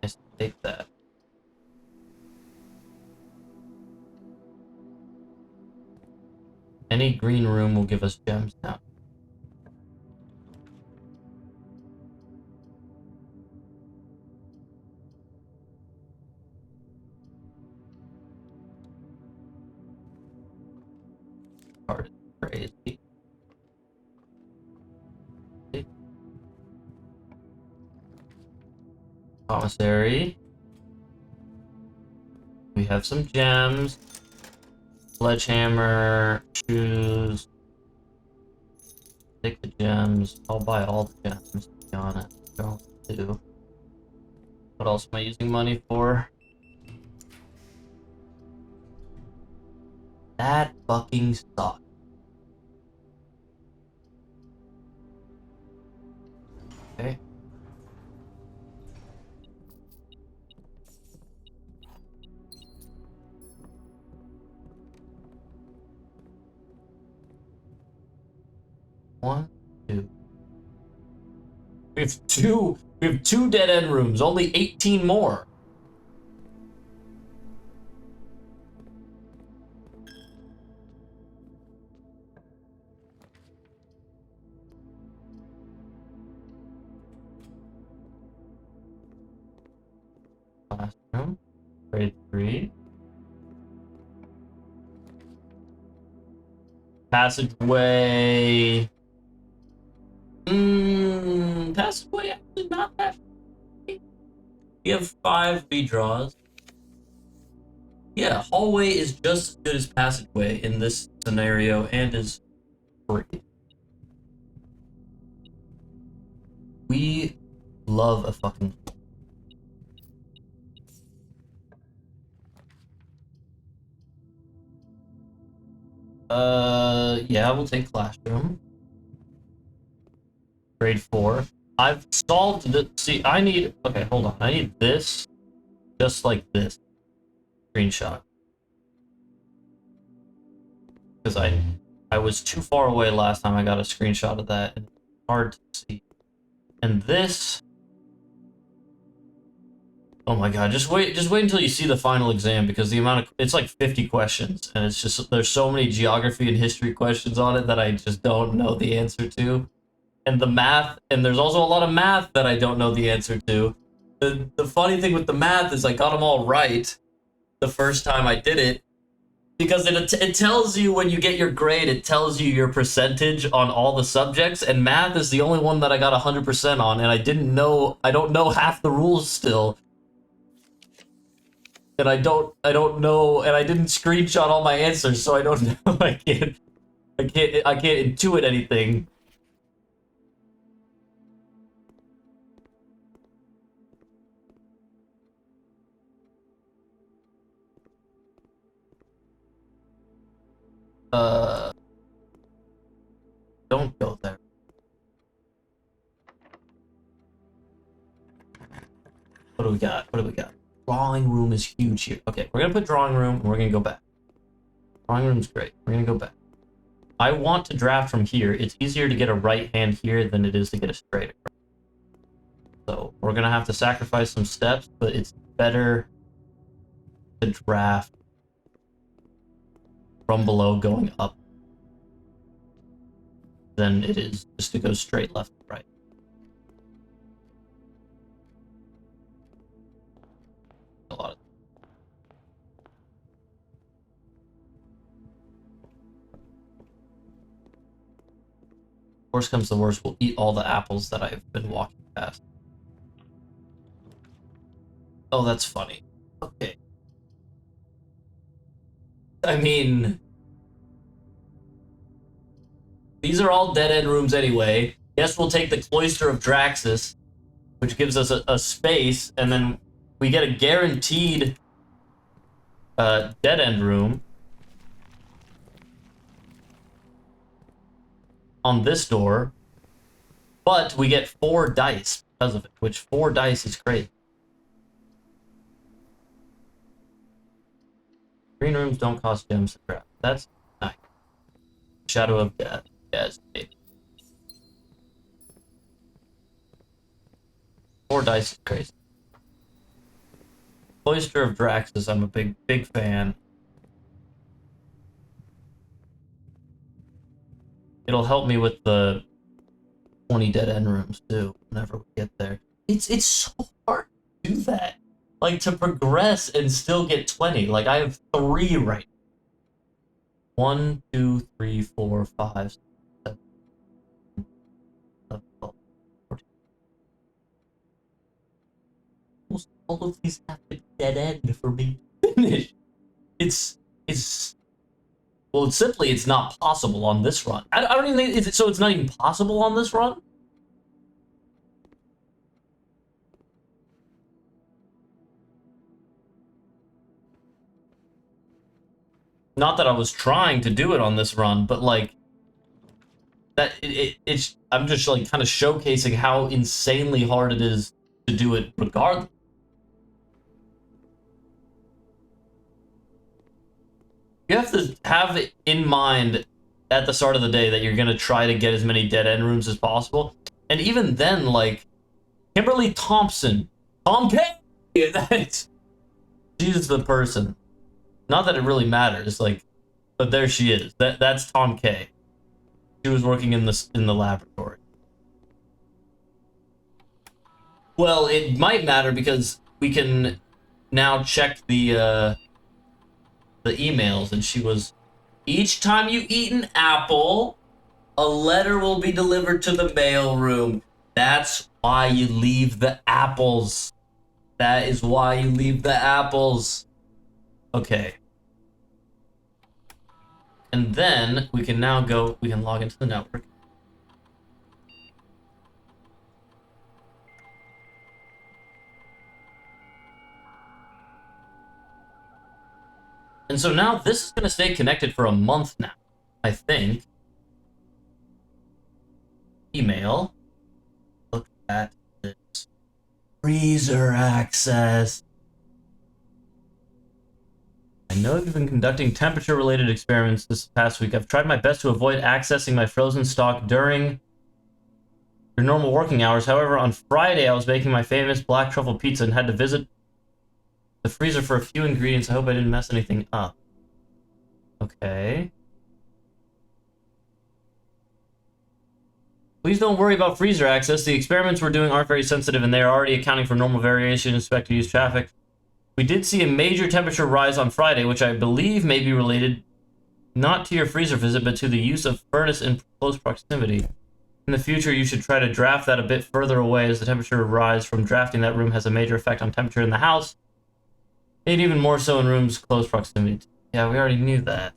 Nice, take that. Any green room will give us gems now. Card is crazy. Commissary. We have some gems. Sledgehammer, shoes. Take the gems. I'll buy all the gems, to be honest. Don't do. What else am I using money for? That fucking sucks. Okay. One, two. We have two dead end rooms, only 18 more. Classroom, grade 3. Passageway. Passageway actually not that. We have 5 V draws. Yeah, hallway is just as good as passageway in this scenario and is free. We love a fucking. Yeah, we'll take classroom. Grade 4. I've solved the. See, I need. Okay, hold on. I need this, just like this. Screenshot. Because I was too far away last time I got a screenshot of that, and it's hard to see. And this. Oh my god, just wait until you see the final exam, because the amount of, it's like 50 questions, and it's just, there's so many geography and history questions on it that I just don't know the answer to. And the math, and there's also a lot of math that I don't know the answer to. The funny thing with the math is I got them all right the first time I did it, because it tells you when you get your grade, it tells you your percentage on all the subjects, and math is the only one that I got 100% on, and I don't know half the rules still. And I don't know, and I didn't screenshot all my answers, so I don't know. I can't intuit anything. Don't go there. What do we got? What do we got? Drawing room is huge here. Okay, we're gonna put drawing room, and we're gonna go back. Drawing room's great. We're gonna go back. I want to draft from here. It's easier to get a right hand here than it is to get a straight across. So we're gonna have to sacrifice some steps, but it's better to draft from below going up than it is just to go straight left and right. A lot of. Worst comes to worst, we'll eat all the apples that I've been walking past. Oh, that's funny. Okay. I mean, these are all dead-end rooms anyway. Yes, we'll take the Cloister of Draxus, which gives us a space, and then we get a guaranteed dead-end room on this door, but we get 4 dice because of it, which 4 dice is crazy. Green rooms don't cost gems to craft. That's nice. Shadow of Death. Yes. 4 dice is crazy. Cloister of Draxus, I'm a big fan. It'll help me with the 20 dead end rooms too, whenever we get there. It's so hard to do that. Like, to progress and still get 20. Like, I have 3 right now. 1, 2, 3, 4, 5, 7, 12, 14. Almost all of these have to dead end for me to finish. It's well, it's not possible on this run. I don't even think so. It's not even possible on this run. Not that I was trying to do it on this run, but like that it's I'm just like kind of showcasing how insanely hard it is to do it regardless. You have to have it in mind at the start of the day that you're gonna try to get as many dead end rooms as possible. And even then, like Kimberly Thompson, Tom K, she's the person. Not that it really matters, like, but there she is. That's Tom K. She was working in the laboratory. Well, it might matter because we can now check the emails, and she was Each time you eat an apple, a letter will be delivered to the mail room. That's why you leave the apples. That is why you leave the apples. Okay. And then we can now go, we can log into the network. And so now this is going to stay connected for a month now, I think. Email. Look at this. Freezer access. I know you've been conducting temperature-related experiments this past week. I've tried my best to avoid accessing my frozen stock during your normal working hours. However, on Friday, I was making my famous black truffle pizza and had to visit the freezer for a few ingredients. I hope I didn't mess anything up. Okay. Please don't worry about freezer access. The experiments we're doing aren't very sensitive, and they are already accounting for normal variation in expected use traffic. We did see a major temperature rise on Friday, which I believe may be related not to your freezer visit, but to the use of furnace in close proximity. In the future, you should try to draft that a bit further away, as the temperature rise from drafting that room has a major effect on temperature in the house, and even more so in rooms close proximity. Yeah, we already knew that.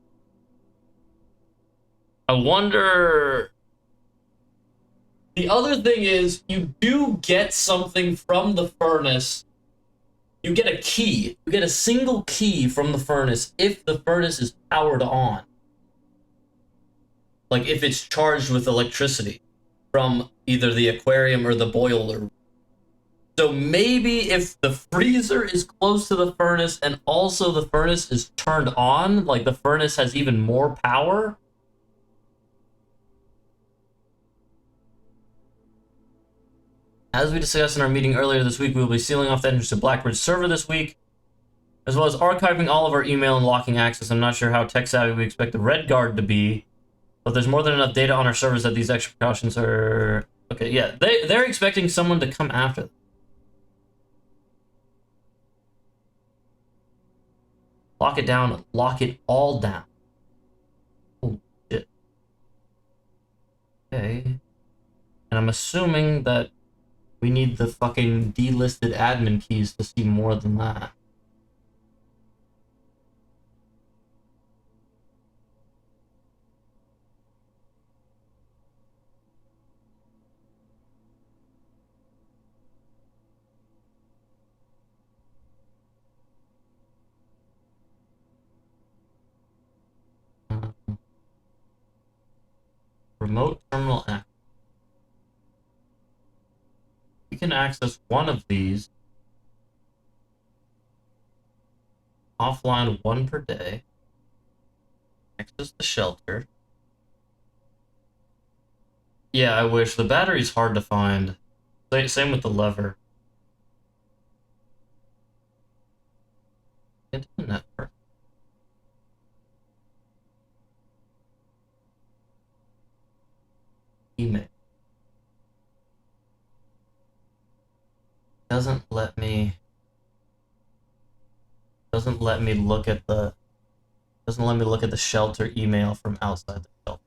I wonder... The other thing is, you do get something from the furnace. You get a key. You get a single key from the furnace if the furnace is powered on. Like, if it's charged with electricity from either the aquarium or the boiler. So maybe if the freezer is close to the furnace and also the furnace is turned on, like the furnace has even more power. As we discussed in our meeting earlier this week, we will be sealing off the entrance to Blackbird's server this week, as well as archiving all of our email and locking access. I'm not sure how tech-savvy we expect the Red Guard to be, but there's more than enough data on our servers that these extra precautions are... Okay, yeah, they're expecting someone to come after them. Lock it down, lock it all down. Oh, shit. Okay. And I'm assuming that we need the fucking delisted admin keys to see more than that. Remote terminal access. We can access one of these offline, one per day. Access the shelter. Yeah, I wish. The battery's hard to find. Same with the lever. Into the network. Email. Doesn't let me look at the shelter email from outside the shelter.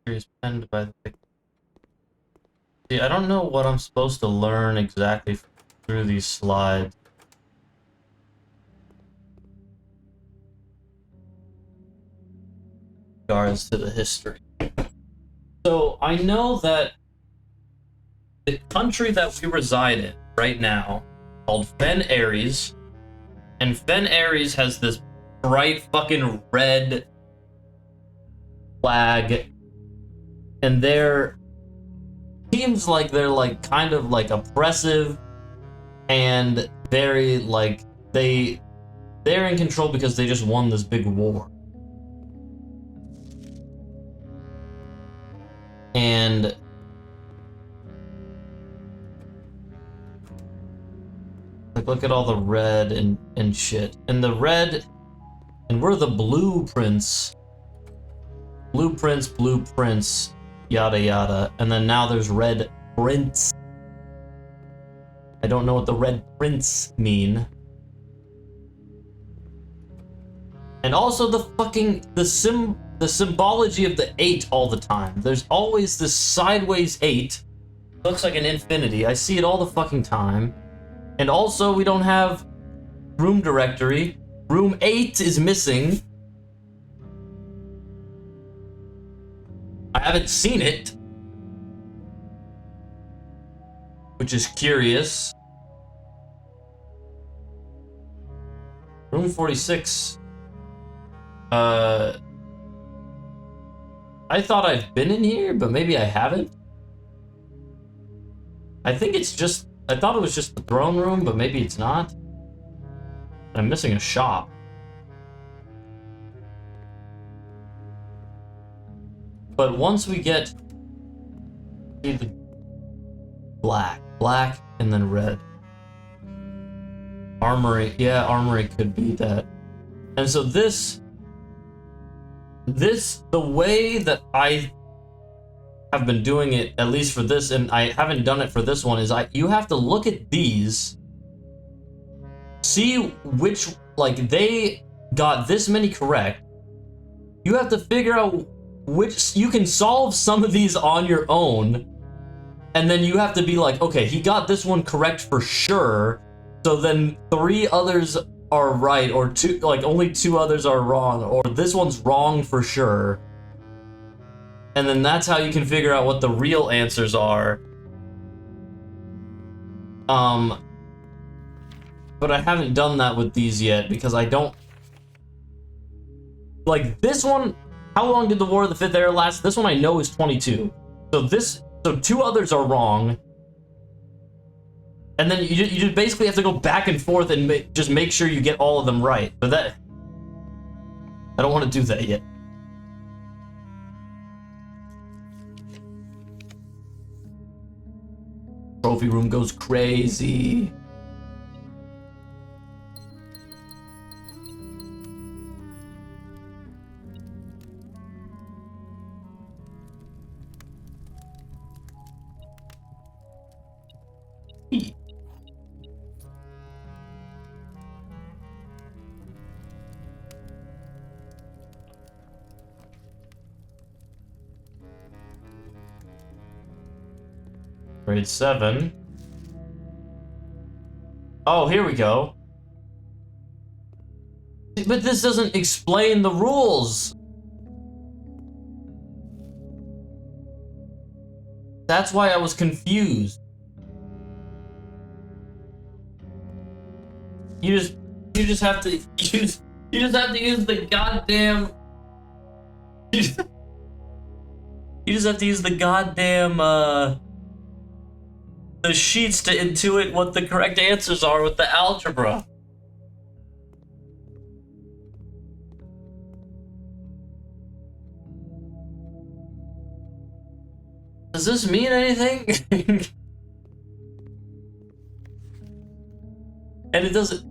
Is penned by the victim. See, I don't know what I'm supposed to learn exactly through these slides. In regards to the history. So I know that the country that we reside in right now, called Fen Ares, and Fen Ares has this bright fucking red flag, and their seems like they're like kind of like oppressive and very like they're in control because they just won this big war. And like look at all the red and shit. And the red, and we're the blueprints. Blueprints, yada yada. And then now there's red prints. I don't know what the red prints mean. And also the symbology of the 8 all the time. There's always this sideways 8. Looks like an infinity. I see it all the fucking time. And also we don't have room directory. Room 8 is missing. I haven't seen it, which is curious. Room 46. I thought I've been in here, but maybe I haven't. I think it's just, I thought it was just the throne room, but maybe it's not. I'm missing a shop. But once we get the black, and then red. Armory, yeah, armory could be that. And so this, the way that I have been doing it, at least for this, and I haven't done it for this one, is you have to look at these, see which, like, they got this many correct. You have to figure out which, you can solve some of these on your own, and then you have to be like, okay, he got this one correct for sure, so then 3 others are right, or 2, like only 2 others are wrong, or this one's wrong for sure. And then that's how you can figure out what the real answers are. But I haven't done that with these yet, because I don't... Like, this one, how long did the War of the Fifth Era last? This one I know is 22. So 2 others are wrong. And then you just basically have to go back and forth and just make sure you get all of them right. But that... I don't want to do that yet. Trophy room goes crazy. Grade 7. Oh, here we go. But this doesn't explain the rules. That's why I was confused. You just have to use the goddamn you just have to use the goddamn the sheets to intuit what the correct answers are with the algebra. Does this mean anything? And it doesn't.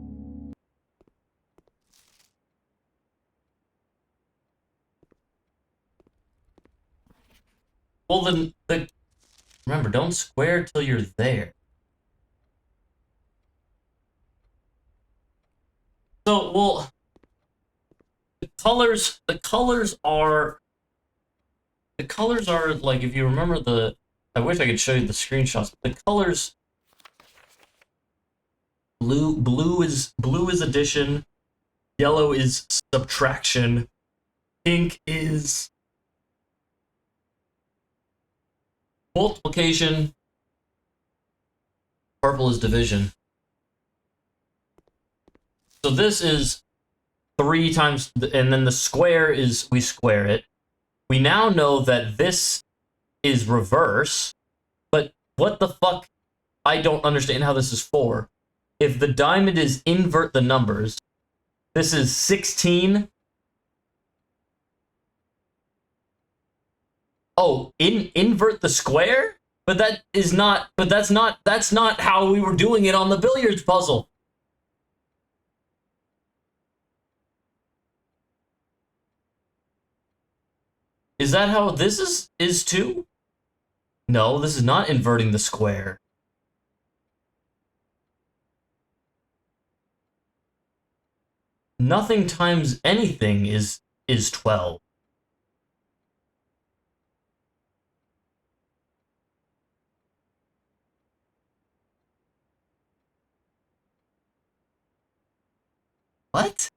Well, then remember, don't square till you're there. So, well, the colors are like, if you remember I wish I could show you the screenshots. The colors, blue is addition, yellow is subtraction, pink is multiplication, purple is division. So this is 3 times, and then the square is, we square it. We now know that this is reverse, but What the fuck? I don't understand how this is 4. If the diamond is invert the numbers, this is 16. Oh, invert the square? But that is not, but that's not how we were doing it on the billiards puzzle. Is that how this is too? No, this is not inverting the square. Nothing times anything is 12. What?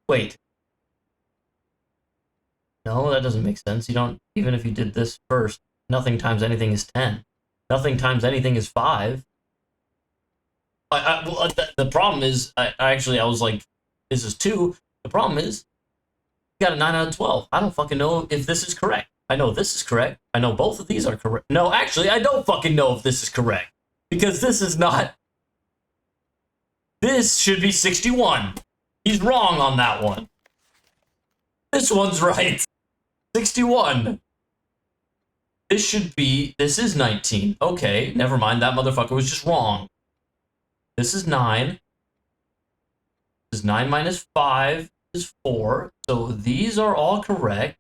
Wait. No, that doesn't make sense. You don't, even if you did this first, nothing times anything is 10. Nothing times anything is 5. Well, the problem is, I was like, this is 2. The problem is, you got a 9 out of 12. I don't fucking know if this is correct. I know this is correct. I know both of these are correct. No, actually, I don't fucking know if this is correct. Because this is not... This should be 61. He's wrong on that one. This one's right. 61. This is 19. Okay, never mind. That motherfucker was just wrong. This is 9. This is 9 minus 5 is 4. So these are all correct.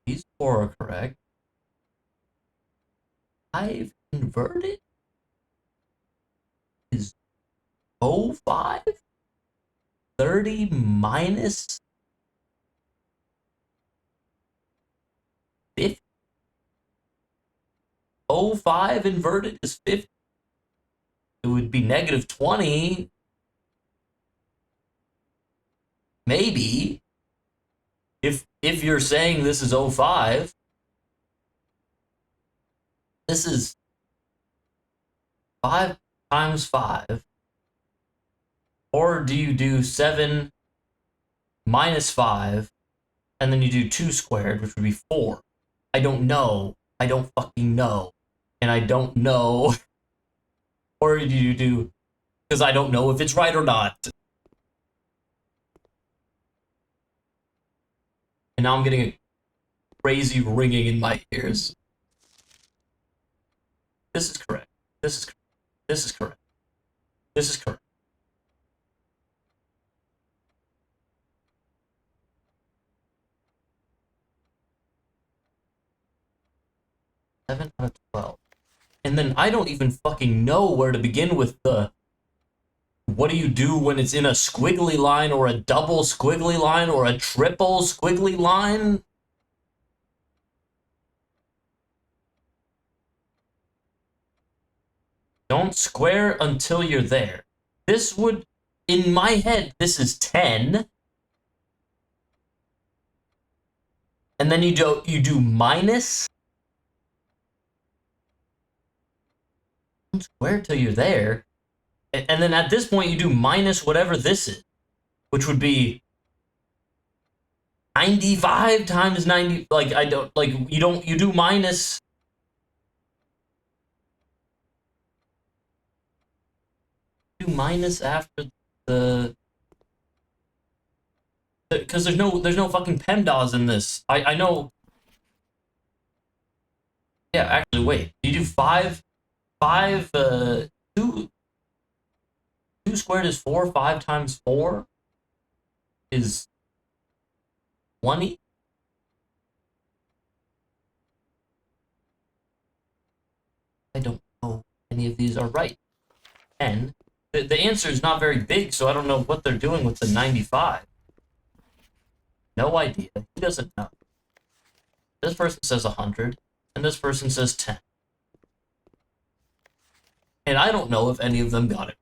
These 4 are correct. 5 inverted is 05? 30 minus 50? 05 inverted is 50. It would be negative 20. Maybe. If you're saying this is 05, this is 5 times 5. Or do you do 7 minus 5, and then you do 2 squared, which would be 4? I don't know. I don't fucking know. And I don't know. Or do you do... Because I don't know if it's right or not. And now I'm getting a crazy ringing in my ears. This is correct. This is correct. This is correct. This is correct. Seven out of 12. And then I don't even fucking know where to begin with the... What do you do when it's in a squiggly line or a double squiggly line or a triple squiggly line? Don't square until you're there. This would, in my head, this is 10. And then you do minus. Don't square till you're there. And then at this point you do minus whatever this is, which would be 95 times 90. Like, I don't, like, you do minus. Do minus after the... Because there's no fucking PEMDAS in this. I know. Yeah, actually, wait. You do 2 squared is 4. 5 times 4 is 20. I don't know if any of these are right. And the answer is not very big, so I don't know what they're doing with the 95. No idea. He doesn't know. This person says 100, and this person says 10. And I don't know if any of them got it.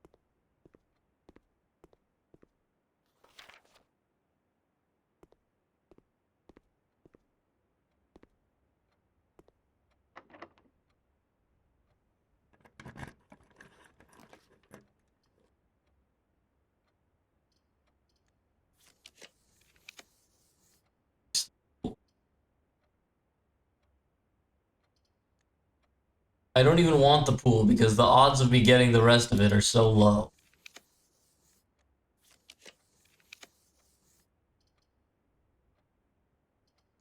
I don't even want the pool because the odds of me getting the rest of it are so low.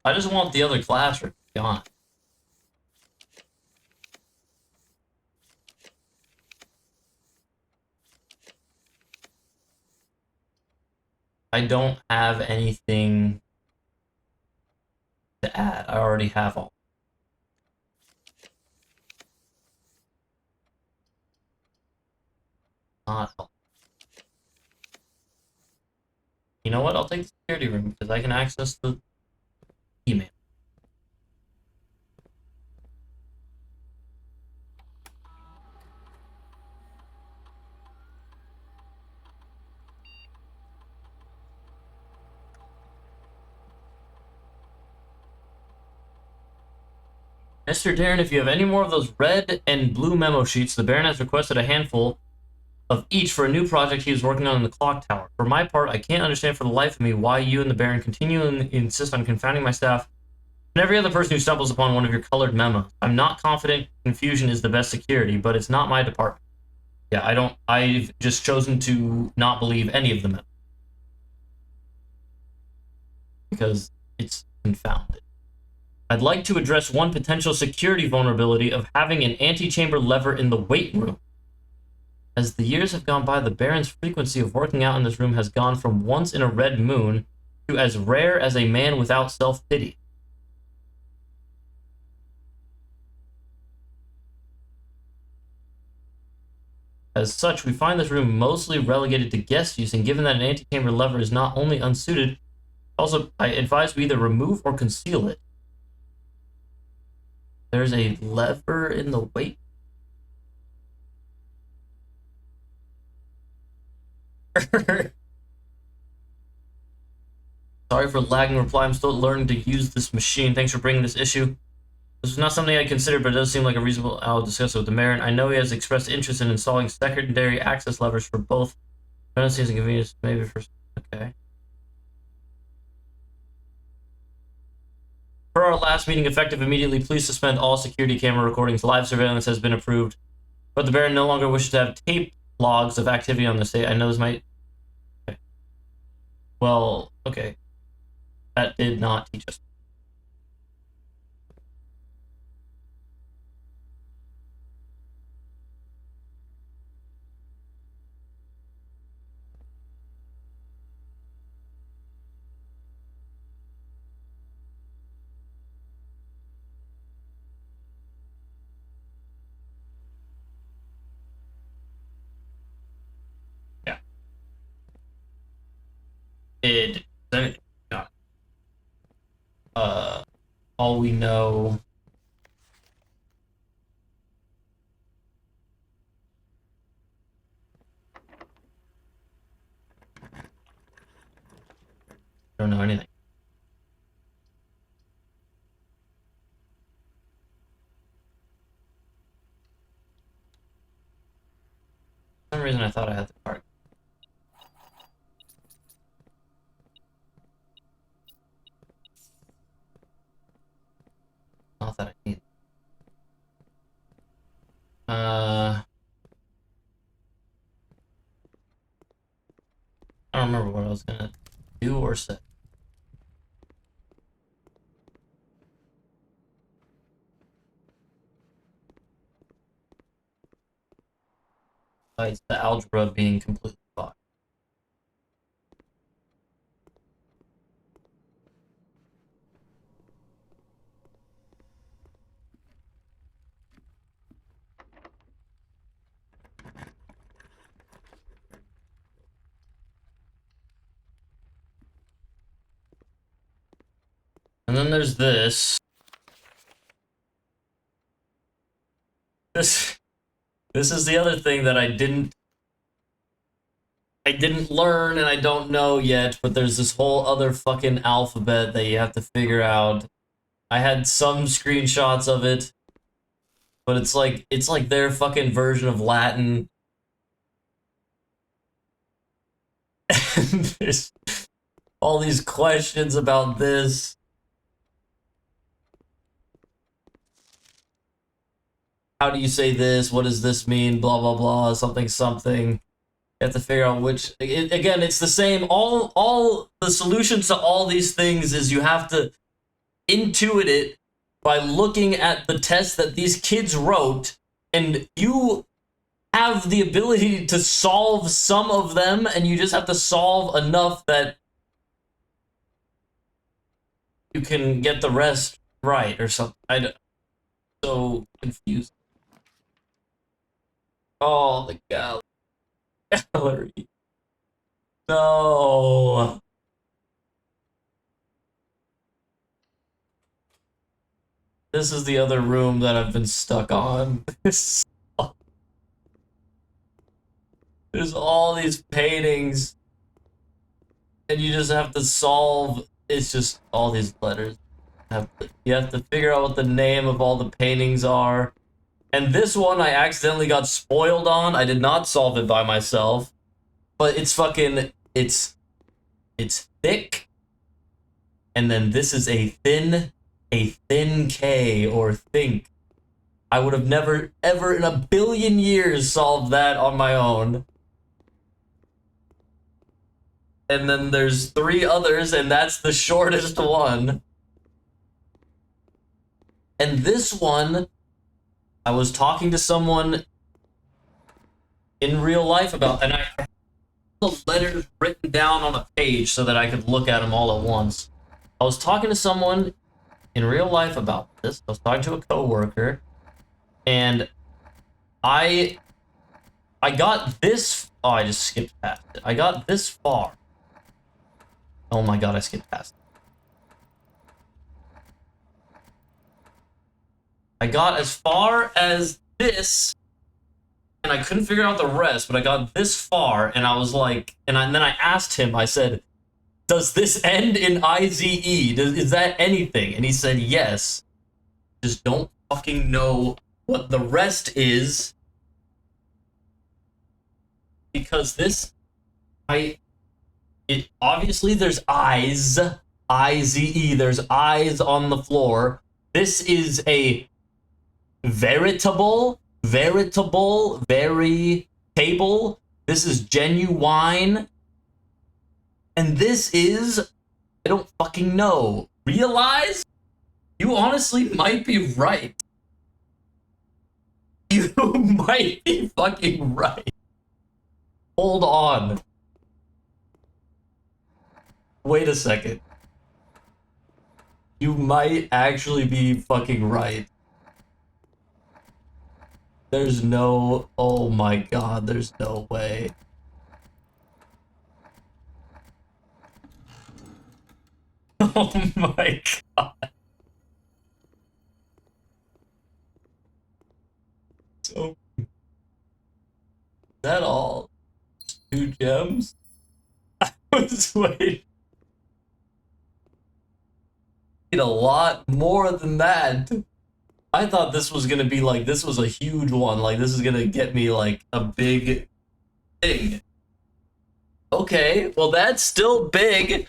I just want the other classroom, to be honest. I don't have anything to add. I already have all. Not help. You know what? I'll take the security room because I can access the email. Mr. Darren, if you have any more of those red and blue memo sheets, the Baron has requested a handful of each for a new project he is working on in the clock tower. For my part, I can't understand for the life of me why you and the Baron continue and insist on confounding my staff and every other person who stumbles upon one of your colored memos. I'm not confident confusion is the best security, but it's not my department. Yeah, I've just chosen to not believe any of the memos. Because it's confounded. I'd like to address one potential security vulnerability of having an antechamber lever in the weight room. As the years have gone by, the Baron's frequency of working out in this room has gone from once in a red moon to as rare as a man without self-pity. As such, we find this room mostly relegated to guest use, and given that an antechamber lever is not only unsuited, also, I advise we either remove or conceal it. There's a lever in the weight. Sorry for lagging reply. I'm still learning to use this machine. Thanks for bringing this issue. This is not something I considered, but it does seem like a reasonable. I'll discuss it with the Baron. I know he has expressed interest in installing secondary access levers for both redundancies and convenience. Maybe for okay. For our last meeting, effective immediately, please suspend all security camera recordings. Live surveillance has been approved. But the Baron no longer wishes to have tape logs of activity on the state. I know this might... Okay. Well, okay. That did not teach us. It got all we know don't know anything. For some reason I thought I had the card. Not that I need. I don't remember what I was gonna do or say. Besides the algebra being completely fucked. And then there's this. This is the other thing that I didn't learn and I don't know yet, but there's this whole other fucking alphabet that you have to figure out. I had some screenshots of it, but it's like their fucking version of Latin. And there's all these questions about this. how do you say this? What does this mean? Blah, blah, blah, something, something. You have to figure out which, again, it's the same. All the solutions to all these things is you have to intuit it by looking at the test that these kids wrote, and you have the ability to solve some of them, and you just have to solve enough that you can get the rest right or something. I'm so confused. Oh, the gallery. No. This is the other room that I've been stuck on. There's all these paintings, and you just have to solve. It's just all these letters. You have to figure out what the name of all the paintings are. And this one I accidentally got spoiled on. I did not solve it by myself. But it's fucking, it's thick. And then this is a thin K, or think. I would have never, ever in a billion years solved that on my own. And then there's 3 others, and that's the shortest one. And this one, I was talking to someone in real life about, and I had the letters written down on a page so that I could look at them all at once. I was talking to someone in real life about this. I was talking to a coworker, and I got this. Oh, I just skipped past it. I got this far. Oh my god, I skipped past it. I got as far as this, and I couldn't figure out the rest, but I got this far, and I was like, and then I asked him, I said, does this end in IZE? Is that anything? And he said, yes. Just don't fucking know what the rest is. Because this, obviously there's eyes, IZE, there's eyes on the floor. This is a veritable, very table. This is genuine. And this is, I don't fucking know. Realize? You honestly might be right. You might be fucking right. Hold on. Wait a second. You might actually be fucking right. There's no... Oh my god, there's no way. Oh my god. So... Is that all? 2 gems? I was waiting. A lot more than that. I thought this was gonna be like, this was a huge one. Like, this is gonna get me like a big thing. Okay, well that's still big.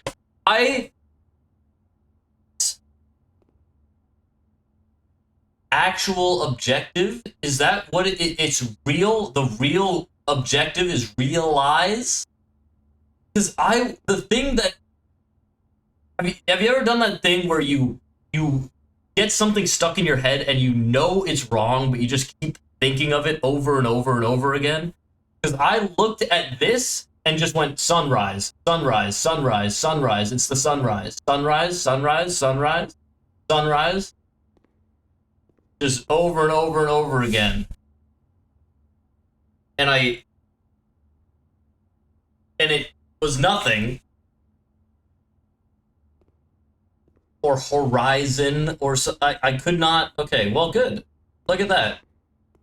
Actual objective? Is that what it's real? The real objective is realize? Because the thing that, have you ever done that thing where you get something stuck in your head and you know it's wrong, but you just keep thinking of it over and over and over again? Because I looked at this and just went sunrise, sunrise, sunrise, sunrise. It's the sunrise. Sunrise, sunrise, sunrise, sunrise. Just over and over and over again. And it was nothing. Or horizon, or so, I could not. Okay, well, good. Look at that.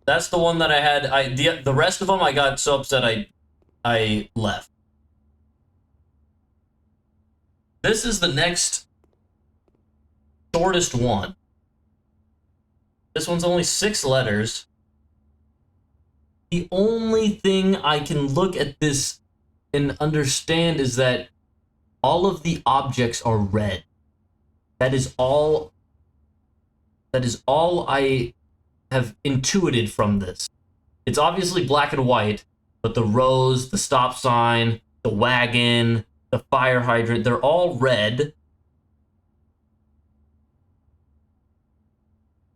That's the one that I had. The rest of them I got so upset I left. This is the next shortest one. This one's only 6 letters. The only thing I can look at this and understand is that all of the objects are red. That is all I have intuited from this. It's obviously black and white, but the rose, the stop sign, the wagon, the fire hydrant, they're all red.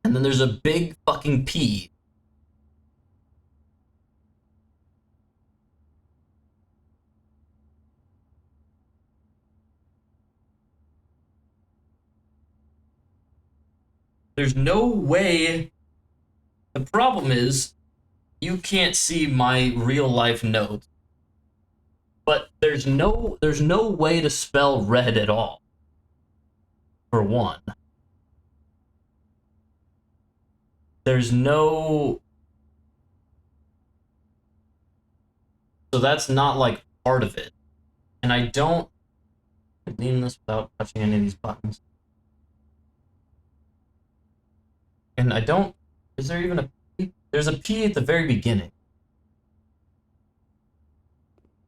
And then there's a big fucking P. There's no way. The problem is, you can't see my real life notes. But there's no way to spell red at all. For one. There's no. So that's not like part of it. And I don't clean this without touching any of these buttons. And I don't. Is there even a P? There's a P at the very beginning.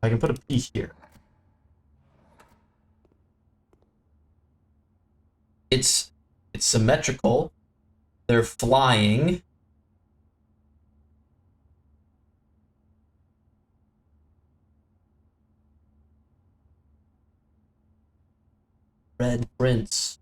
I can put a P here. It's symmetrical. They're flying. Red Prince.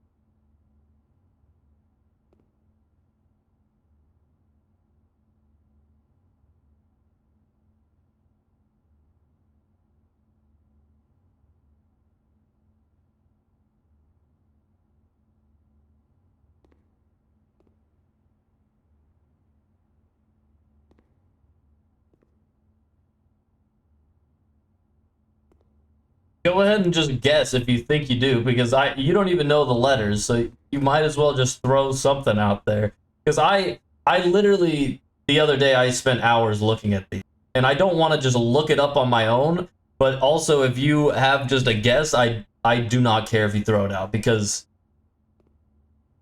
Go ahead and just guess if you think you do, because you don't even know the letters, so you might as well just throw something out there. Because I literally, the other day, I spent hours looking at these, and I don't want to just look it up on my own, but also if you have just a guess, I do not care if you throw it out, because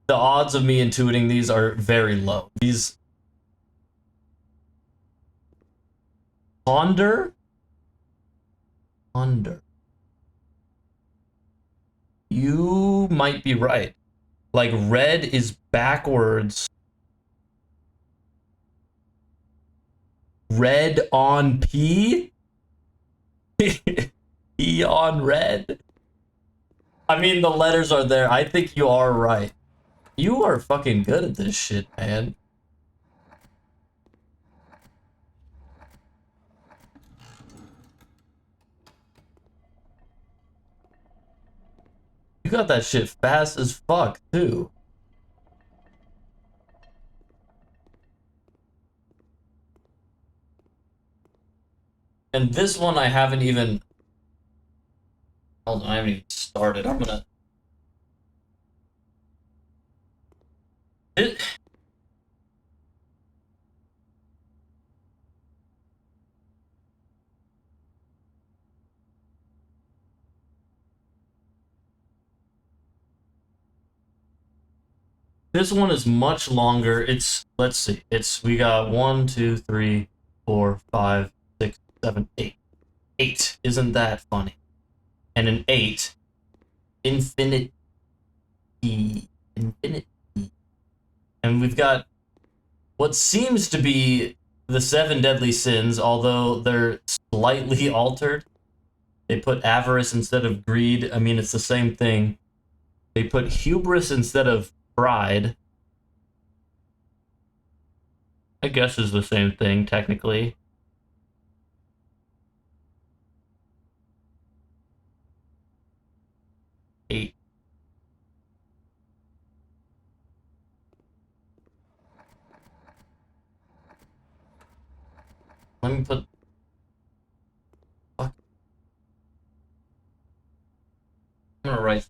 the odds of me intuiting these are very low. These... Ponder? Ponder. You might be right. Like, red is backwards. Red on P? P on red? I mean, the letters are there. I think you are right. You are fucking good at this shit, man. You got that shit fast as fuck, too. And this one I haven't even... Hold on, I haven't even started. I'm gonna... This one is much longer. It's, let's see, we got 1, 2, 3, 4, 5, 6, 7, 8. 8. Isn't that funny? And an 8. Infinity. Infinity. And we've got what seems to be the 7 deadly sins, although they're slightly altered. They put avarice instead of greed. I mean, it's the same thing. They put hubris instead of pride. I guess is the same thing, technically. Eight. Let me put... Fuck. I'm gonna write...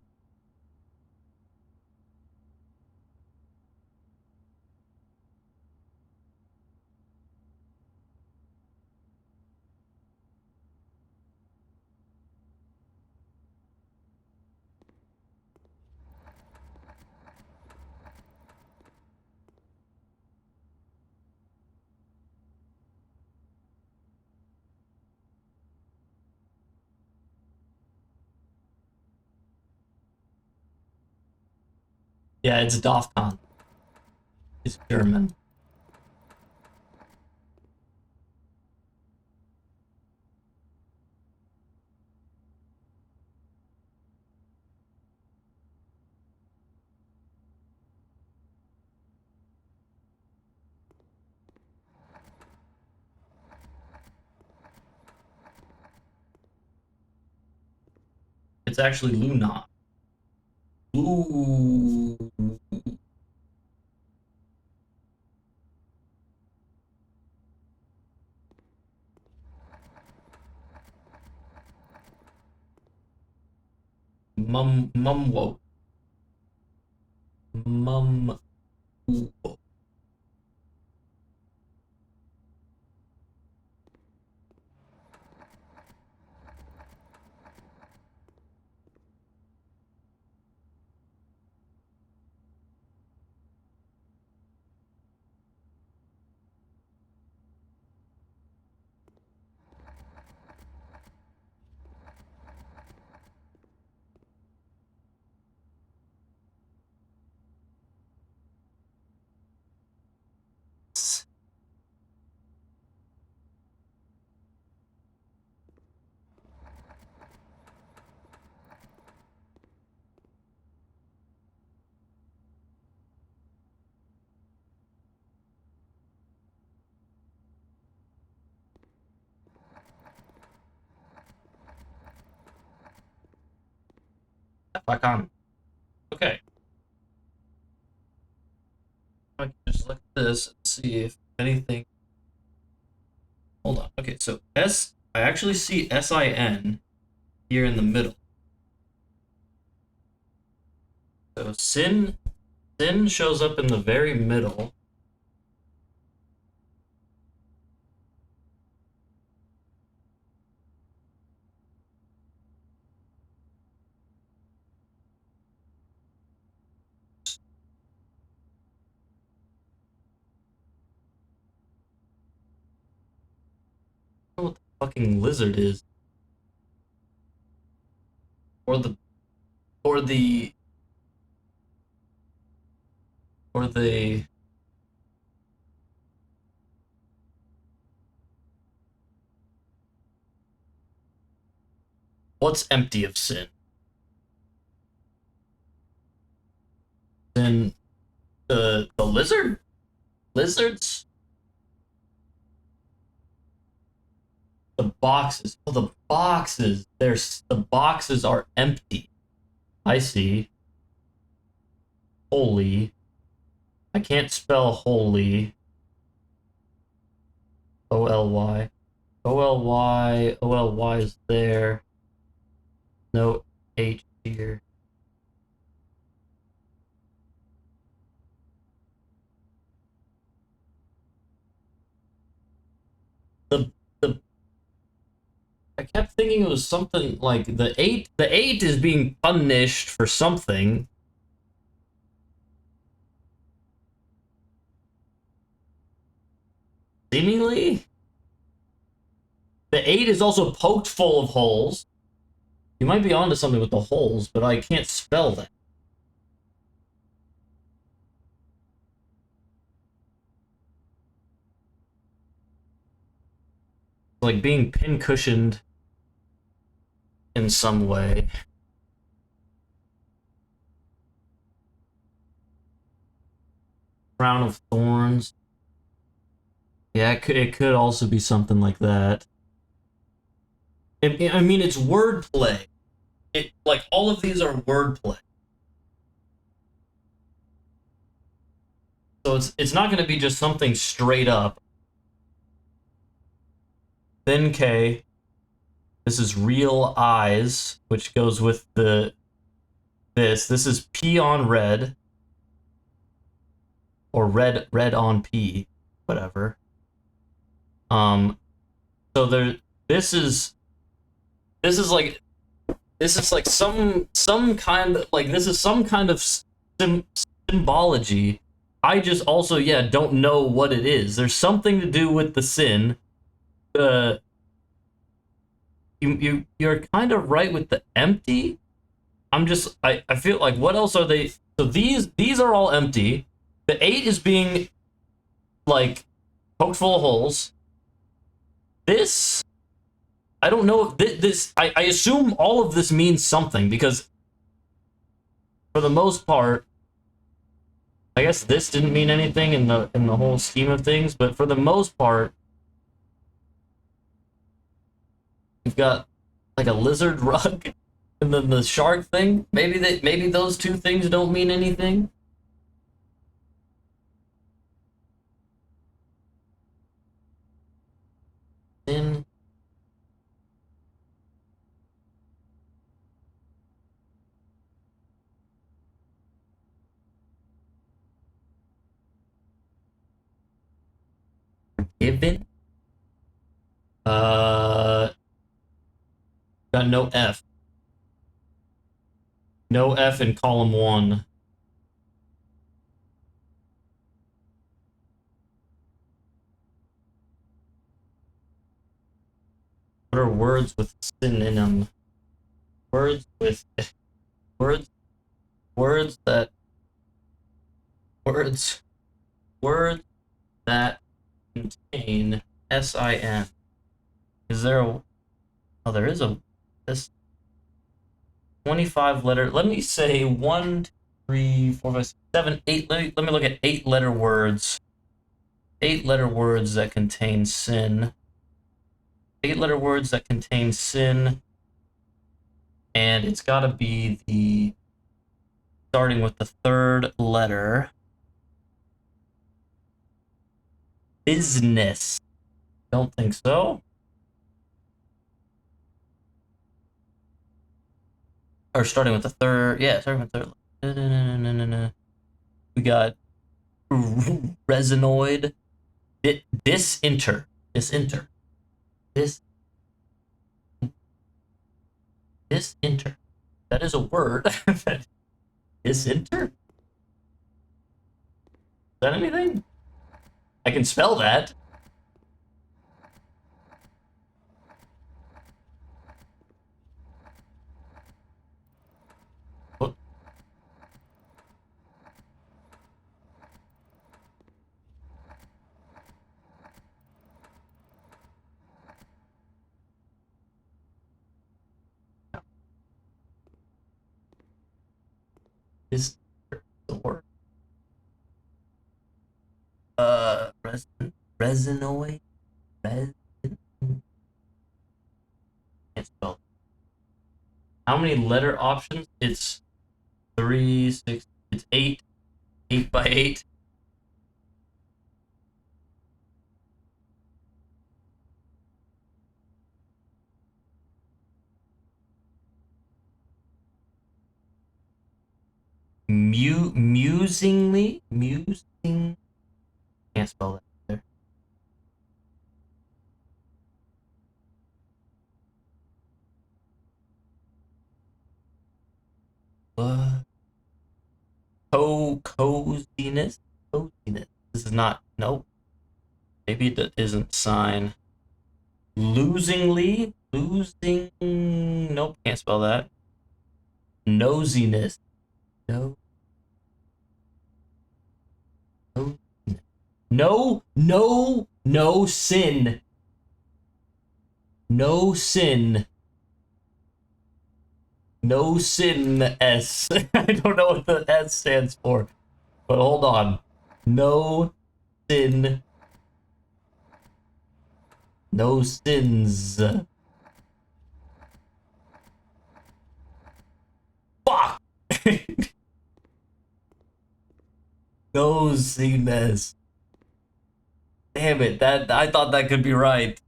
Yeah, it's DOFCON. It's German. It's actually Luna. Ooh. Mumwo. Mum. Back on. Okay. I can just look at this and see if anything. Hold on. Okay, so I actually see SIN here in the middle. So sin shows up in the very middle. I don't know what the fucking lizard is. Or the or the or the what's empty of sin? Sin the lizard? Lizards? The boxes. Oh, the boxes. The boxes are empty. I see. Holy. I can't spell holy. O-L-Y. O-L-Y. O-L-Y is there. No H here. The I kept thinking it was something like the eight is being punished for something. Seemingly. The 8 is also poked full of holes. You might be onto something with the holes, but I can't spell that. Like being pin-cushioned in some way. Crown of Thorns. Yeah, it could also be something like that. I mean, it's wordplay. Like all of these are wordplay. So it's not going to be just something straight up. Then K. This is real eyes, which goes with this. This is P on red. Or red on P, whatever. So this is like some kind of like this is some kind of symbology. I just also don't know what it is. There's something to do with the sin. You're kind of right with the empty. I feel like what else are they? So these are all empty. The 8 is being like poked full of holes. This I don't know if this I assume all of this means something because for the most part I guess this didn't mean anything in the whole scheme of things, but for the most part we've got like a lizard rug And then the shark thing, maybe those two things don't mean anything. Sin. Forgiven. Got no F. No F in column 1. What are words with sin in them? Words with words words that words words that contain sin. Is there a oh there is a this 25 letter. Let me say 1, 2, 3, 4, 5, 6, 7, 8. Let me look at 8-letter words. 8-letter words that contain sin. 8-letter words that contain sin. And it's got to be the starting with the 3rd letter. Business. Don't think so. Or starting with the 3rd. Yeah, starting with the 3rd. We got resinoid. Disinter. Disinter. Disinter. That is a word. Disinter? Is that anything? I can spell that. What? Is the word? Resinoid? Resin? Can't spell. How many letter options? It's 3, 6, it's 8. 8 by 8. Musingly? Musing? Can't spell that either. Coziness? Coziness. This is not. Nope. Maybe that isn't sign. Losingly? Losing. Nope. Can't spell that. Nosiness. No. No. No. No. No sin. No sin. No sin S. I don't know what the S stands for, but hold on. No sin. No sins. Fuck! Nosiness. Damn it, that I thought that could be right.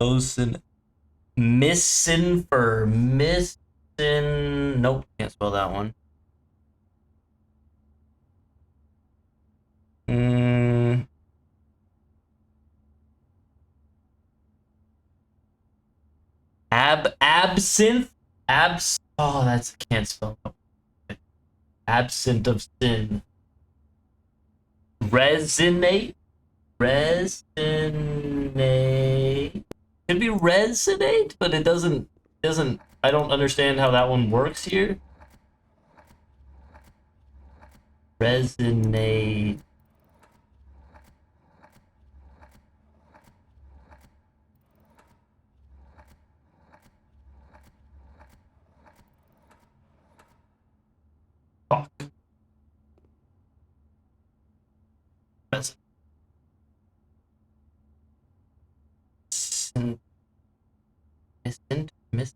Nosin. Missinfer. Missin. Nope, can't spell that one. Absinthe. Oh, that's can't spell. Absent of sin. Resonate. Resonate. Could be resonate, but it doesn't. I don't understand how that one works here. Resonate. Fuck. Resonate. Miss.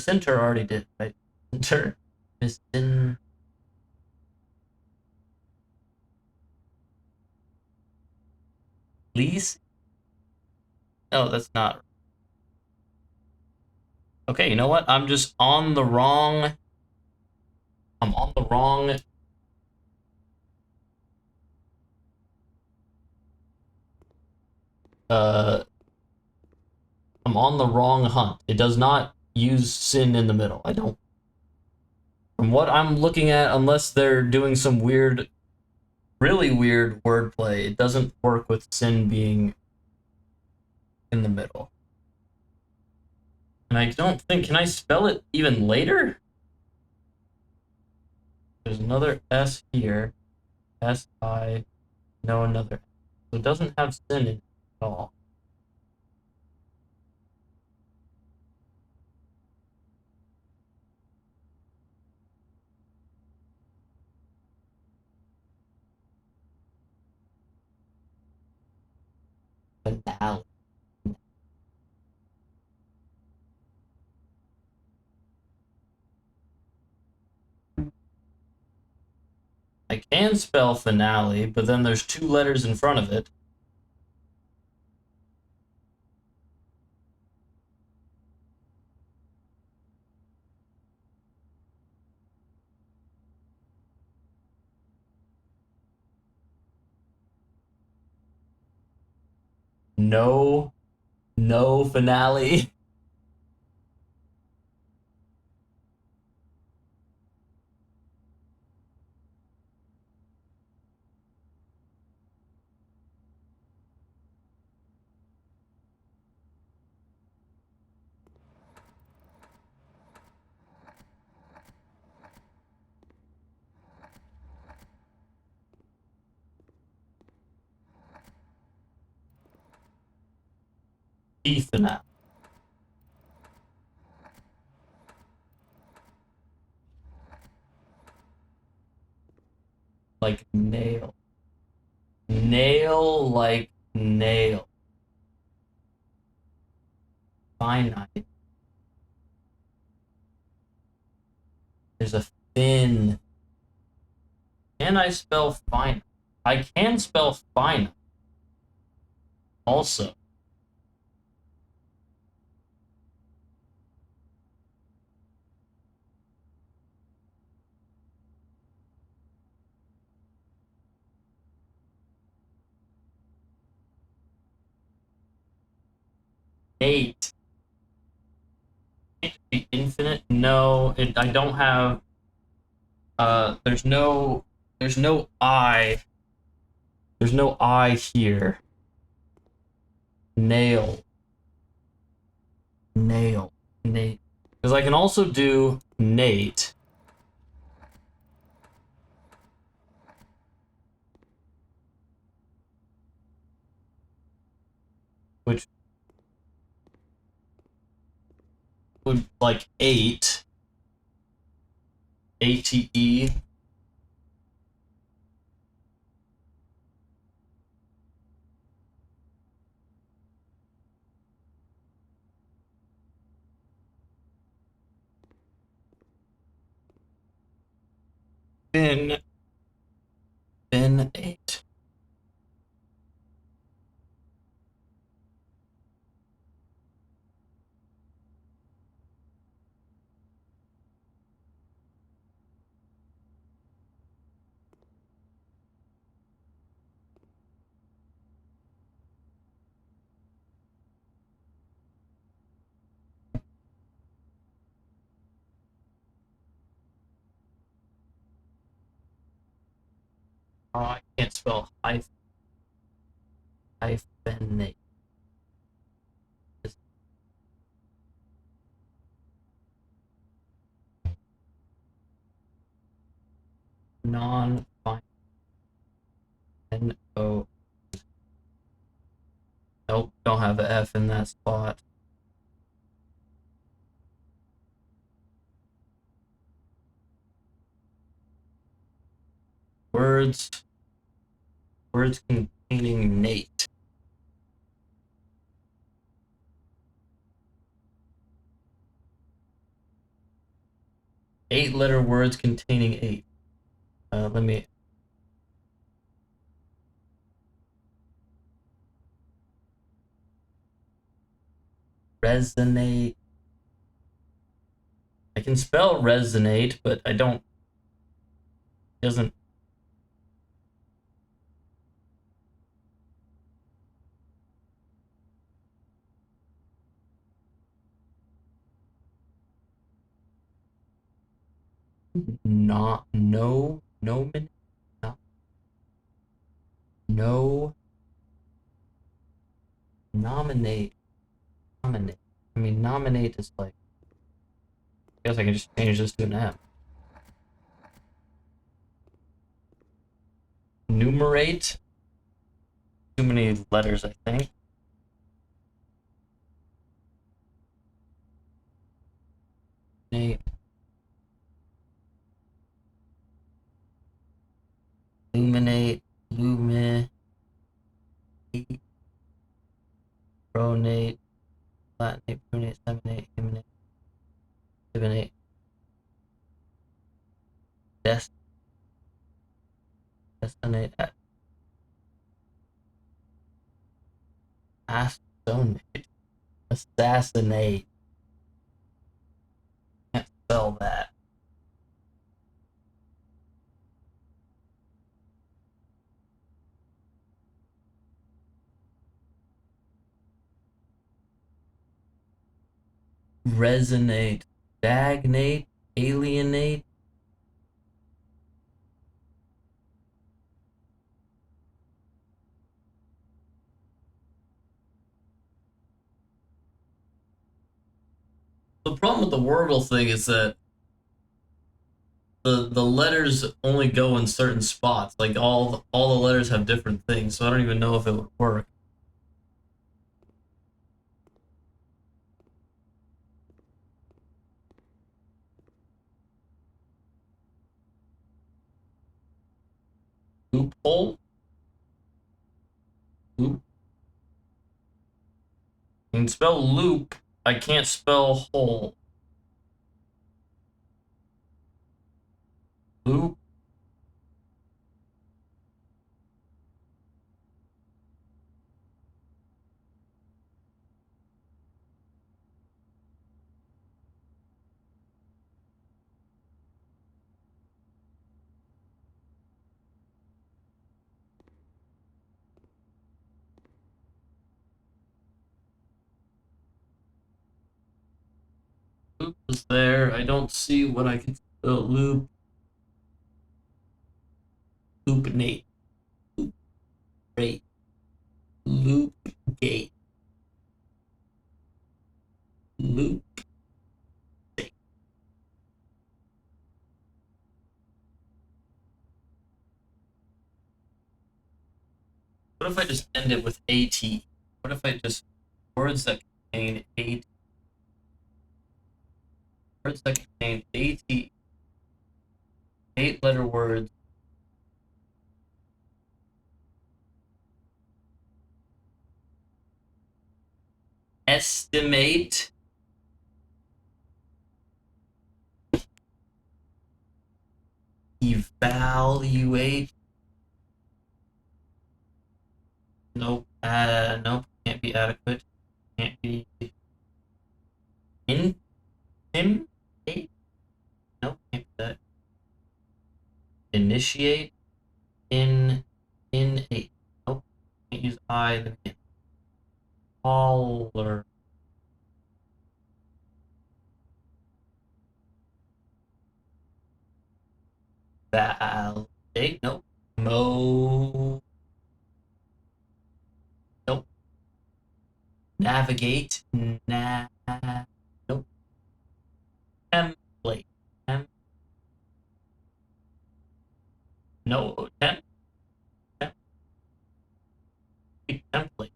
Sinter already did, right? Sinter is in. Lease? No, that's not. Okay, you know what? I'm just on the wrong. I'm on the wrong. Uh, I'm on the wrong hunt. It does not use sin in the middle. I don't. From what I'm looking at, unless they're doing some weird, really weird wordplay, it doesn't work with sin being in the middle. And I don't think. Can I spell it even later? There's another S here. S-I. No, another. So it doesn't have sin in it at all. Finale. I can spell finale, but then there's 2 letters in front of it. No, no finale. E finale. Like nail. Nail like nail. Finite. There's a fin. Can I spell finite? I can spell finite. Also. Eight. Be infinite? No, I don't have. There's no I. There's no I here. Nail. Nail. Nate. Because I can also do Nate. Which would like 8. ATE. Fin 8. Oh, I can't spell hyphenate. Non-finite. N-O. Nope, don't have an F in that spot. Words. Words containing Nate. 8-letter words containing 8. Let me... Resonate. I can spell resonate, but I don't... Doesn't... Not... No... No... No... Nominate. Nominate. I mean, nominate is like... I guess I can just change this to an M. Numerate. Too many letters, I think. Nate. Illuminate. Luminate. Pronate. Latinate. Prunate. Seminate. Emanate. Divinate. Destinate. Assassinate. Assassinate. Can't spell that. Resonate. Stagnate. Alienate. The problem with the Wordle thing is that the letters only go in certain spots. Like all the letters have different things, so I don't even know if it would work. Loophole. Loop. I can spell loop. I can't spell hole. Loop. Loop is there. I don't see what I can spell. Loop. Loopinate. Loop rate. Loop gate. Loop. What if I just end it with AT? What if I just words that contain AT? Words that contain AT. 8-letter words. Estimate. Evaluate. Nope. Nope. Can't be adequate. Can't be. Intimidate. Nope. Can't be that. Initiate. In a. Nope. Can't use I. Then in. Caller. Validate. Nope. Mo. Nope. Navigate. Nope. Template. No. Template.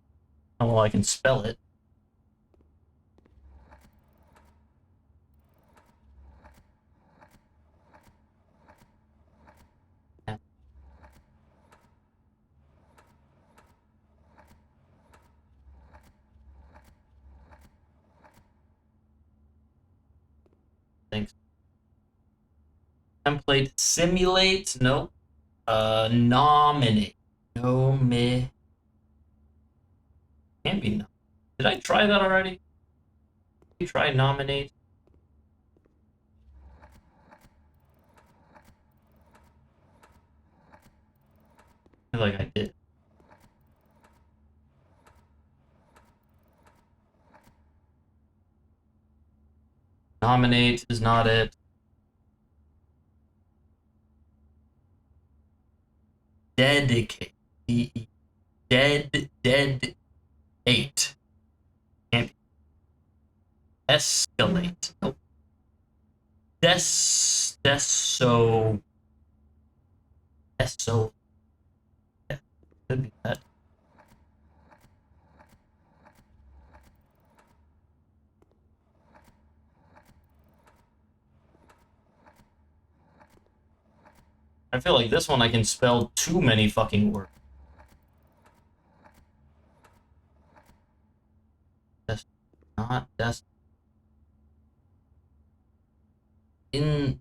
Oh, well, I can spell it. Thanks. Template simulate. Nope. Nominate. No me. Can't be no. Did I try that already? Did you try nominate? I feel like I did. Nominate is not it. Dedicate. Dead. 8. Can't be. Escalate. Nope. Deso. Yeah, could be that. I feel like this one I can spell too many fucking words. Not des.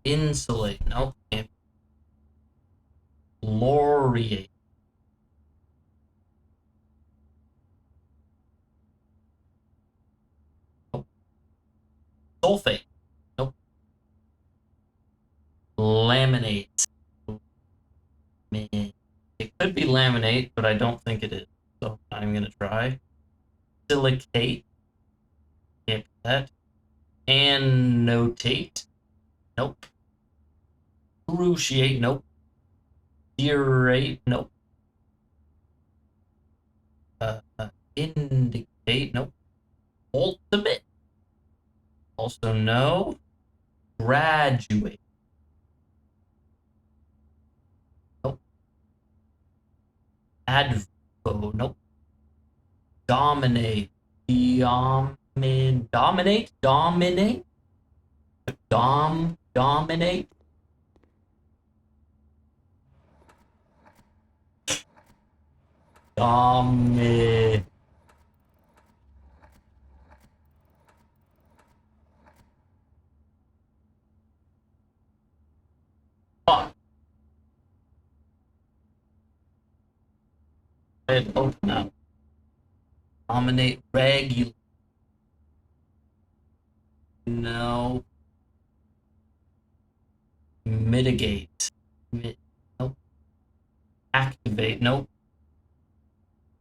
Insulate. Nope. Can't. Laureate. Nope. Sulfate. Nope. Laminate. Man. It could be laminate, but I don't think it is. So I'm gonna try. Silicate. Can't be that. Annotate. Nope. Cruciate. Nope. Curate. Nope. Indicate. Nope. Ultimate. Also no. Graduate. Nope. Advo. Nope. Dominate. Dominate. Dominate. Dominate. Fuck. Open up. Dominate. Regulate. No. Mitigate. Nope. Activate. Nope.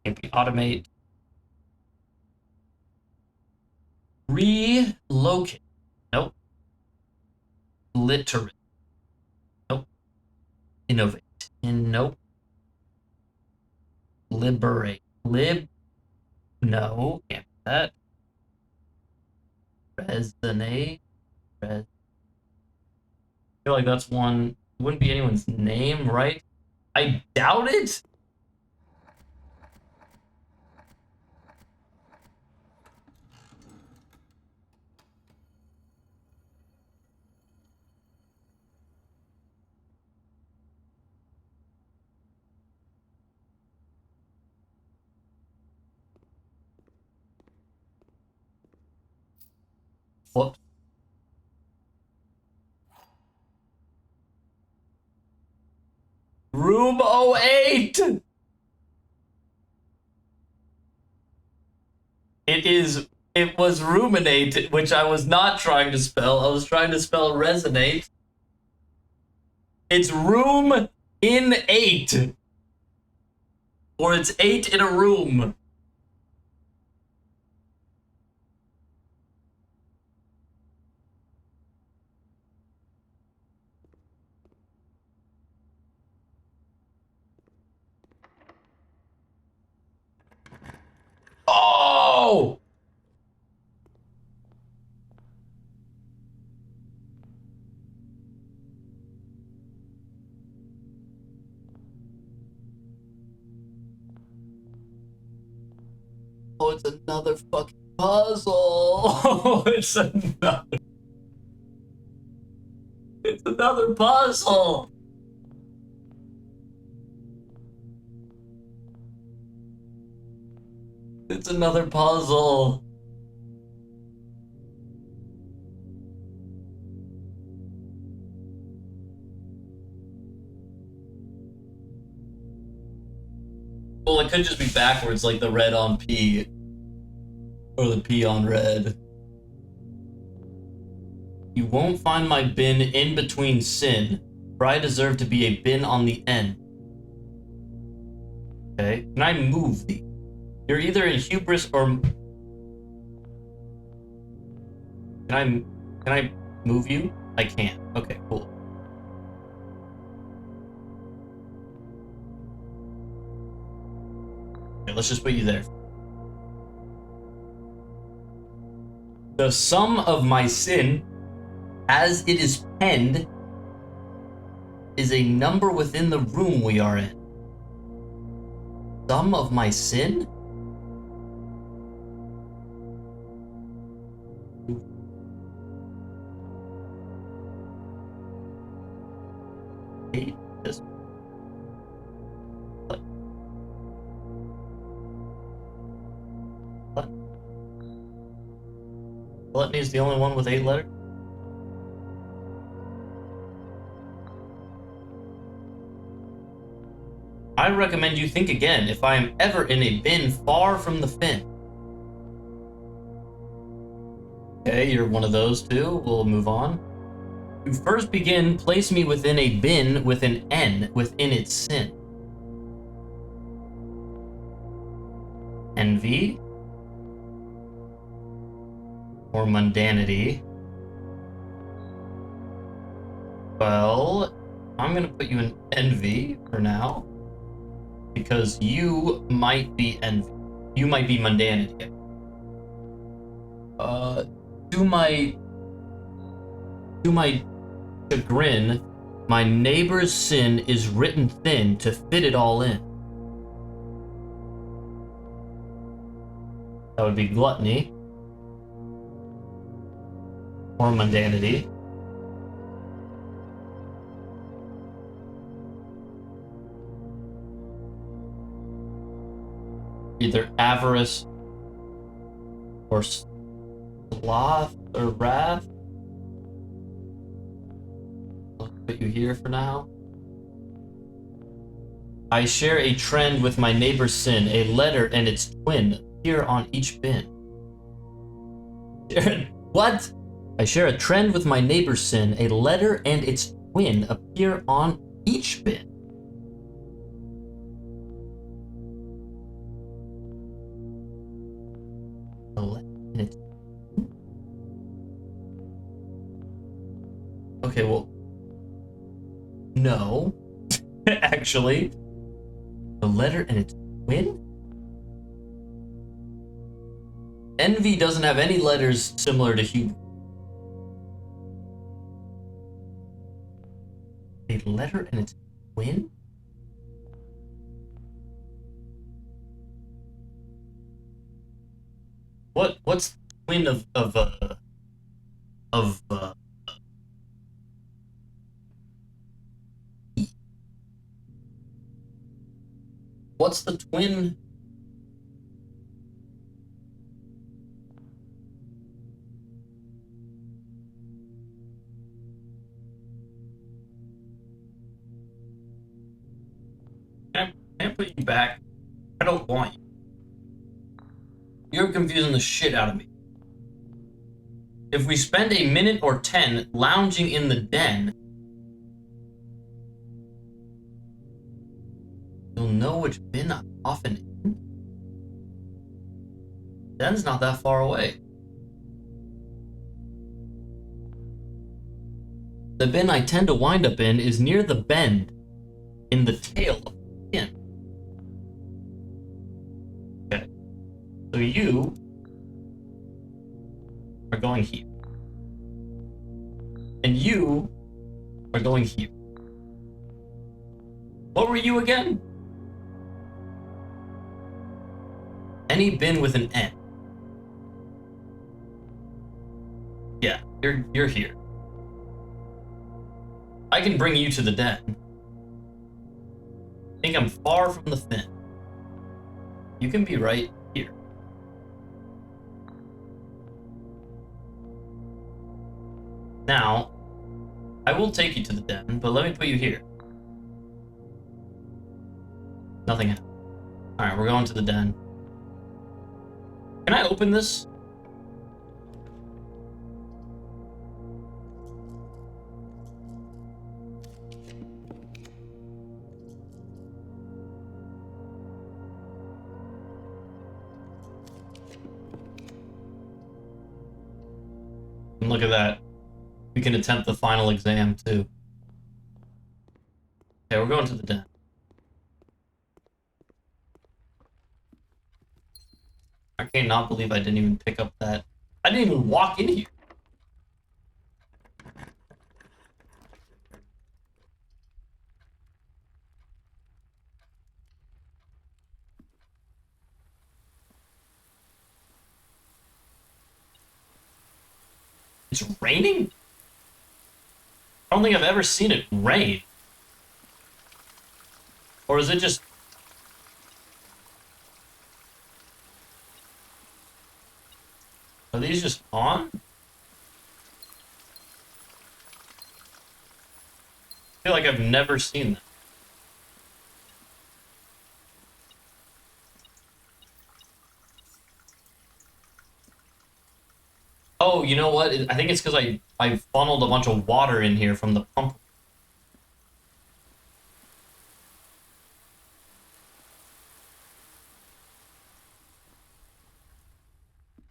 Can't be automate. Relocate. Nope. Literate. Nope. Innovate. Nope. Liberate. No. Can't be that. Resonate. I feel like that's one. It wouldn't be anyone's name, right? I doubt it. What? Room 08. It was ruminate, which I was not trying to spell. I was trying to spell resonate. It's room in 8. Or it's 8 in a room. Oh! Oh, it's another fucking puzzle. It's another puzzle. It's another puzzle. Well, it could just be backwards, like the red on P. Or the P on red. You won't find my bin in between sin, for I deserve to be a bin on the end. Okay, can I move thee? You're either in hubris or... Can I move you? I can't. Okay, cool. Okay, let's just put you there. The sum of my sin, as it is penned, is a number within the room we are in. Sum of my sin? Hate this. What? Gluttony is the only one with 8 letters? I recommend you think again if I am ever in a bin far from the fin. Okay, you're one of those too. We'll move on. To first begin, place me within a bin with an N within its sin. Envy. Or mundanity. Well, I'm gonna put you in envy for now. Because you might be envy. You might be mundanity. To my chagrin, my neighbor's sin is written thin to fit it all in. That would be gluttony. Or mundanity. Either avarice or sloth or wrath. I'll put you here for now. I share a trend with my neighbor's sin. A letter and its twin appear on each bin. What? I share a trend with my neighbor's sin. A letter and its twin appear on each bin. Okay, well, no, actually, the letter and its twin? Envy doesn't have any letters similar to hubris. A letter and its twin? What's the twin of what's the twin? Can't put you back. I don't want you. You're confusing the shit out of me. If we spend a minute or 10 lounging in the den, you'll know which bin I'm often in. Den's not that far away. The bin I tend to wind up in is near the bend in the tail of the bin. Okay. So you are going here. And you are going here. What were you again? Any bin with an N. Yeah, you're here. I can bring you to the den. I think I'm far from the fin. You can be right here. Now, I will take you to the den, but let me put you here. Nothing happened. Alright, we're going to the den. Can I open this? And look at that. We can attempt the final exam, too. Okay, we're going to the den. I cannot believe I didn't even pick up that. I didn't even walk in here. It's raining? I don't think I've ever seen it rain. Or is it just... Are these just on? I feel like I've never seen that. Oh, you know what? I think it's because I funneled a bunch of water in here from the pump.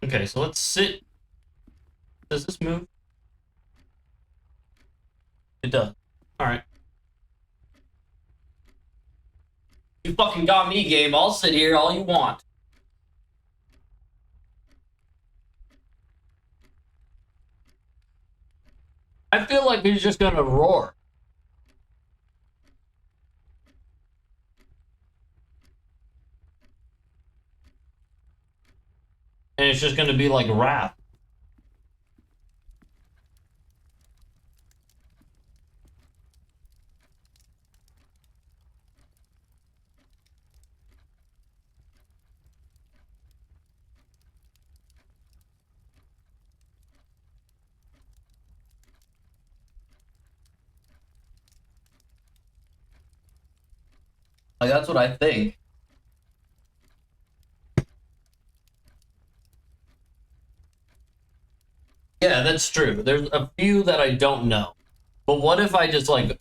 Okay, so let's sit. Does this move? It does. Alright. You fucking got me, game. I'll sit here all you want. I feel like he's just gonna roar. And it's just gonna be like rap. Like, that's what I think. Yeah, that's true. There's a few that I don't know. But what if I just, like,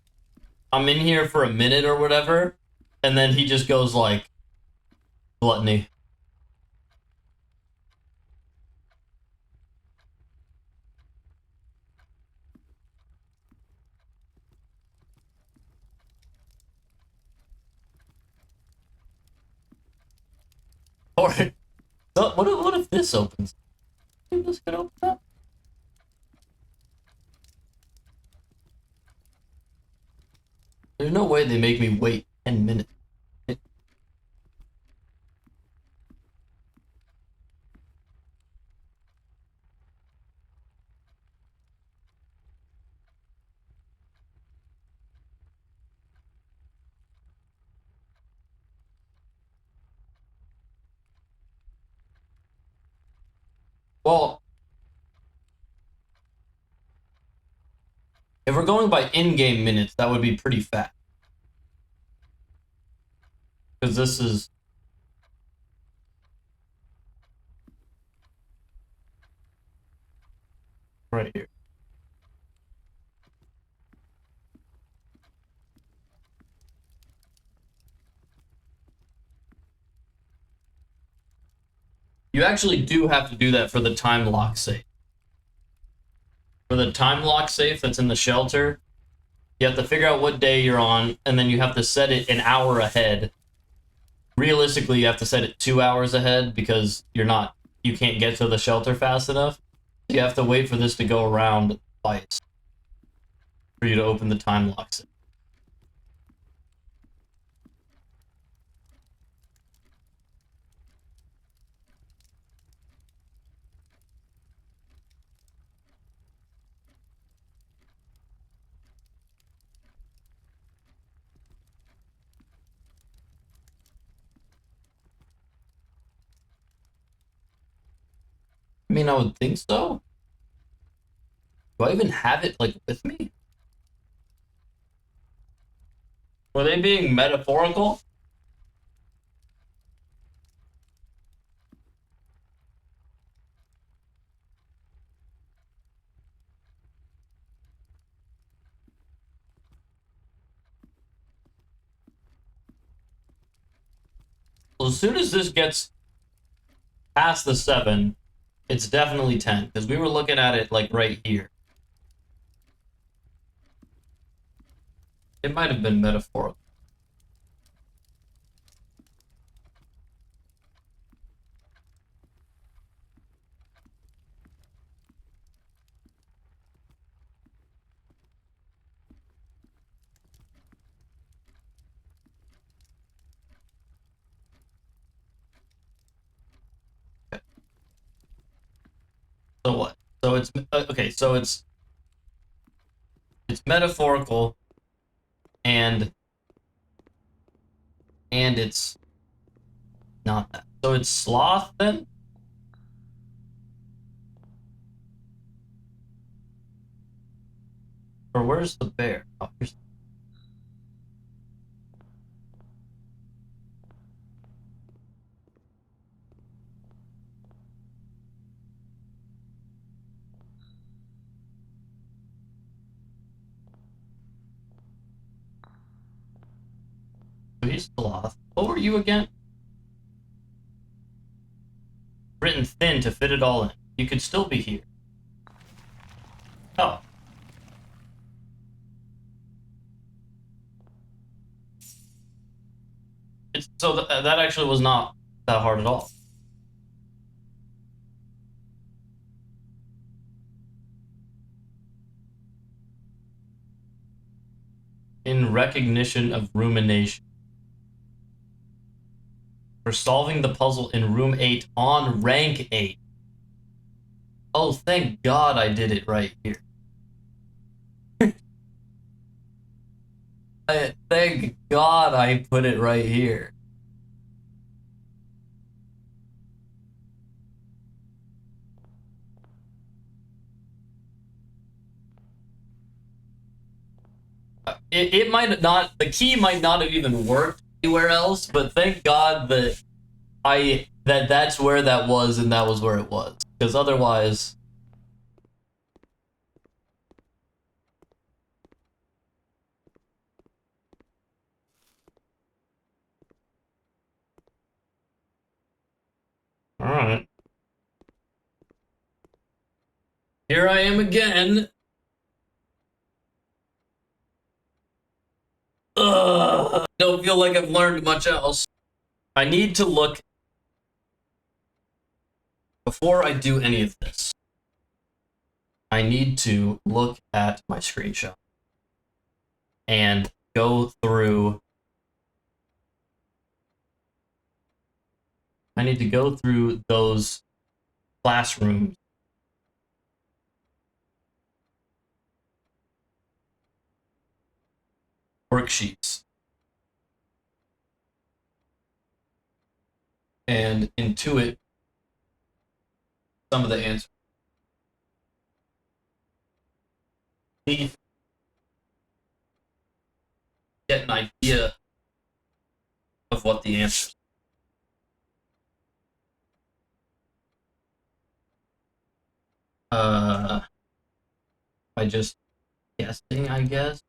I'm in here for a minute or whatever, and then he just goes, like, gluttony. Or, what if this opens? Think this could open up? There's no way they make me wait 10 minutes. Well, if we're going by in-game minutes, that would be pretty fast. Because this is... right here. You actually do have to do that for the time lock safe. For the time lock safe that's in the shelter, you have to figure out what day you're on, and then you have to set it an hour ahead. Realistically, you have to set it 2 hours ahead because you can't get to the shelter fast enough. You have to wait for this to go around twice for you to open the time lock safe. I mean, I would think so. Do I even have it, like, with me? Were they being metaphorical? as soon as this gets past the 7, it's definitely 10, because we were looking at it like right here. It might have been metaphorical. So what? So it's okay. So it's metaphorical, and it's not that. So it's sloth then. Or where's the bear? Oh, here's. So he's sloth. What were you again? Written thin to fit it all in. You could still be here. Oh. So that actually was not that hard at all. In recognition of rumination. For solving the puzzle in room 8 on rank 8. Oh, thank God I did it right here. Thank God I put it right here. It might not, the key might not have even worked anywhere else, but thank God that that's where that was, and that was where it was. Because otherwise... Alright. Here I am again. Don't feel like I've learned much else. I need to look... Before I do any of this, I need to look at my screenshot and go through... I need to go through those classroom worksheets and intuit some of the answers. Get an idea of what the answers by just guessing, I guess.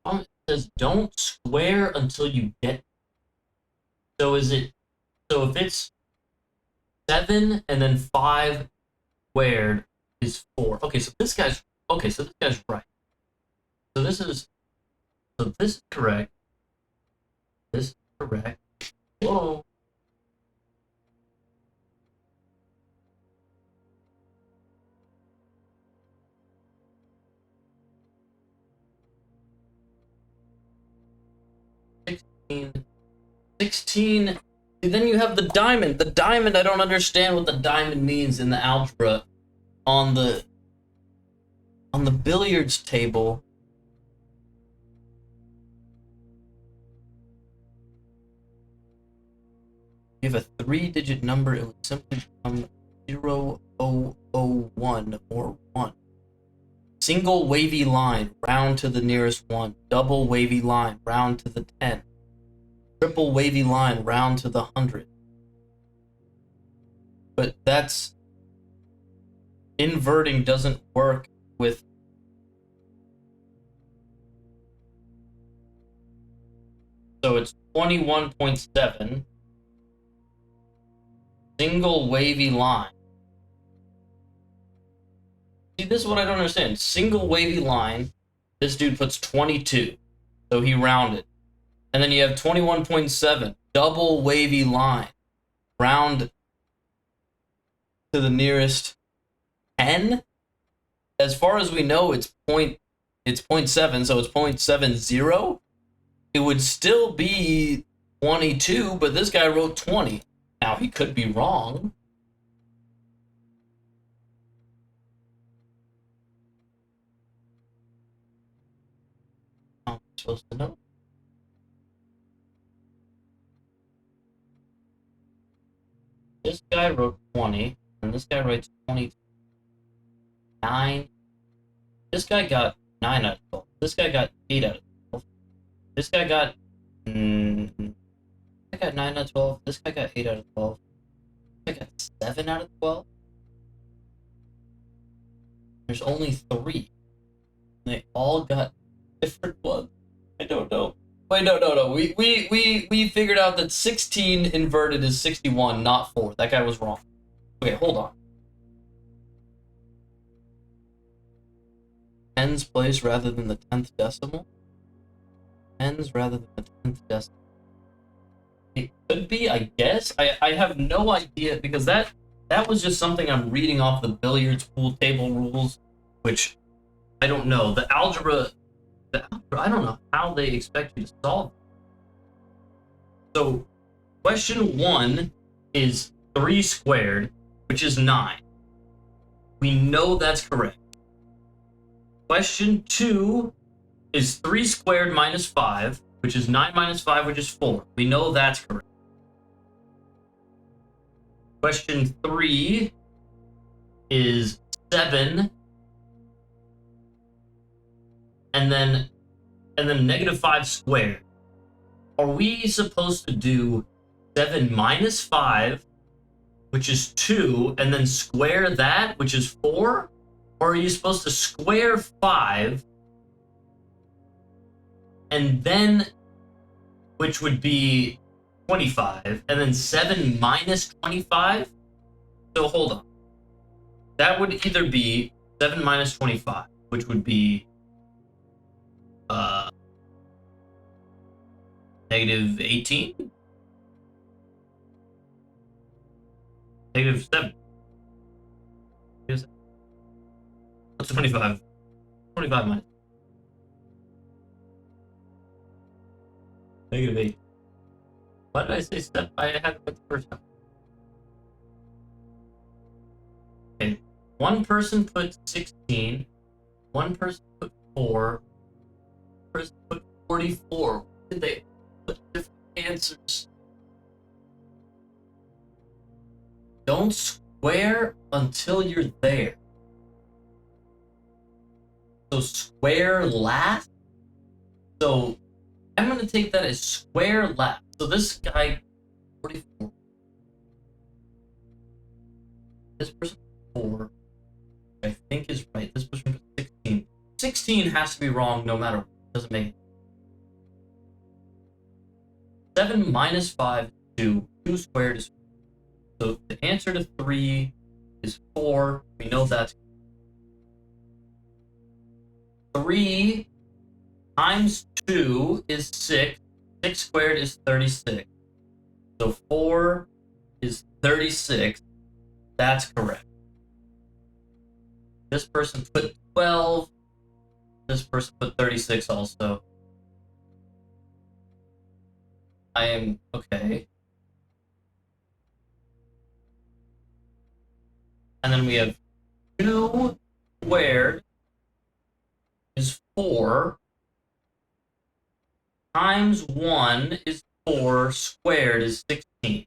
It says don't square until you get. So is it? So if it's 7 and then 5 squared is 4. Okay, so this guy's right. So this is correct. This is correct. Whoa. $16. Then you have the diamond. The diamond, I don't understand what the diamond means in the algebra. On the billiards table. You have a 3-digit number, it would simply become 0001 or 1. Single wavy line, round to the nearest 1. Double wavy line, round to the 10. Triple wavy line, round to the 100. But that's... inverting doesn't work with. So it's 21.7. Single wavy line. See, this is what I don't understand. Single wavy line, this dude puts 22. So he rounded. And then you have 21.7. Double wavy line. Round to the nearest 10. As far as we know, it's 0.7, so it's 0.70. It would still be 22, but this guy wrote 20. Now, he could be wrong. I'm supposed to know. This guy wrote 20, and this guy writes 29. This guy got 9 out of 12. This guy got 8 out of 12. This guy got... I got 9 out of 12. This guy got 8 out of 12. This guy got 7 out of 12. There's only 3. They all got different ones. I don't know. Wait, no. We figured out that 16 inverted is 61, not 4. That guy was wrong. Okay, hold on. Tens place rather than the 10th decimal? Tens rather than the 10th decimal. It could be, I guess. I have no idea, because that was just something I'm reading off the billiards pool table rules, which I don't know. The algebra, I don't know how they expect you to solve it. So, question 1 is 3 squared, which is 9. We know that's correct. Question 2 is 3 squared minus 5, which is 9 minus 5, which is 4. We know that's correct. Question 3 is 7, and then negative 5 squared. Are we supposed to do 7 minus 5, which is 2, and then square that, which is 4? Or are you supposed to square 5, and then, which would be 25, and then 7 minus 25? So hold on. That would either be 7 minus 25, which would be negative 18? Negative 7. What's 25? 25 minus. Negative 8. Why did I say step? I had it with the first time. Okay. One person put 16. One person put 4. One person put 44. Why did they put different answers? Don't square until you're there. So square last? So I'm going to take that as square last. So this guy, 44. This person, 4. I think is right. This person, 16. 16 has to be wrong no matter what. It doesn't make it. 7 minus 5 is 2. 2 squared is 4. So the answer to 3 is 4. We know that's 3 times 2 is 6. 6 squared is 36. So 4 is 36. That's correct. This person put 12. This person put 36 also. I am okay. And then we have 2 squared is 4. Times 1 is 4. Squared is 16.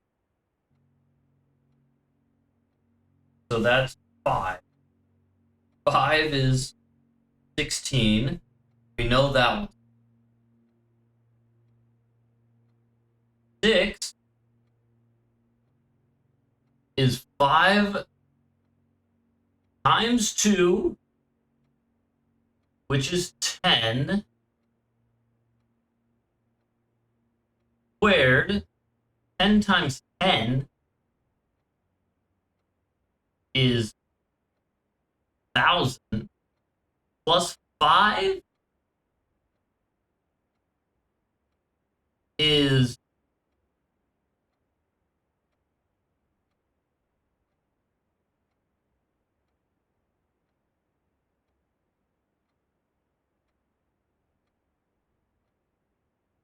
So that's 5. 5 is 16. We know that one. 6 is 5 times 2, which is 10, squared. 10 times 10 is 1,000 plus 5 is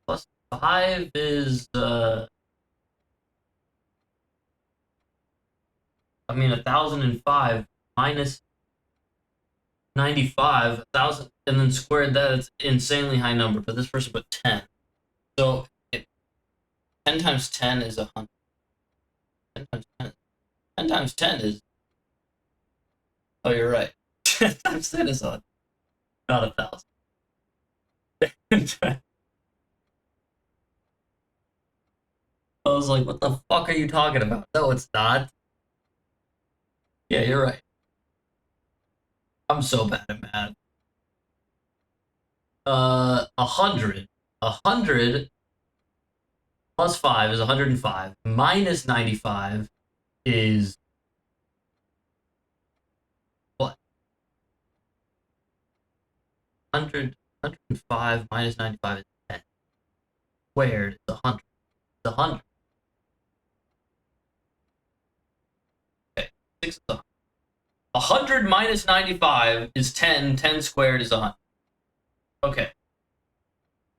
plus 5 is I mean 1,005 minus 95, 1,000, and then squared that. It's an insanely high number, but this person put 10. So 10 times 10 is 100. 10 times 10. 10 times 10 is. Oh, you're right. 10 times 10 is 100. Not 1,000. I was like, what the fuck are you talking about? No, it's not. Yeah, you're right. I'm so bad at math. 100. 100 plus 5 is 105. Minus 95 is what? 105 minus 95 is 10. Squared is 100. It's 100. Okay, 6 is 100. 100 minus 95 is 10. 10 squared is 100. Okay.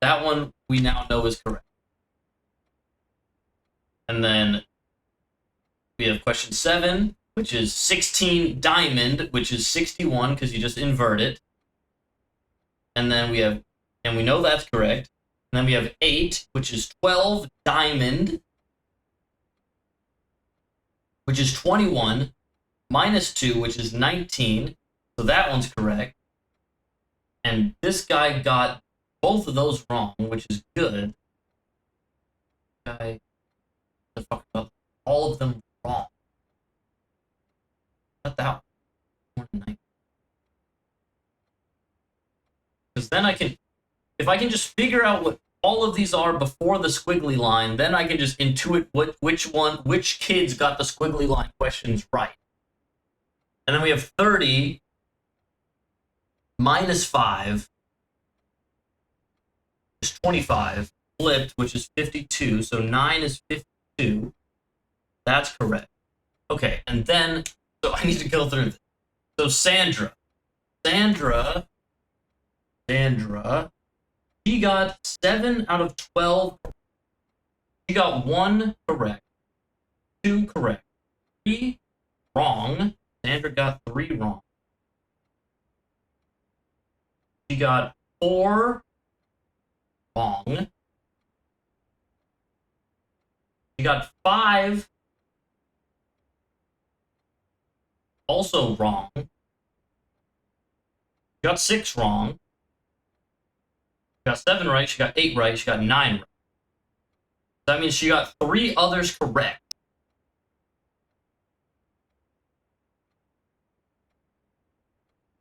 That one we now know is correct. And then we have question 7, which is 16 diamond, which is 61 because you just invert it. And then we have, and we know that's correct. And then we have 8, which is 12 diamond, which is 21, minus 2, which is 19. So that one's correct. And this guy got both of those wrong, which is good. Guy, the fuck about all of them wrong. Not that one. Because then I can, if I can just figure out what all of these are before the squiggly line, then I can just intuit which kids got the squiggly line questions right. And then we have 30 minus 5 is 25, flipped, which is 52. So 9 is 52. That's correct. Okay, and then, so I need to go through this. So Sandra, she got 7 out of 12. She got 1 correct, 2 correct, 3 wrong. Sandra got 3 wrong. She got 4 wrong. She got 5 also wrong. She got 6 wrong. She got 7 right. She got 8 right. She got 9 right. That means she got 3 others correct.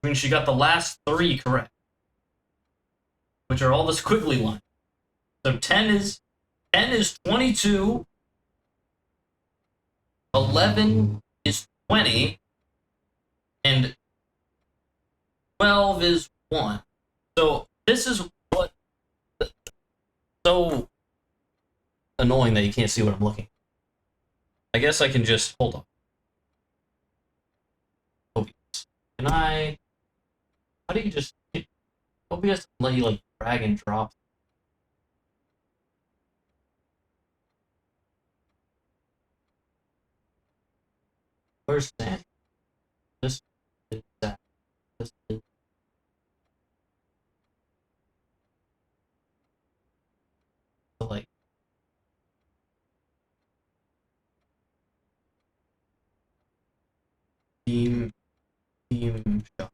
I mean, she got the last 3 correct, which are all the squiggly lines. So 10 is 22. 11 is 20. And 12 is 1. So this is what, so annoying that you can't see what I'm looking. I guess I can just, hold on. OBS. Can I, how do you just, OBS let you like drag and drop? Where's that? This is that. This is. So like, theme shop.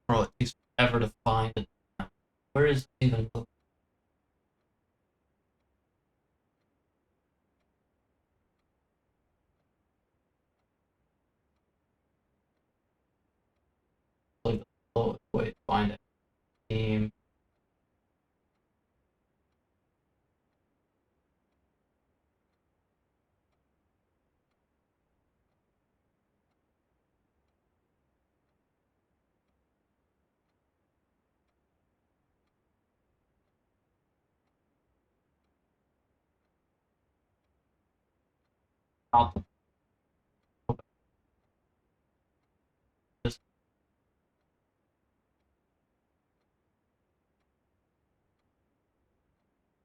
Bro, it takes forever to find it. Where is it even? Like the slowest way to find it. Team. Out.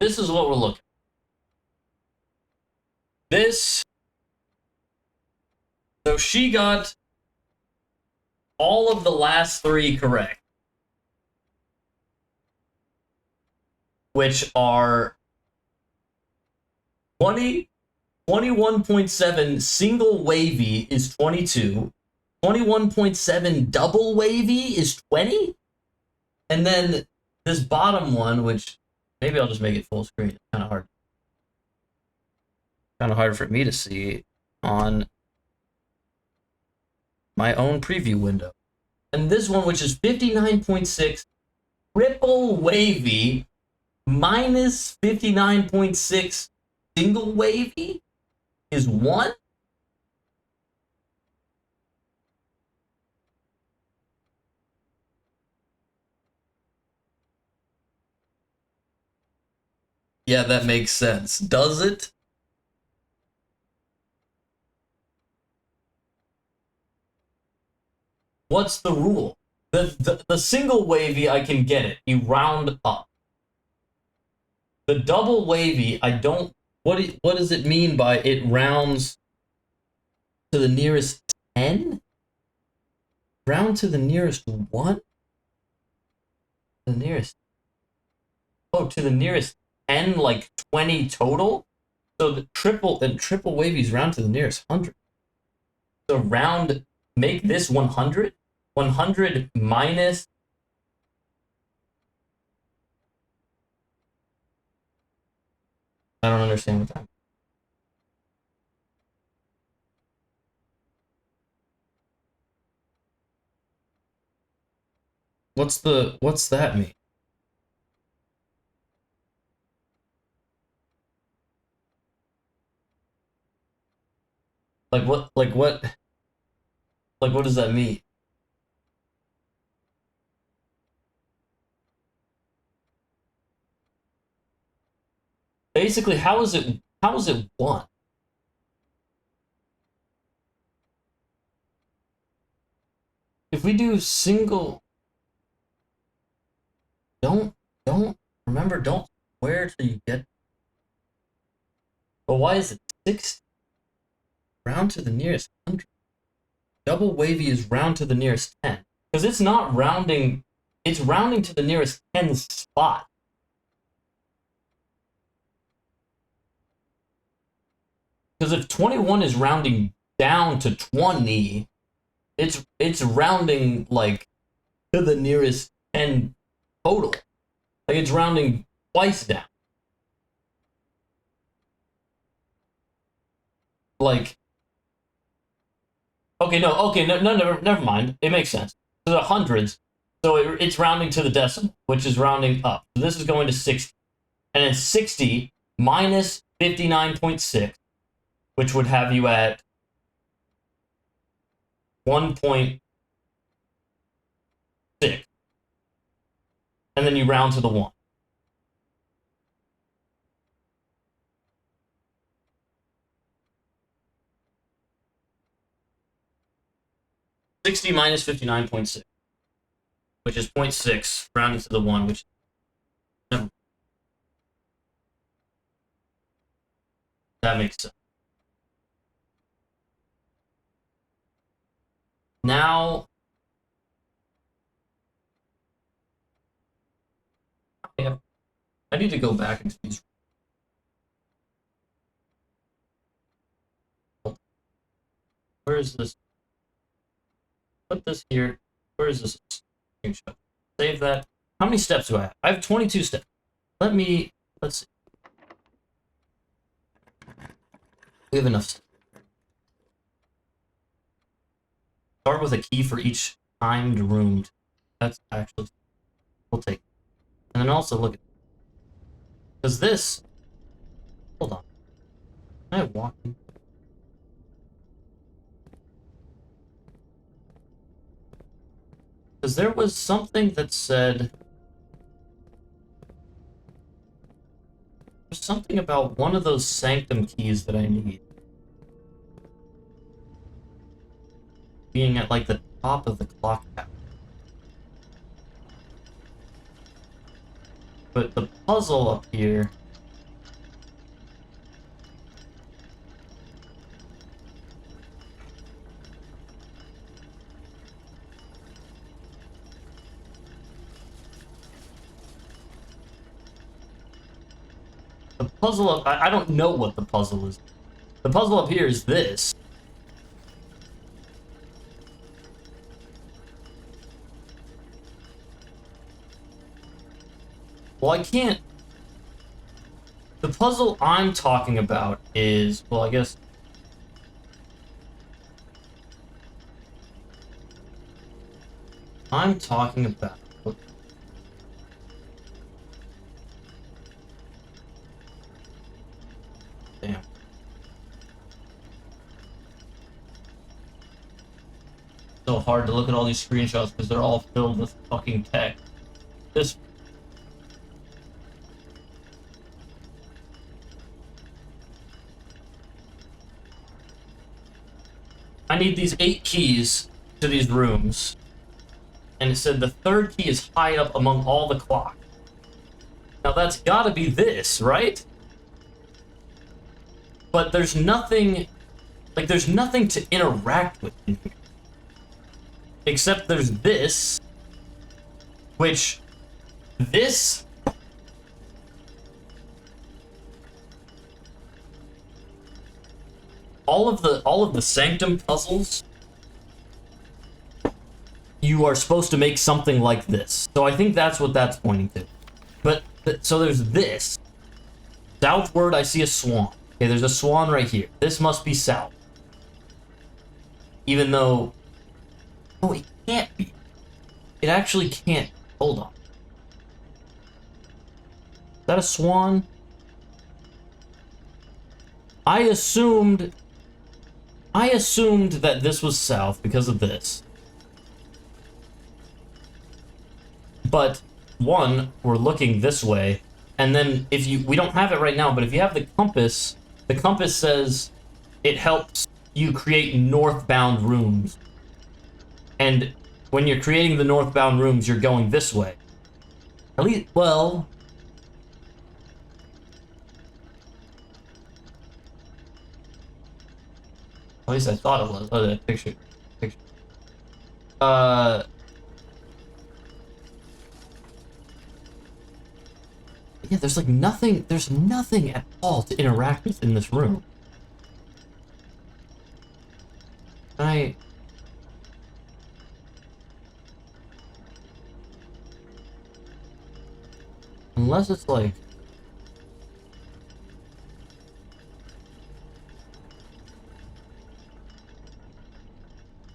This is what we're looking at. This. So she got all of the last three correct, which are 20, 21.7 single wavy is 22, 21.7 double wavy is 20, and then this bottom one, which maybe I'll just make it full screen. It's kind of hard for me to see on my own preview window. And this one, which is 59.6 triple wavy minus 59.6 single wavy, is 1? Yeah, that makes sense. Does it? What's the rule? The single wavy, I can get it. You round up. The double wavy, I don't... What does it mean by it rounds to the nearest 10? Round to the nearest 1? The nearest... Oh, to the nearest 10, like 20 total? So the triple wavies round to the nearest 100. So round... Make this 100? 100 minus... I don't understand what that means. What's that mean? What does that mean? Basically, how is it 1? If we do single, don't remember, don't square till you get. But why is it 60? Round to the nearest 100. Double wavy is round to the nearest 10. Because it's not rounding, it's rounding to the nearest 10 spot. Because if 21 is rounding down to 20, it's rounding like to the nearest 10 total. Like it's rounding twice down. Like, never mind. It makes sense. So the hundreds, so it's rounding to the decimal, which is rounding up. So this is going to 60. And then 60 minus 59.6, which would have you at 1.6. And then you round to the 1. $60 minus 59.6, which is 0.6, rounding to the 1, which that makes sense. Now, I need to go back into these. Where is this? Put this here. Where is this screenshot? Save that. How many steps do I have? I have 22 steps. Let's see. We have enough steps. Start with a key for each timed room. That's actually, we'll take it. And then also look at, because this, hold on. Am I walking? Because there was something that said, there's something about one of those sanctum keys that I need being at like the top of the clock tower. But the puzzle up here, I don't know what the puzzle is. The puzzle up here is this. Well, I can't... The puzzle I'm talking about is... Well, I guess... I'm talking about... Damn. So hard to look at all these screenshots because they're all filled with fucking text. This... I need these 8 keys to these rooms. And it said the 3rd key is high up among all the clocks. Now that's gotta be this, right? But there's nothing... Like, there's nothing to interact with in here. Except there's this. Which... This... All of the sanctum puzzles, you are supposed to make something like this. So I think that's what that's pointing to. But so there's this. Southward, I see a swan. Okay, there's a swan right here. This must be south. Even though, oh, it can't be. It actually can't. Hold on. Is that a swan? I assumed that this was south because of this. But, one, we're looking this way, and then if we don't have it right now, but if you have the compass says it helps you create northbound rooms. And when you're creating the northbound rooms, you're going this way. At least, well... At least I thought it was. Oh, that picture. Yeah, there's like nothing, there's nothing at all to interact with in this room. Unless it's like...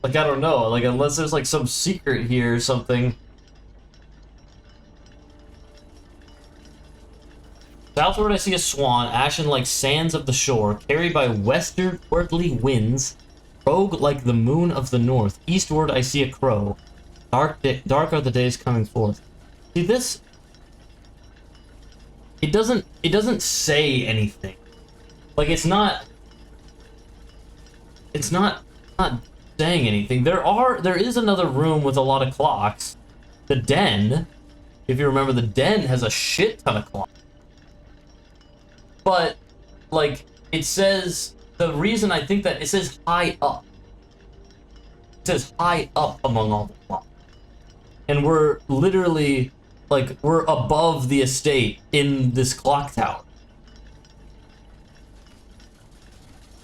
Like, I don't know, like, unless there's, like, some secret here or something. Southward I see a swan, ashen like sands of the shore, carried by westwardly winds, rogue like the moon of the north. Eastward I see a crow, dark are the days coming forth. See, this... It doesn't say anything. Like, it's not saying anything. There is another room with a lot of clocks. The den, if you remember, the den has a shit ton of clocks. But, like, it says, the reason I think that, it says high up. It says high up among all the clocks. And we're literally, like, we're above the estate in this clock tower.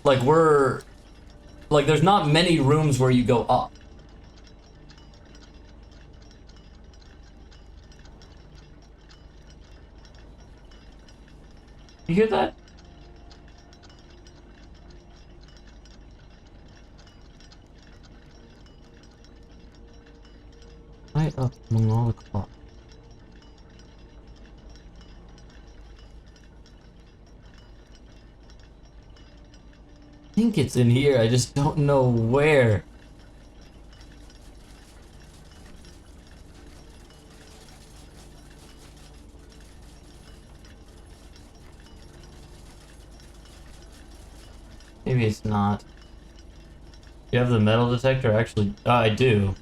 Like, there's not many rooms where you go up. You hear that? Right up among all the clocks. I think it's in here, I just don't know where. Maybe it's not. You have the metal detector? Actually, I do.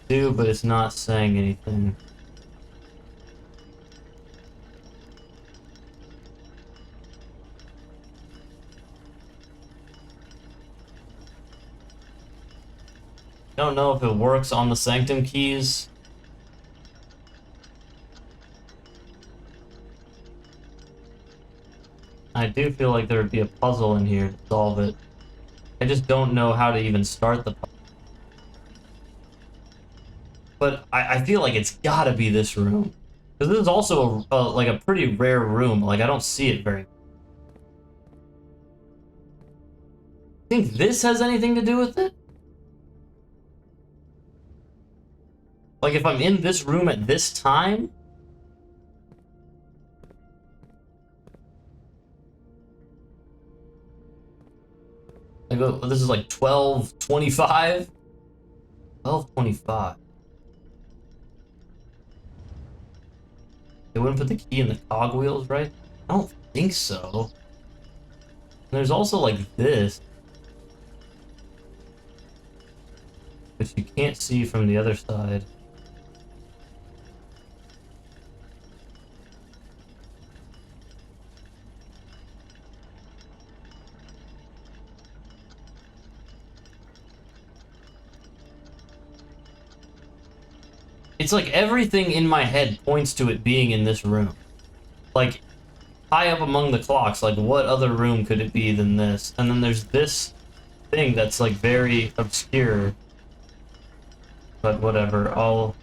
But it's not saying anything. I don't know if it works on the Sanctum keys. I do feel like there would be a puzzle in here to solve it. I just don't know how to even start the puzzle. But I feel like it's gotta be this room. Because this is also like a pretty rare room. Like, I don't see it very much. Think this has anything to do with it? Like, if I'm in this room at this time? I go, this is like 12:25? 12:25. They wouldn't put the key in the cogwheels, right? I don't think so. And there's also like this, which you can't see from the other side. It's like everything in my head points to it being in this room. Like, high up among the clocks, like what other room could it be than this? And then there's this thing that's like very obscure. But whatever, I'll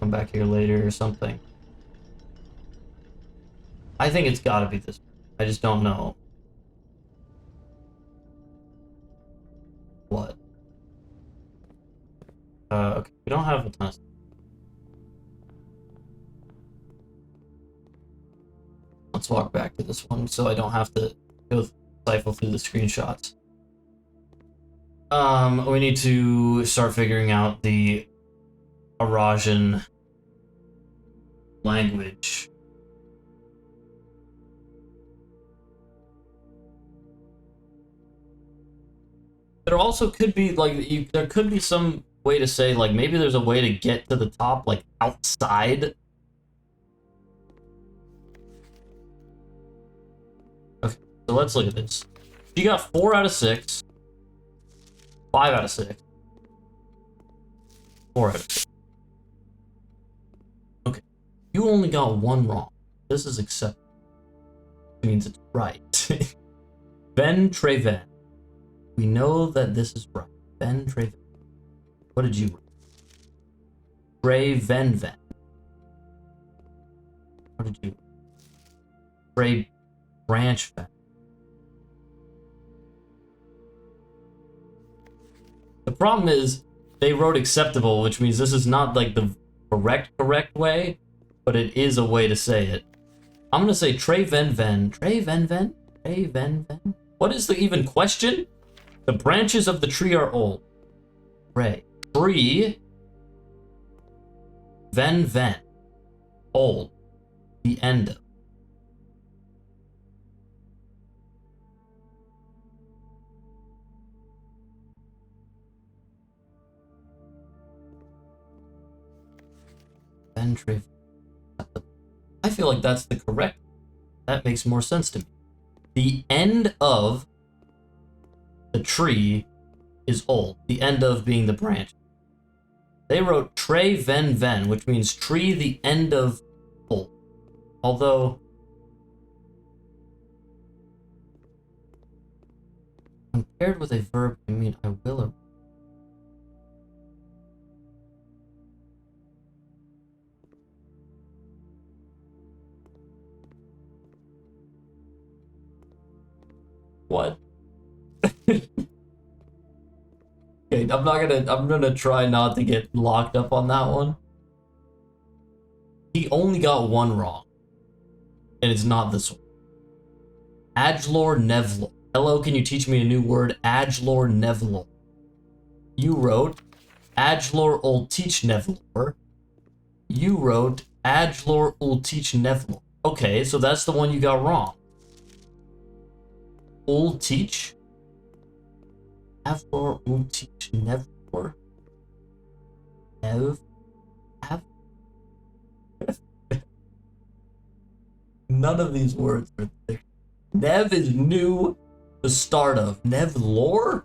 come back here later or something. I think it's gotta be this. I just don't know. What? Okay, we don't have a ton of... Let's walk back to this one so I don't have to go cycle through the screenshots. We need to start figuring out the Arajan language. There also could be, like, there could be some way to say, like, maybe there's a way to get to the top, like, outside. Okay, so let's look at this. She got 4 out of 6. 5 out of 6. 4 out of 6. Okay, you only got 1 wrong. This is acceptable. It means it's right. Ben Treven. We know that this is right. Ben Treven. What did you write? Trevenven. What did you write? Branchven. The problem is they wrote acceptable, which means this is not like the correct way, but it is a way to say it. I'm gonna say Trevenven. Trevenven? Trevenven? What is the even question? The branches of the tree are old. Ray. Tree. Ven. Old. The end of. Ven Trev. I feel like that's the correct. That makes more sense to me. The end of the tree is old. The end of being the branch. They wrote Trevenven, which means tree the end of old. Although compared with a verb can mean I will or What? Okay, I'm gonna try not to get locked up on that one. He only got one wrong. And it's not this one. Adglor Nevlor. Hello, can you teach me a new word? Adglor Nevlor. You wrote Adglor Ulteach Nevlor. You wrote Adglor Ulteach Nevlor. Okay, so that's the one you got wrong. Ulteach? Adglor Ulteach Nevlor? None of these words are there. Nev is new, the start of. Nevlor?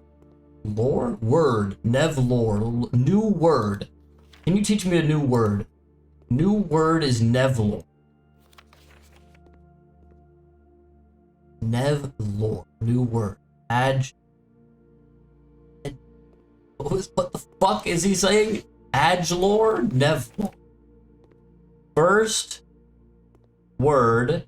Lore? Word. Nevlor. New word. Can you teach me a new word? New word is Nevlor. Nevlor. New word. What the fuck is he saying? Adglor? Nevlor. First word.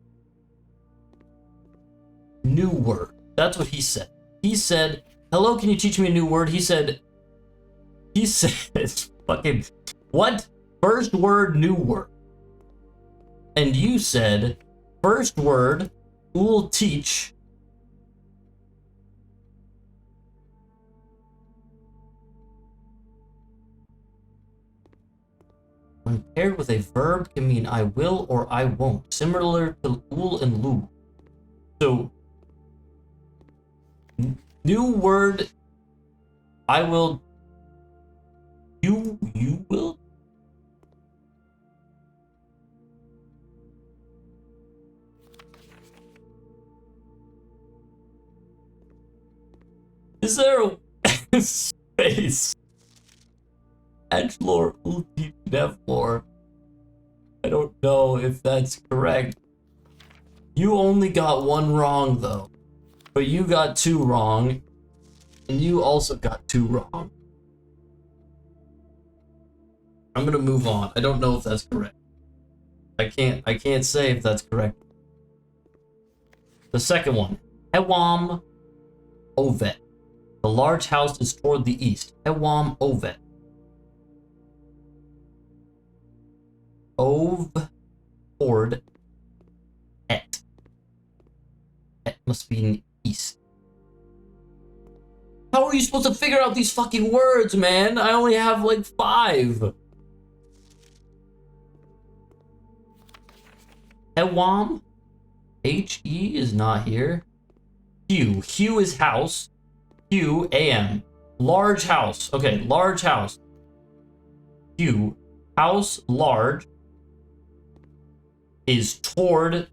New word. That's what he said. He said, hello, can you teach me a new word? He said, fucking, what? First word, new word. And you said, first word, will teach. When paired with a verb can mean I will or I won't, similar to ul and lu. So, new word, I will, you will? Is there a space? Adglor Ulteach Nevlor. I don't know if that's correct. You only got one wrong though. But you got two wrong. And you also got two wrong. I'm gonna move on. I don't know if that's correct. I can't say if that's correct. The second one. Hewam Ovet. The large house is toward the east. Hewam Ovet. Ov toward et. Et must be in the east. How are you supposed to figure out these fucking words, man? I only have like 5. Hewam? H-E is not here. Hue. Hue is house. Hue, A-M. Large house. Okay, large house. Hue. House, large. Is toward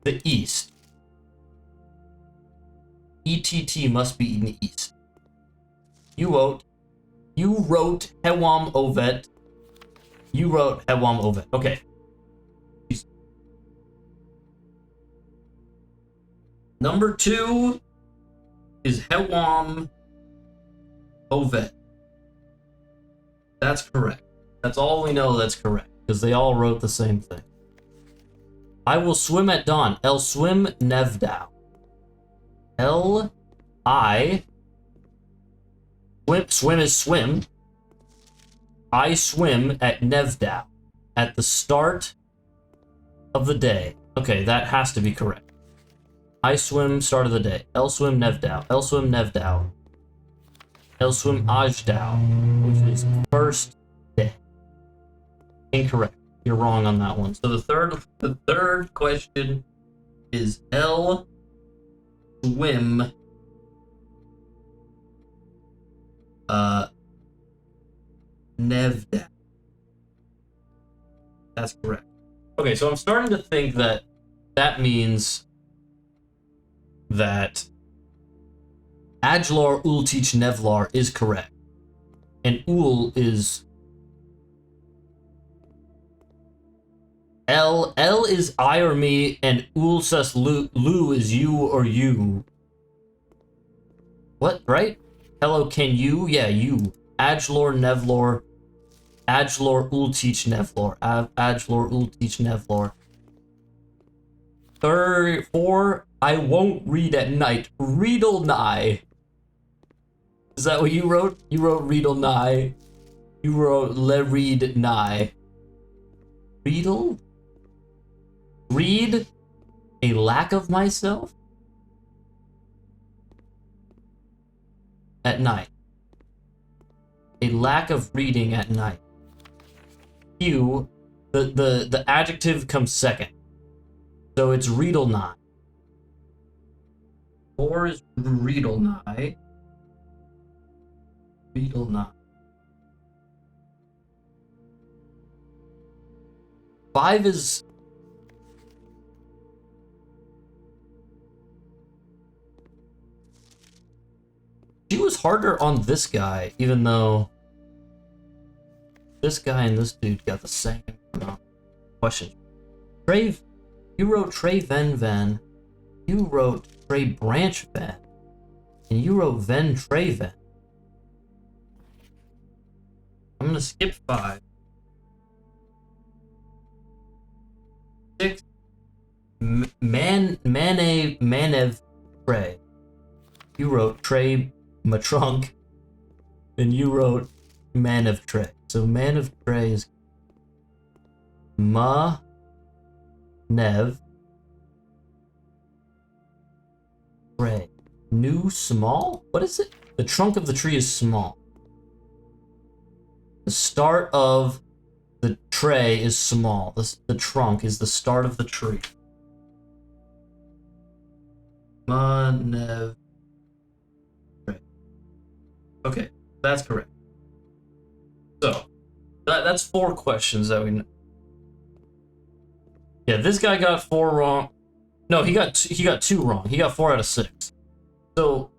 the east. ETT must be in the east. You wrote Hewam Ovet. You wrote Hewam Ovet. Okay. Number 2 is Hewam Ovet. That's correct. That's all we know that's correct, because they all wrote the same thing. I will swim at dawn. El swim nevdao. Swim is swim. I swim at nevdao. At the start of the day. Okay, that has to be correct. I swim start of the day. El swim nevdao. El swim nevdao. El swim ajdao, which is first day. Incorrect. You're wrong on that one. So the third question is El swim nevdao. That's correct. Okay, so I'm starting to think that that means that Adglor Ulteach Nevlar is correct. And Ul is L is I or me, and Ul says Lu is you or you. What, right? Hello, can you? Yeah, you. Adglor Nevlor. Adglor Ulteach Nevlor. Adglor Ulteach Nevlor. 4 I won't read at night. Readle nigh. Is that what you wrote? You wrote Readle nigh. You wrote le read nigh. Readle? Read a lack of myself? At night. A lack of reading at night. You, the adjective comes second. So it's readle nigh. Four is readle nigh. Readle nigh. Five is... She was harder on this guy, even though this guy and this dude got the same amount of questions. Trey, you wrote Trey Ven Ven. You wrote Trey Branch Ven. And you wrote Ven Trey Ven. I'm gonna skip 5. 6. Manev Trey. You wrote Trey Matrunk. And you wrote Man of Trey. So Man of Trey is Ma Nev Trey. New small? What is it? The trunk of the tree is small. The start of the tray is small. The trunk is the start of the tree. Ma Nev Trey. Okay, that's correct. So, that's 4 questions that we know. Yeah, this guy got 4 wrong. No, he got 2 wrong. He got 4 out of 6. So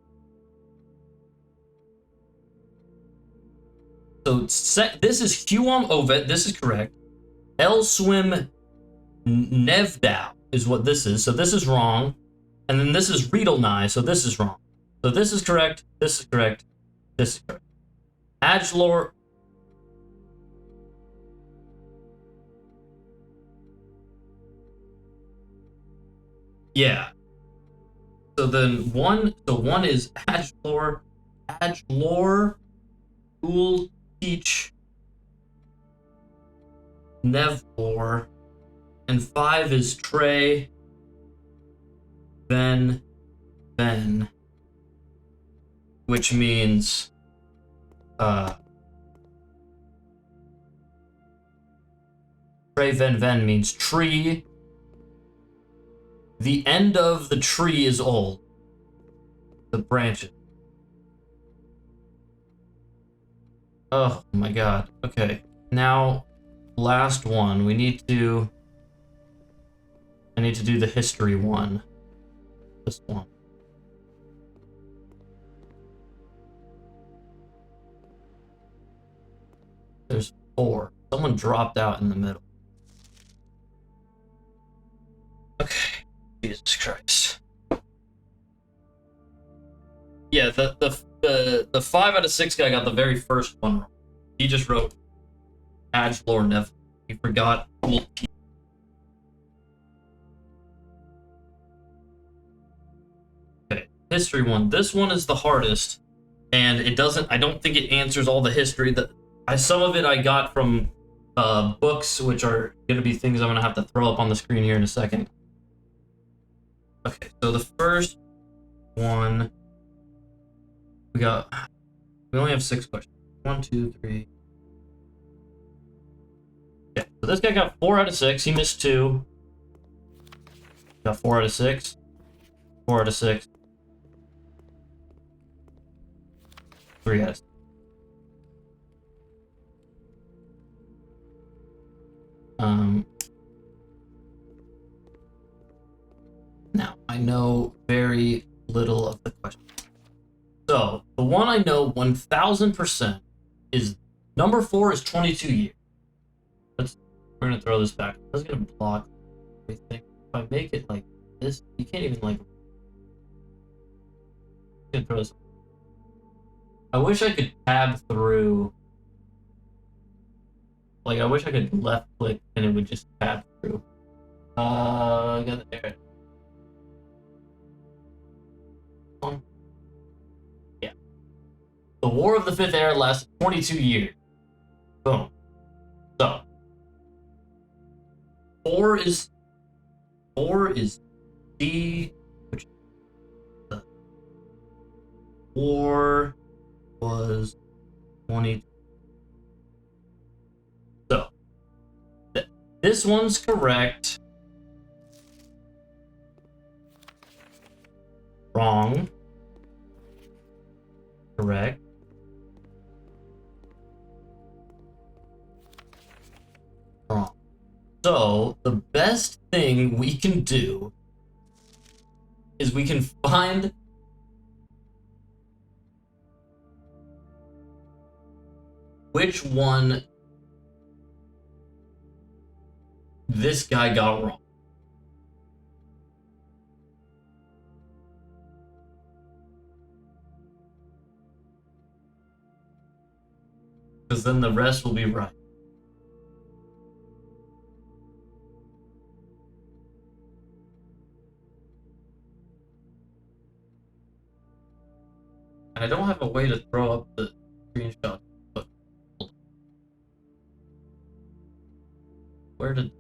this is Huam Ovet. This is correct. El Swim Nevdow is what this is. So this is wrong. And then this is Reedlenai. So this is wrong. So this is correct. This is correct. This is correct. Adgelor. Yeah. So then one is Adgelor, Ul Teach, Nevlor, and 5 is Trey, Ben, which means Trey Ven means tree. The end of the tree is old. The branches. Oh my god. Okay. Now, last one. I need to do the history one. This one. There's 4. Someone dropped out in the middle. Okay. Jesus Christ. Yeah, the 5 out of 6 guy got the very first one wrong. He just wrote Adgelor Nev. He forgot Ul Teach. Okay, history one. This one is the hardest, and it doesn't. I don't think it answers all the history that some of it I got from books, which are gonna be things I'm gonna have to throw up on the screen here in a second. Okay, so the first one we only have 6 questions. 1, 2, 3. Okay, so this guy got 4 out of 6. He missed 2. Got 4 out of 6. 4 out of 6. 3 out of 6. Now, I know very little of the question. So, the one I know 1000% is number 4 is 22 years. We're gonna throw this back. I was gonna block everything. If I make it like this, you can't even like. I'm gonna throw this. I wish I could tab through. Like, I wish I could left click and it would just tab through. I got there. The War of the Fifth Era lasted 22 years. Boom. So, 4 is D, which the war was 20. So, this one's correct. Wrong. Correct. Wrong. So, the best thing we can do is we can find which one this guy got wrong. Because then the rest will be right. And I don't have a way to throw up the screenshot. But hold on. Where did...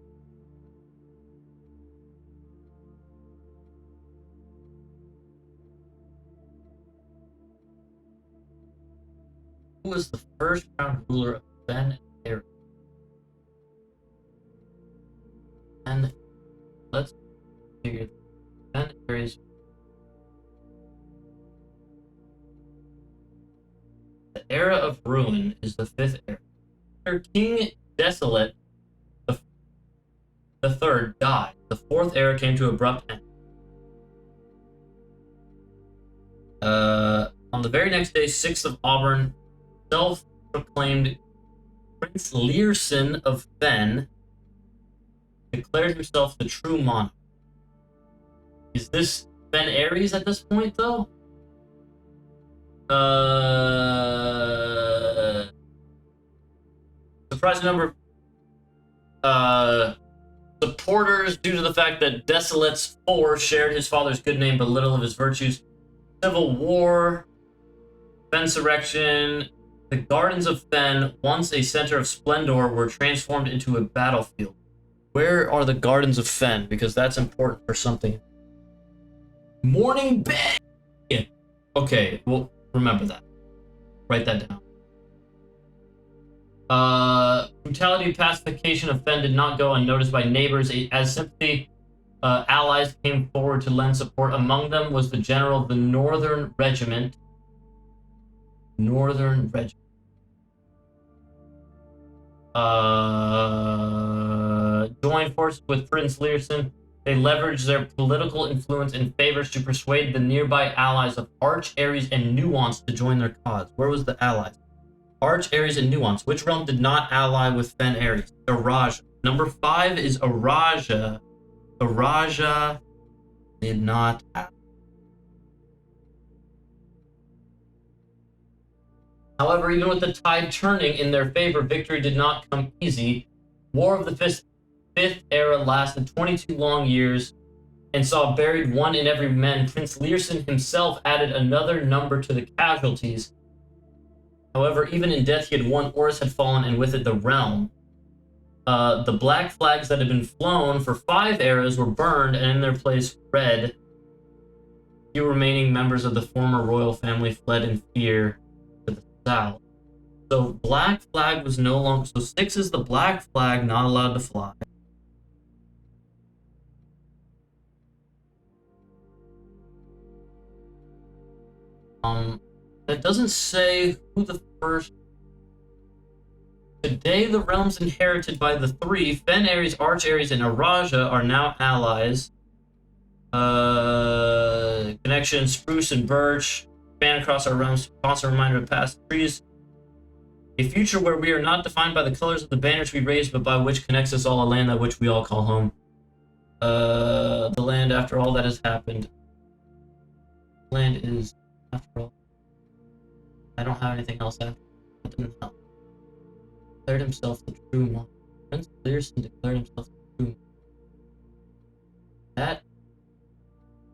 Who was the first crowned ruler of Fen Ares? And let's figure Fen Ares. The era of ruin is the 5th era. After King Desolate the third died, the 4th era came to abrupt end. On the very next day, 6th of Auburn, self-proclaimed Prince Learson of Fen, declared himself the true monarch. Is this Fen Ares at this point, though? Surprising number of supporters due to the fact that Desolate's 4 shared his father's good name but little of his virtues. Civil War, Fensurrection. The Gardens of Fen, once a center of splendor, were transformed into a battlefield. Where are the Gardens of Fen? Because that's important for something. Morning Bay! Okay, well, remember that. Write that down. Brutality pacification of Fen did not go unnoticed by neighbors, as sympathy allies came forward to lend support. Among them was the general of the Northern Regiment. Joined forces with Prince Learson. They leveraged their political influence and favors to persuade the nearby allies of Arch, Ares, and Nuance to join their cause. Where was the allies? Arch, Ares, and Nuance. Which realm did not ally with Fen Ares? Araja. Number 5 is Araja. Araja did not ally. However, even with the tide turning in their favor, victory did not come easy. War of the Fifth Era lasted 22 long years and saw buried one in every man. Prince Learson himself added another number to the casualties. However, even in death, he had won. Horus had fallen, and with it the realm. The black flags that had been flown for 5 eras were burned, and in their place, red. Few remaining members of the former royal family fled in fear to the south. So black flag was no longer... So 6 is the black flag, not allowed to fly. That doesn't say who the first... Today, the realms inherited by the 3, Fen Ares, Arch Ares, and Araja, are now allies. Connection, spruce and birch, span across our realms, constant reminder of past trees. A future where we are not defined by the colors of the banners we raise, but by which connects us all, a land that which we all call home. The land after all that has happened. Land is after all. I don't have anything else after. That didn't help. Declared himself the true monarch. Prince Learson declared himself the true monarch. That,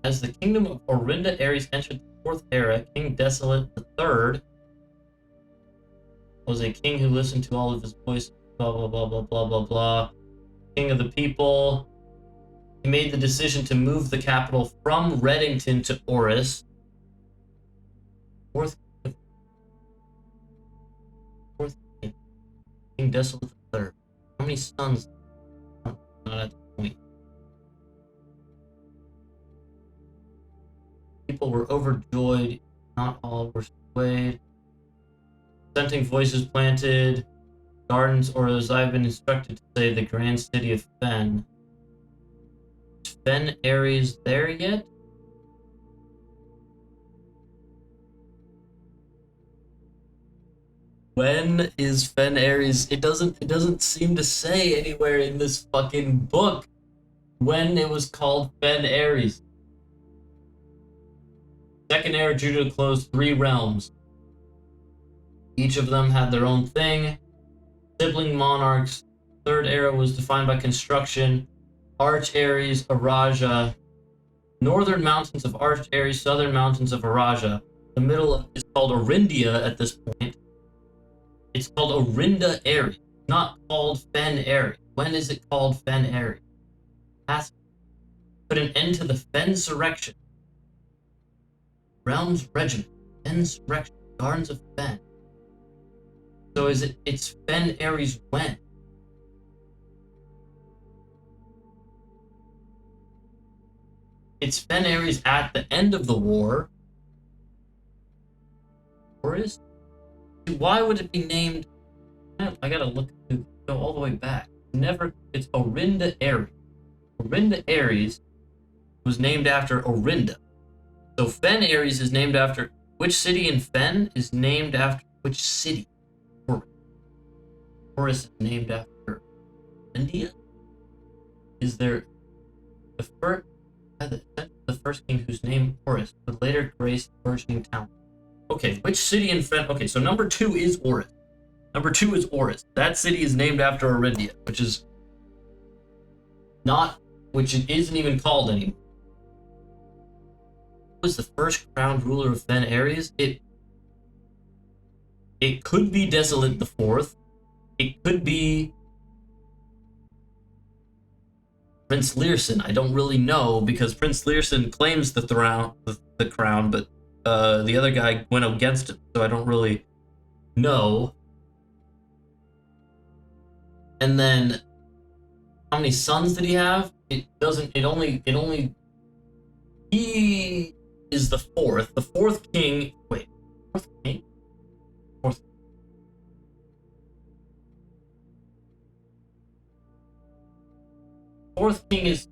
as the kingdom of Orinda Ares entered the 4th era, King Desolate III was a king who listened to all of his voice, blah, blah, blah, blah, blah, blah, blah. King of the people. He made the decision to move the capital from Reddington to Oris. Fourth king. King Desolate III. How many sons? Not at the point. People were overjoyed. Not all were swayed. Dissenting voices planted. Gardens, or as I've been instructed to say, the grand city of Fen. Is Fen Ares there yet? When is Fen Ares? It doesn't seem to say anywhere in this fucking book when it was called Fen Ares. Second era Judah closed 3 realms. Each of them had their own thing. Sibling monarchs. Third era was defined by construction. Arch Ares, Araja. Northern mountains of Arch Ares, southern mountains of Araja. The middle is called Orindia at this point. It's called Orinda Ares, not called Fen Ares. When is it called Fen Ares? Has to put an end to the Fensurrection. Realms Regiment, Fensurrection, Gardens of Fen. So it's Fen Ares when? It's Fen Ares at the end of the war. Or is? Why would it be named? I gotta go all the way back. It's Orinda Ares. Orinda Ares was named after Orinda. So Fen Ares is named after which city in Fen is named after which city? Oris is named after India? Is there the first king whose name Oris would later grace the burgeoning town? Okay, which city in Fen? Okay, so number 2 is Oris. Number 2 is Oris. That city is named after Orindia, which it isn't even called anymore. Who was the first crowned ruler of Fen Ares? It could be Desolate the Fourth. It could be Prince Learson. I don't really know because Prince Learson claims the crown, but the other guy went against him, so I don't really know. And then, how many sons did he have? He is the fourth. The fourth king. Wait, fourth king? Fourth. Fourth king is.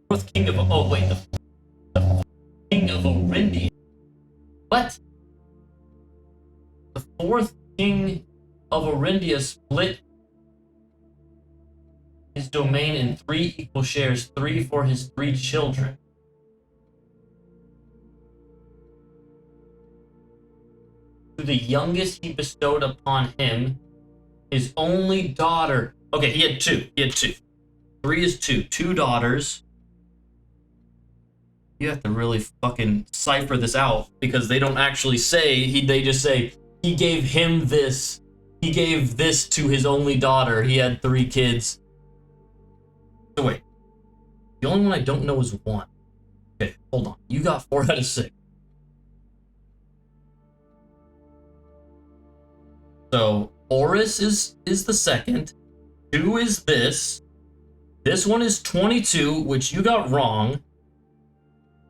Fourth king of. Oh wait, the king of Orindia. What? The fourth king of Orindia split his domain in 3 equal shares, 3 for his 3 children. To the youngest he bestowed upon him his only daughter. Okay, he had 2. 3 is 2. 2 daughters. You have to really fucking cipher this out because they don't actually say, they just say, he gave him this. He gave this to his only daughter. He had 3 kids. So wait. The only one I don't know is 1. Okay, hold on. You got 4 out of 6. So Oris is the second. 2 is this. This one is 22, which you got wrong.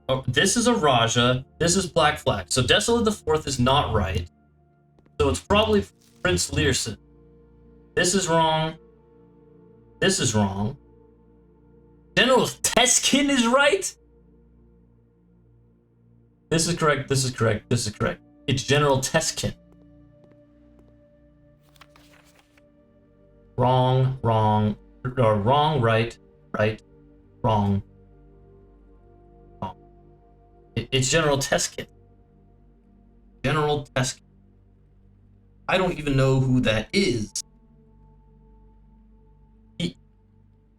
Oh, this is Araja. This is Black Flag. So Desolate the Fourth is not right. So it's probably Prince Learson. This is wrong. This is wrong. General Teskin is right? This is correct. This is correct. This is correct. It's General Teskin. Wrong, wrong, or wrong, right, right, wrong. Wrong. It's General Teskin. General Teskin. I don't even know who that is.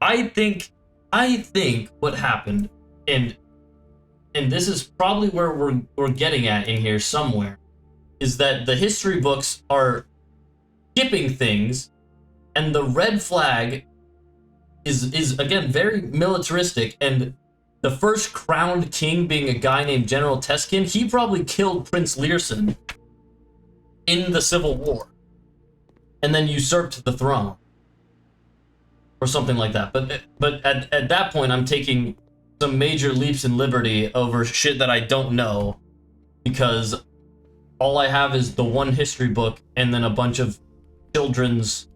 I think what happened, and this is probably where we're getting at in here somewhere. is that the history books are skipping things, and the red flag is again very militaristic, and the first crowned king being a guy named General Teskin, he probably killed Prince Learson in the Civil War and then usurped the throne or something like that. But at that point, I'm taking some major leaps in liberty over shit that I don't know, because all I have is the one history book and then a bunch of children's.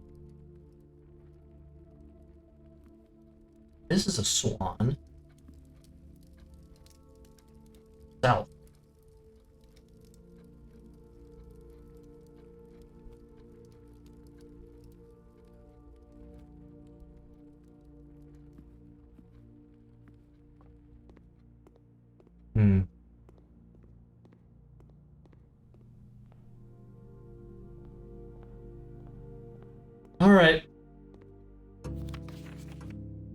This is a swan. South. All right.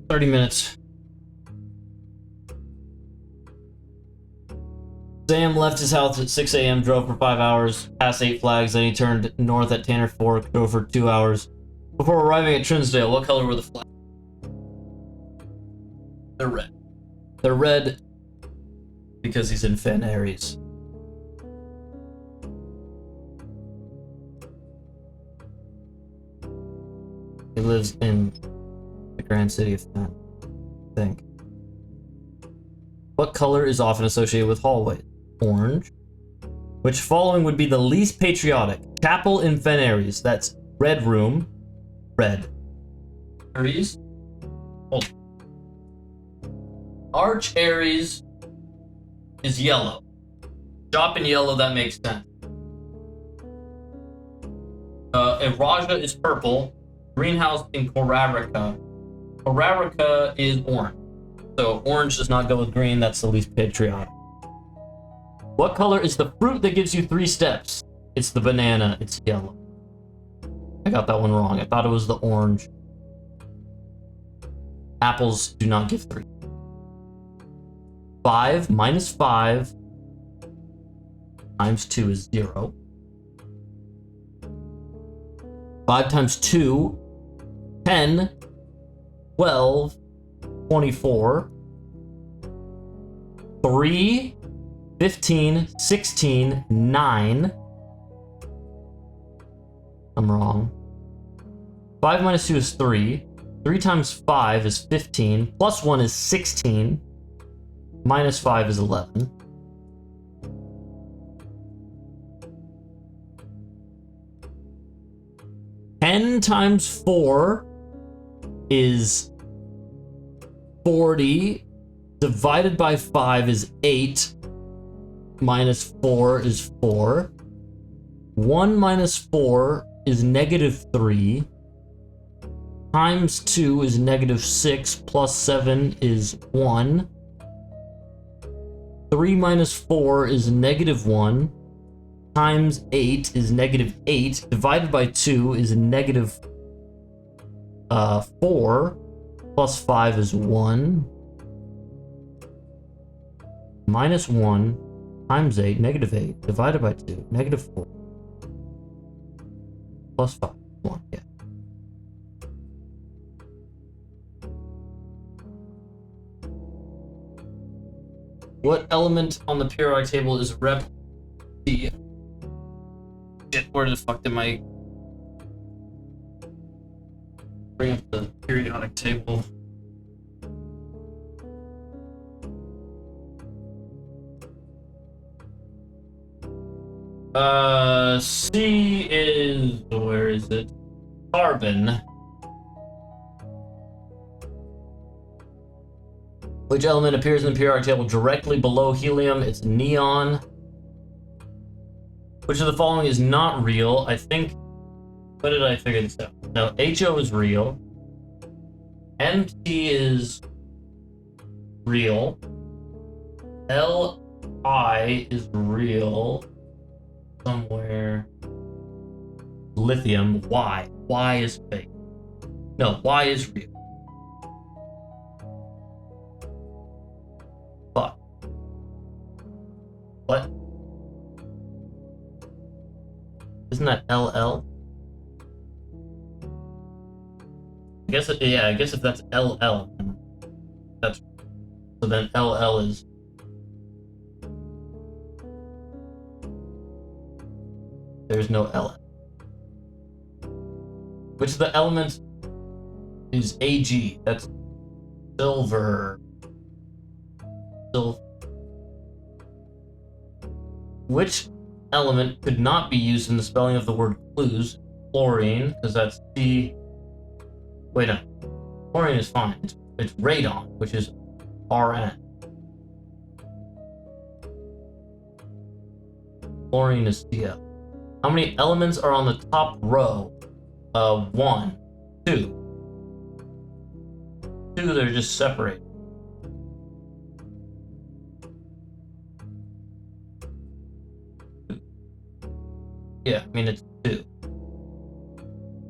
30 minutes. Sam left his house at 6 a.m., drove for 5 hours, past 8 flags, then he turned north at Tanner Fork, drove for 2 hours. Before arriving at Trinsdale, what color were the flags? They're red. They're red because he's in Fen Aries. He lives in the grand city of Fen, I think. What color is often associated with hallways? Orange. Which following would be the least patriotic? Chapel in Fen Aries. That's red room. Red. Aries. Hold. Arch Aries is yellow. Shop in yellow, that makes sense. And Raja is purple. Greenhouse in Korarika. Korarika is orange. So orange does not go with green, that's the least patriotic. What color is the fruit that gives you 3 steps? It's the banana, it's yellow. I got that one wrong. I thought it was the orange. Apples do not give 3. 5 minus 5 times 2 is 0. 5 times 2, 10, 12, 24, 3, 15, 16, 9. I'm wrong. 5 minus 2 is 3. 3 times 5 is 15. Plus 1 is 16. Minus 5 is 11. Ten times 4 is 40. Divided by 5 is 8. Minus 4 is 4. 1 minus 4 is negative 3. Times 2 is negative 6. Plus 7 is 1. 3 minus 4 is negative 1. Times 8 is negative 8. Divided by 2 is negative 4. Plus 5 is 1. Minus 1 times 8, negative 8. Divided by 2, negative 4. Plus 5, 1, yeah. What element on the periodic table is rep C? Shit, where the fuck did my... Bring up the periodic table. C is... where is it? Carbon. Which element appears in the periodic table directly below helium? It's neon. Which of the following is not real? I think... When did I figure this out? No, HO is real. MT is real. LI is real. Somewhere. Lithium. Y. Y is fake. No, Y is real. Fuck. What? Isn't that LL? I guess yeah, I guess if that's LL, that's so then LL is there's no LL. Which of the elements is AG? That's silver. Silver. Which element could not be used in the spelling of the word clues? Chlorine, because that's C. Wait, no. Chlorine is fine. It's radon, which is RN. Chlorine is CL. How many elements are on the top row? 1, 2. 2, they're just separated. Yeah, I mean it's 2.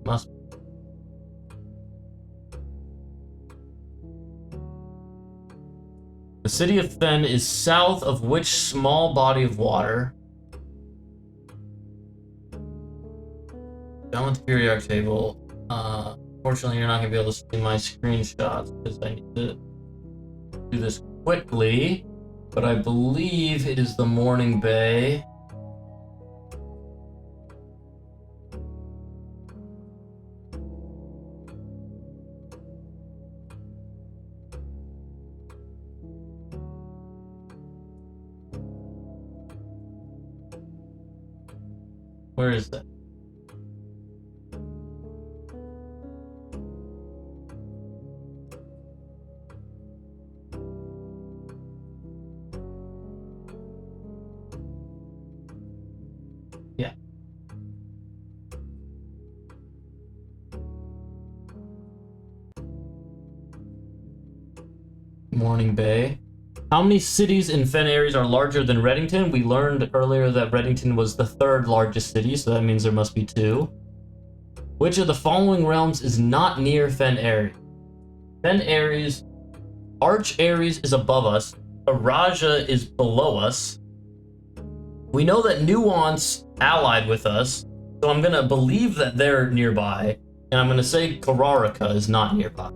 Must be. The city of Fen is south of which small body of water? Down with the periodic table. Fortunately, you're not going to be able to see my screenshots because I need to do this quickly. But I believe it is the Morning Bay. Where is that? Yeah. Morning Bay. How many cities in Fen Aries are larger than Reddington? We learned earlier that Reddington was the 3rd largest city, so that means there must be 2. Which of the following realms is not near Fen Aries? Fen Aries, Arch Aries is above us, Araja is below us. We know that Nuance allied with us, so I'm gonna believe that they're nearby, and I'm gonna say Kararika is not nearby.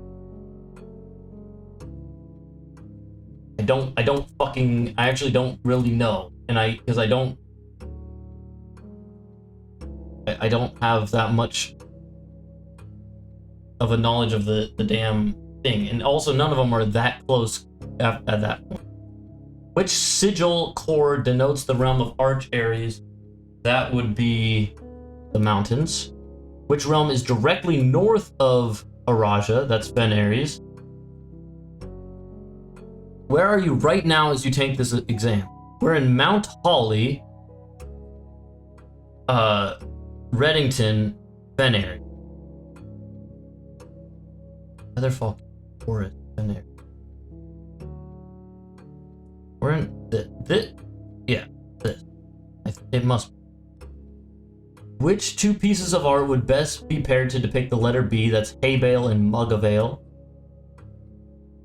I actually don't really know, and I don't have that much of a knowledge of the damn thing, and also none of them are that close at that point. Which sigil core denotes the realm of Arch Aries? That would be the mountains. Which realm is directly north of Araja? That's Fen Aries. Where are you right now as you take this exam? We're in Mount Holly, Reddington, Fen Aries. Featherfall Forest, Fen Aries. We're in this. Yeah, this. It must be. Which 2 pieces of art would best be paired to depict the letter B? That's Hay Bale and Mug of Ale.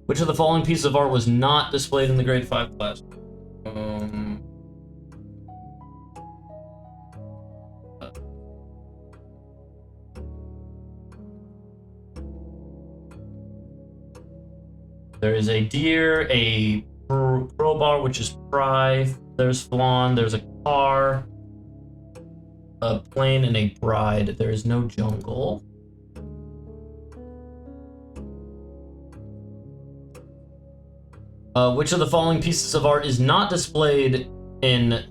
Which of the following pieces of art was not displayed in the grade 5 class? There is a deer, a crowbar, which is pry. There's flan. There's a car, a plane, and a bride. There is no jungle. Which of the following pieces of art is not displayed in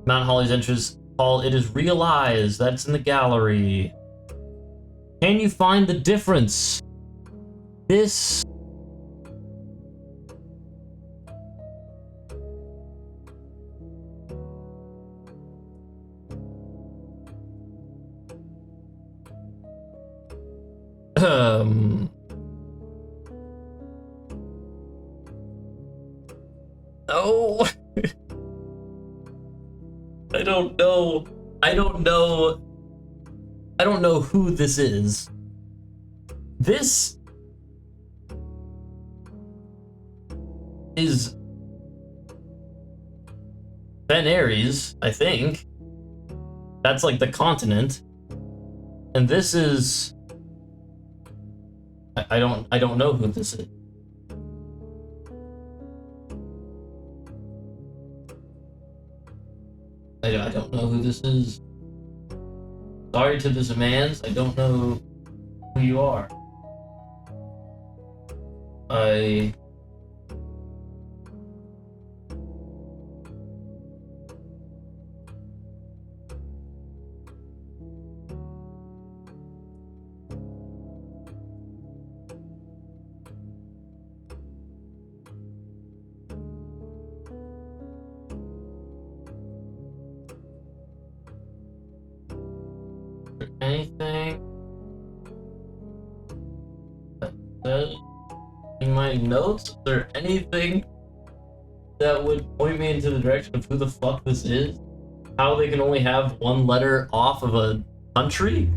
Mount Holly's entrance hall? It is realized. That's in the gallery. Can you find the difference? This... No. I don't know. I don't know who this is. This is Fen Aries, I think. That's like the continent. And this is... I don't know who this is. I don't know who this is. Sorry to the Zamans, I don't know who you are. Anything that says in my notes? Is there anything that would point me into the direction of who the fuck this is? How they can only have one letter off of a country?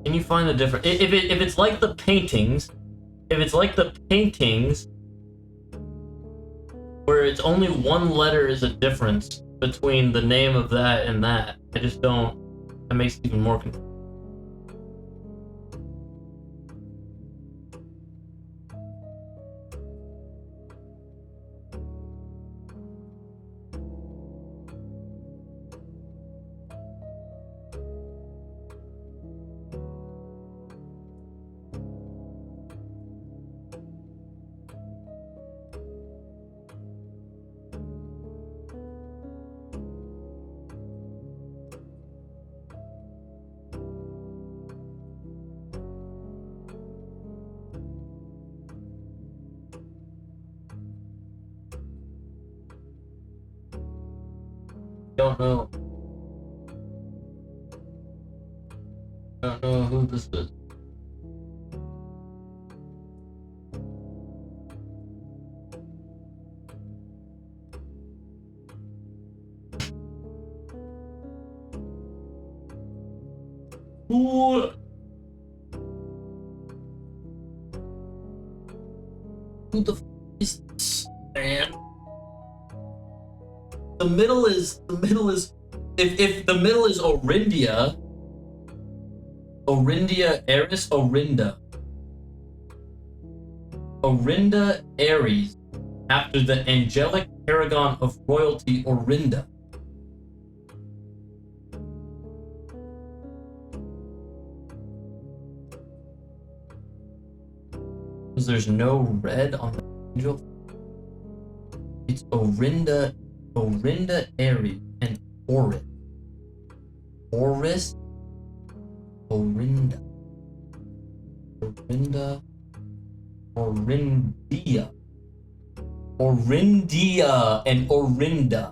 Can you find a different... If it's like the paintings, where it's only one letter is a difference between the name of that and that, I just don't... That makes it even more confusing. Don't know who this is. Who the f is this man? The middle is if the middle is Orindia Eris Orinda Ares, after the angelic paragon of royalty Orinda. Because there's no red on the angel. It's Orinda Ares and Oris. Orinda and Orindia.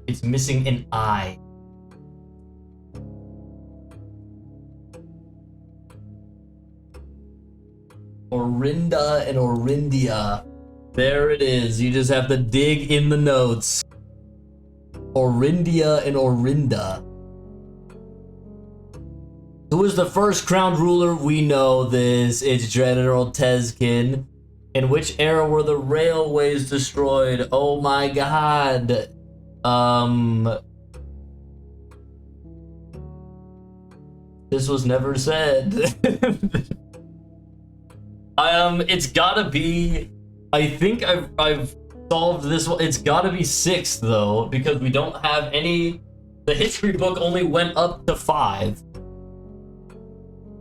It's missing an I. Orinda and Orindia. There it is. You just have to dig in the notes. Orindia and Orinda. Who was the first crowned ruler? We know this. It's General Tezkin. In which era were the railways destroyed? Oh my god. This was never said. It's gotta be... I think I've solved this one. It's gotta be 6 though, because we don't have any... The history book only went up to 5.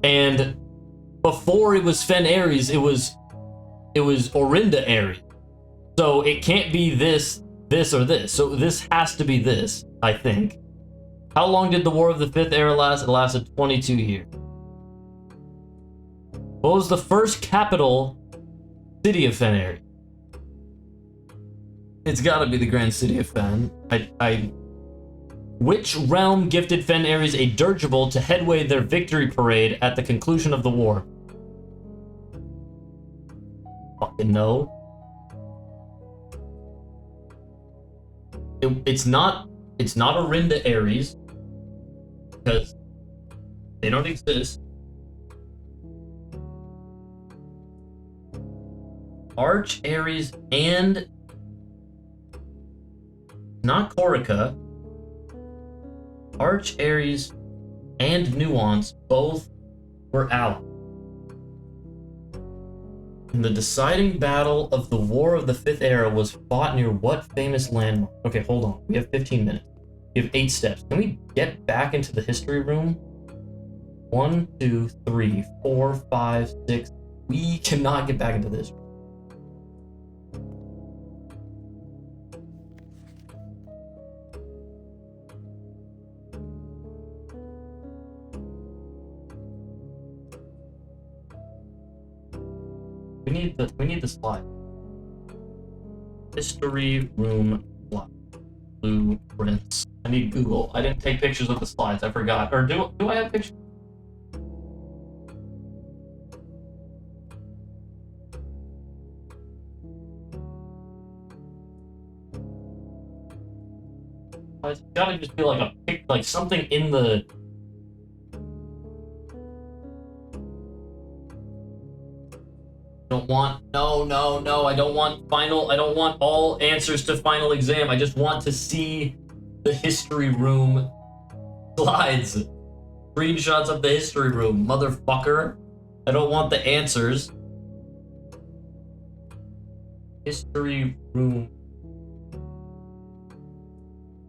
And before it was Fen Ares, it was Orinda Ares. So it can't be this, or this. So this has to be this, I think. How long did the War of the Fifth Era last? It lasted 22 years. What was the first capital city of Fen Ares? It's gotta be the Grand City of Fen. Which realm gifted Fen Ares a dirigible to headway their victory parade at the conclusion of the war? Fucking no. It's not Orinda Ares, because they don't exist. Arch, Ares, and not Corica. Arch, Ares, and Nuance both were out. And the deciding battle of the War of the Fifth Era was fought near what famous landmark? Okay, hold on. We have 15 minutes. We have 8 steps. Can we get back into the history room? 1, 2, 3, 4, 5, 6. We cannot get back into this room. We need the slide. History room slide. Blueprints. I need Google. I didn't take pictures of the slides. I forgot. Or do I have pictures? It's gotta just be like a pic, like something in the. Don't want no, I don't want all answers to final exam. I just want to see the history room slides. Screenshots of the history room, motherfucker. I don't want the answers. History room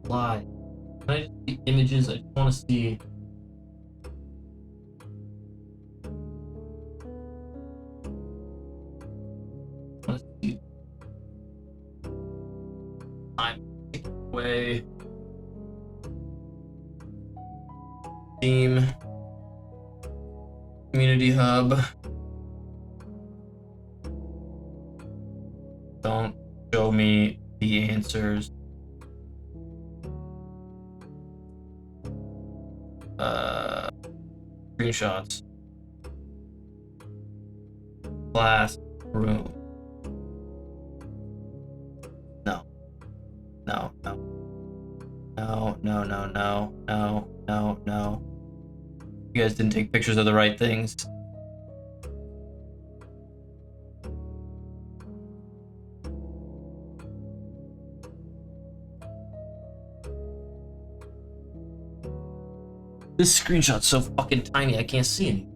slide. Can I just see images? I just want to see. Way Team Community Hub. Don't show me the answers. Screenshots. Classroom. No. You guys didn't take pictures of the right things. This screenshot's so fucking tiny, I can't see any.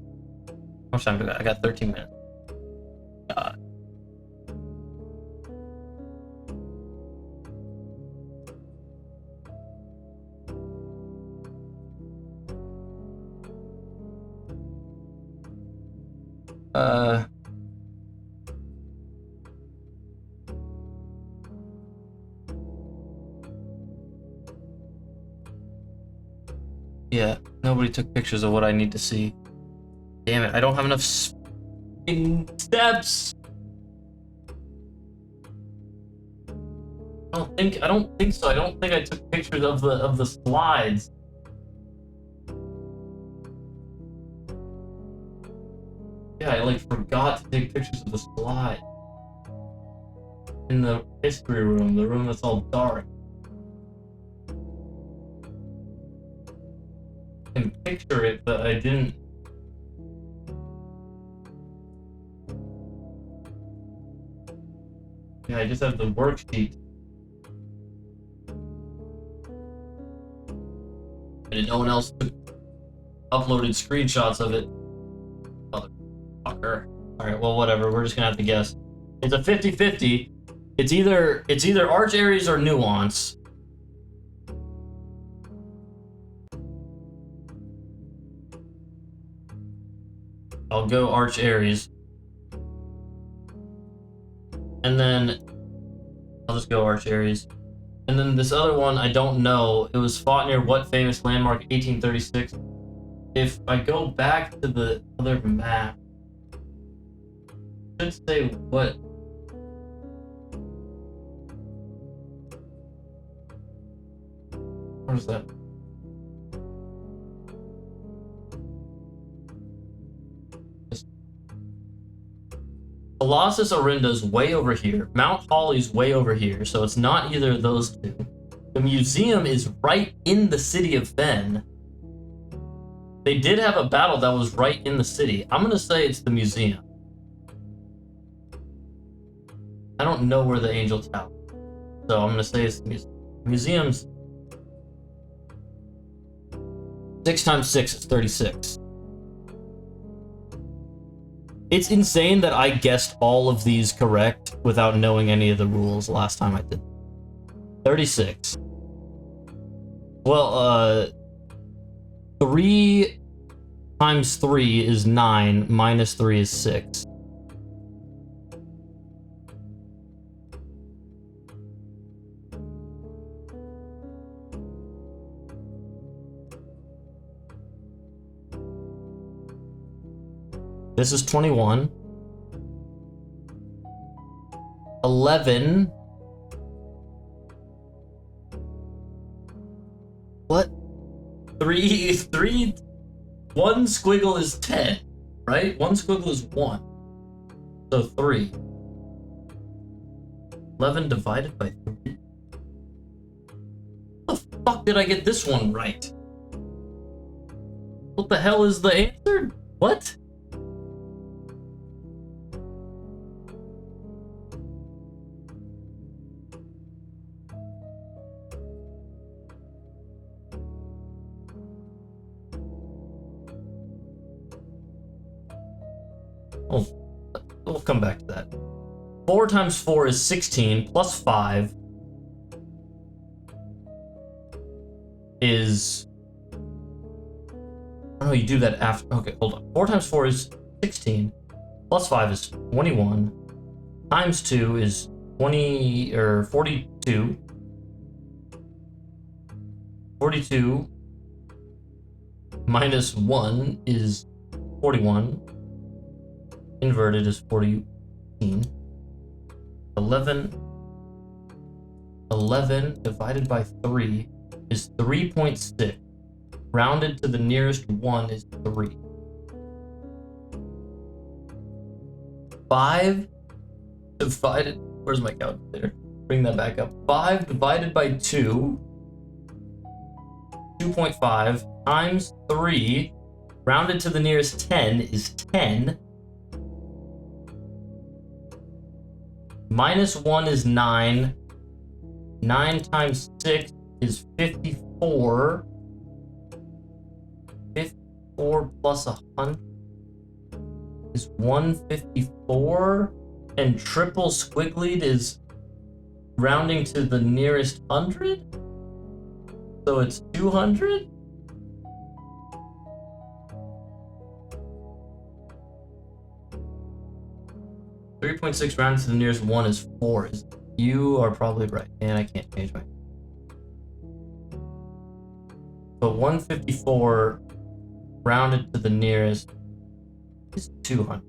How much time do I got? I got 13 minutes. God. Yeah, nobody took pictures of what I need to see. Damn it, I don't have enough steps. I don't think so. I don't think I took pictures of the slides. Yeah, I like forgot to take pictures of the slide. In the history room, the room that's all dark. I can picture it, but I didn't. Yeah, I just have the worksheet. And no one else uploaded screenshots of it. Motherfucker. Alright, well, whatever. We're just gonna have to guess. It's a 50-50. It's either Arch, Ares, or Nuance. I'll go Arch, Ares. And then I'll just go Arch, Ares. And then this other one, I don't know. It was fought near what famous landmark? 1836. If I go back to the other map, it should say what. Where's that? Colossus Orinda's way over here. Mount Holly's way over here, so it's not either of those two. The museum is right in the city of Fen. They did have a battle that was right in the city. I'm gonna say it's the museum. I don't know where the Angel Tower is. So I'm gonna say it's the museum. Museums. 6 times 6 is 36. It's insane that I guessed all of these correct without knowing any of the rules last time I did. 36. Well, 3 times 3 is 9, minus 3 is 6. This is 21. 11. What? 3. 1 squiggle is 10, right? 1 squiggle is 1. So 3. 11 divided by 3. How the fuck did I get this one right? What the hell is the answer? What? Oh, we'll come back to that. 4 times 4 is 16, plus 5 is... Oh no, you do that after... Okay, hold on. 4 times 4 is 16, plus 5 is 21, times 2 is 20, or 42. 42 minus 1 is 41. Inverted is 14. 11 divided by 3 is 3.6. Rounded to the nearest 1 is 3. 5 divided... Where's my calculator? Bring that back up. 5 divided by 2, 2.5, times 3, rounded to the nearest 10 is 10. Minus 1 is 9. 9 times 6 is 54. 54 plus 100 is 154. And triple squigglied is rounding to the nearest 100? So it's 200? .6 rounded to the nearest 1 is 4. You are probably right, and I can't change my... But 154 rounded to the nearest is 200.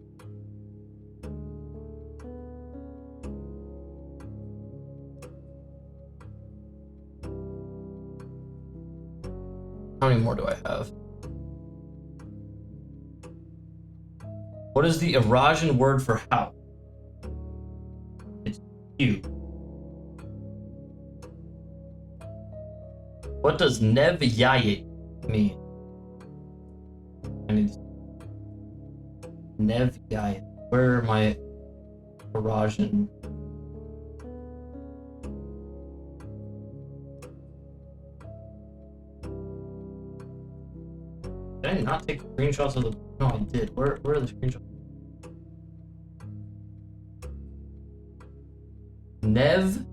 How many more do I have? What is the Eurasian word for house? It's cube. What does Nevyayit mean? I need Nevyayit. Where are my Eurasian? Did I not take screenshots of the... No, I did. Where are the screenshots? Nev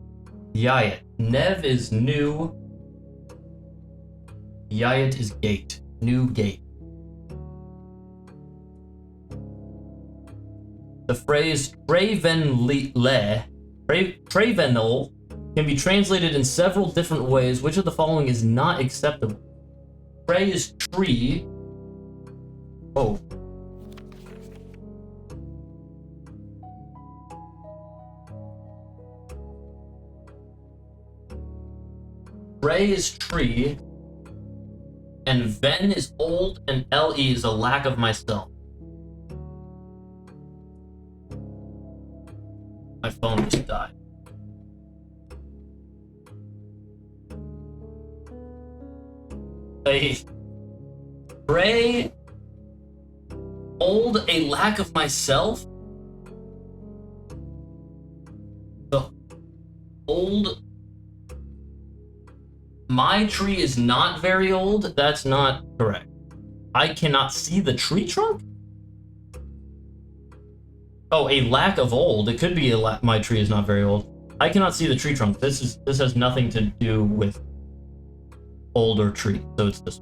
Yayat. Nev is new. Yayat is gate. New gate. The phrase Travenel can be translated in several different ways. Which of the following is not acceptable? Tre is tree. Oh. Tre is tree, and ven is old, and le is a lack of myself. My phone just died. Tre, old, a lack of myself. old. My tree is not very old. That's not correct. I cannot see the tree trunk? Oh, a lack of old. It could be my tree is not very old. I cannot see the tree trunk. This has nothing to do with older tree. So it's this.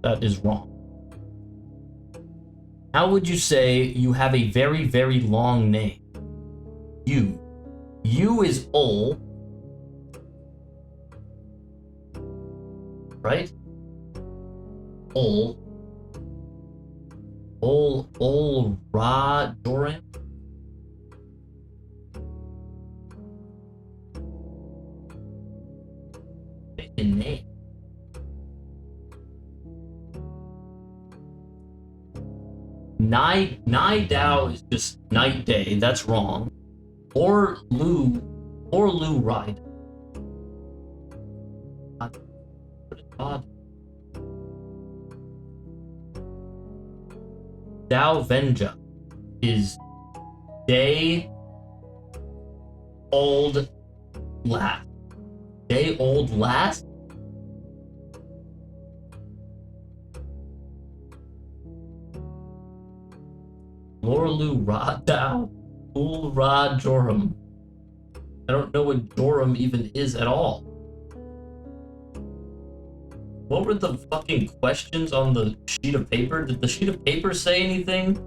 That is wrong. How would you say you have a very, very long name? You. You is ol. Right? Ol. Ra Doran? Name. Dao is just night day. That's wrong. Or Lu Ride. God. Dao Venja is day old last. Day old last? Lorlu Ra Dao Ul Ra Joram. I don't know what Joram even is at all. What were the fucking questions on the sheet of paper? Did the sheet of paper say anything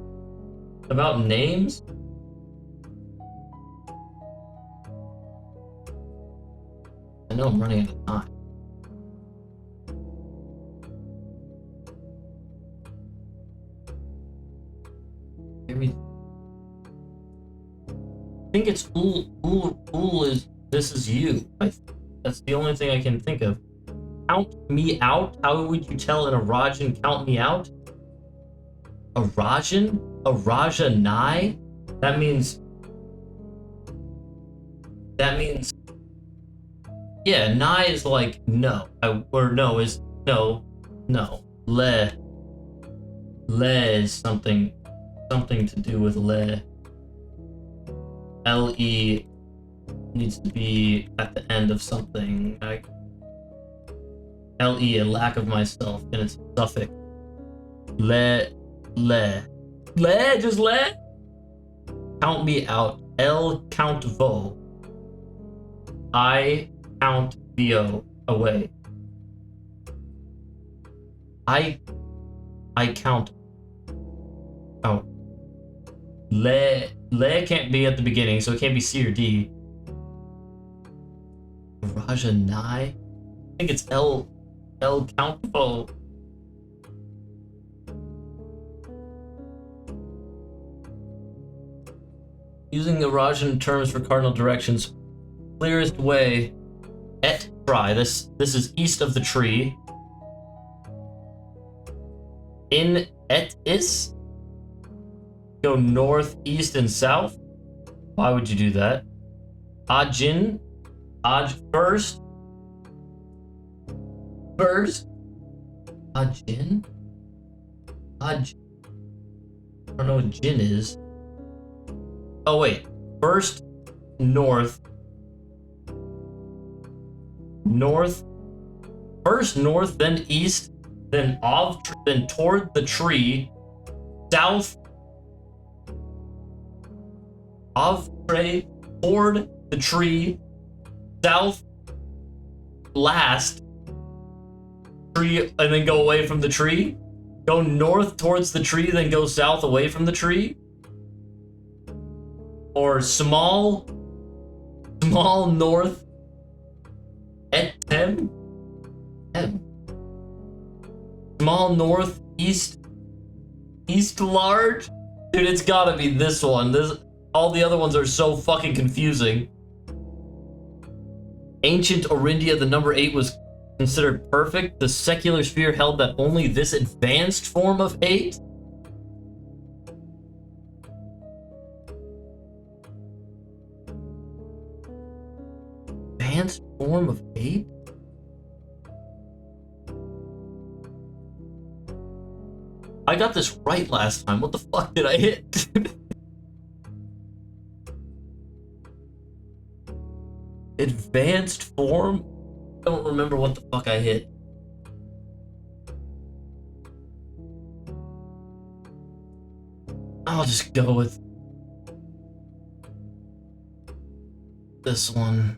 about names? I know I'm running out of time. I think it's Ul is this is you. That's the only thing I can think of. Count me out? How would you tell an Arajan count me out? Arajan? Arajanai? That means yeah, Nai is like no. Or no is no. Le is something to do with le. Le needs to be at the end of something. Le, a lack of myself, and it's a suffix. Just le. Count me out. El count vo. I count vo away. I count. Oh. Le can't be at the beginning, so it can't be C or D. Rajanai? I think it's El count vo. Using the Rajan terms for cardinal directions, clearest way. Et try. This is east of the tree. In et is. Go north, east, and south. Why would you do that? Ajin. First. Ajin. I don't know what Jin is. Oh wait. First north. First north, then east, then then toward the tree, south toward the tree, south last tree, and then go away from the tree. Go north towards the tree, then go south away from the tree. Or small north et tem. Small north east large. Dude, it's gotta be this one. All the other ones are so fucking confusing. Ancient Orindia, the number 8 was considered perfect. The secular sphere held that only this advanced form of 8. Advanced form of 8? I got this right last time. What the fuck did I hit? Advanced form? I don't remember what the fuck I hit. I'll just go with this one.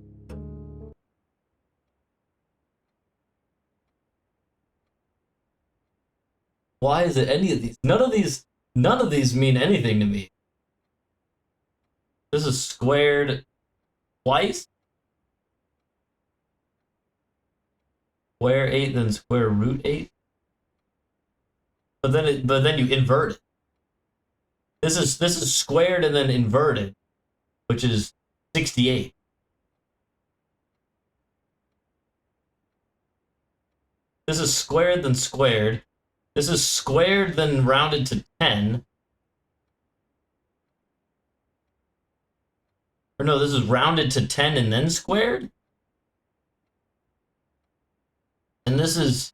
Why is it any of these? None of these mean anything to me. This is squared twice? Square 8, then square root 8? But then you invert it. This is squared and then inverted, which is 68. This is squared then squared. This is squared then rounded to 10. Or no, this is rounded to 10 and then squared? And this is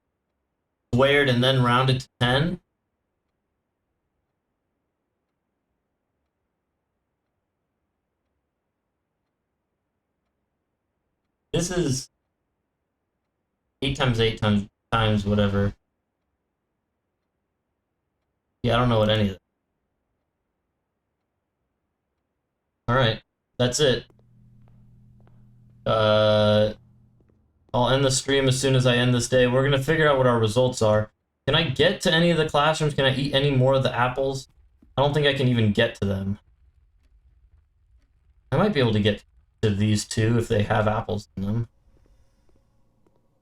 squared and then rounded to 10? This is 8 times 8 times whatever. Yeah, I don't know what any of that. Alright, that's it. I'll end the stream as soon as I end this day. We're gonna figure out what our results are. Can I get to any of the classrooms? Can I eat any more of the apples? I don't think I can even get to them. I might be able to get to these two if they have apples in them.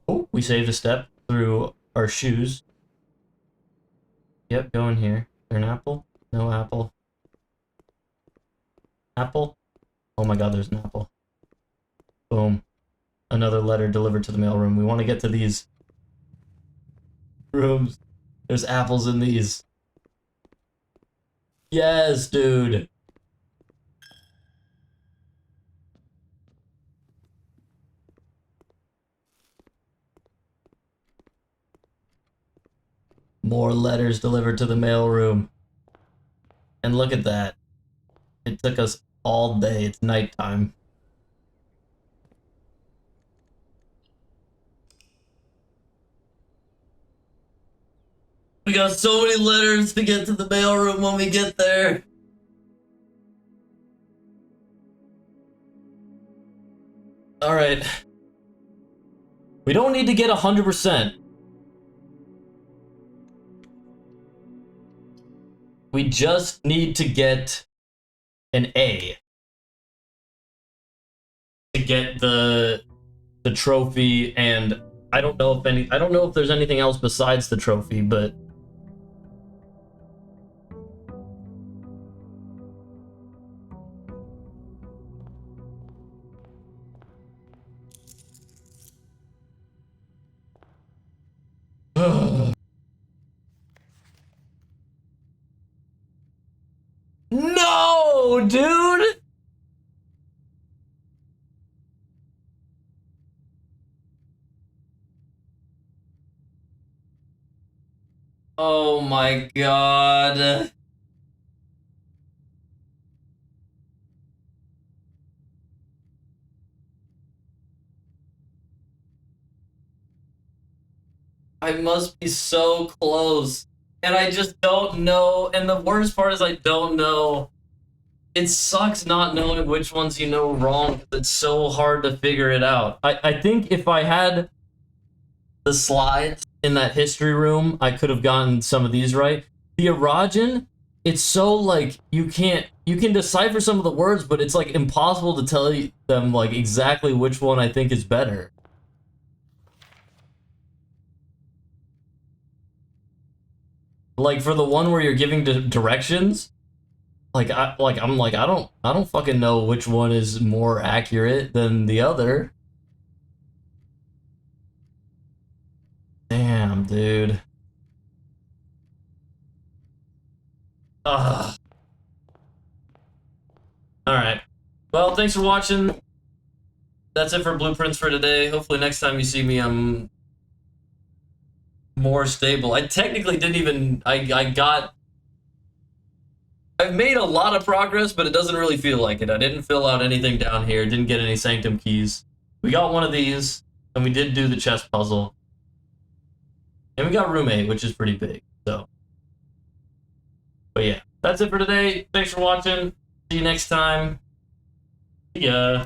Oh, we saved a step through our shoes. Yep, go in here. Is there an apple? No apple. Apple? Oh my god, there's an apple. Boom. Another letter delivered to the mailroom. We want to get to these rooms. There's apples in these. Yes, dude. More letters delivered to the mailroom. And look at that. It took us all day. It's nighttime. We got so many letters to get to the mailroom when we get there. Alright. We don't need to get 100%. We just need to get an A to get the trophy, and I don't know if there's anything else besides the trophy, but no, dude! Oh my god. I must be so close. And I just don't know. And the worst part is I don't know. It sucks not knowing which ones you know wrong, because it's so hard to figure it out. I think if I had the slides in that history room, I could have gotten some of these right. The Erogen, it's so like you can decipher some of the words, but it's like impossible to tell them like exactly which one I think is better. Like for the one where you're giving directions, I don't fucking know which one is more accurate than the other. Damn, dude. Ugh. Alright. Well, thanks for watching. That's it for Blueprints for today. Hopefully next time you see me, I'm more stable. I technically didn't even... I've made a lot of progress, but it doesn't really feel like it. I didn't fill out anything down here. Didn't get any Sanctum keys. We got one of these, and we did do the chess puzzle. And we got room 8, which is pretty big, so. But yeah, that's it for today. Thanks for watching. See you next time. See ya.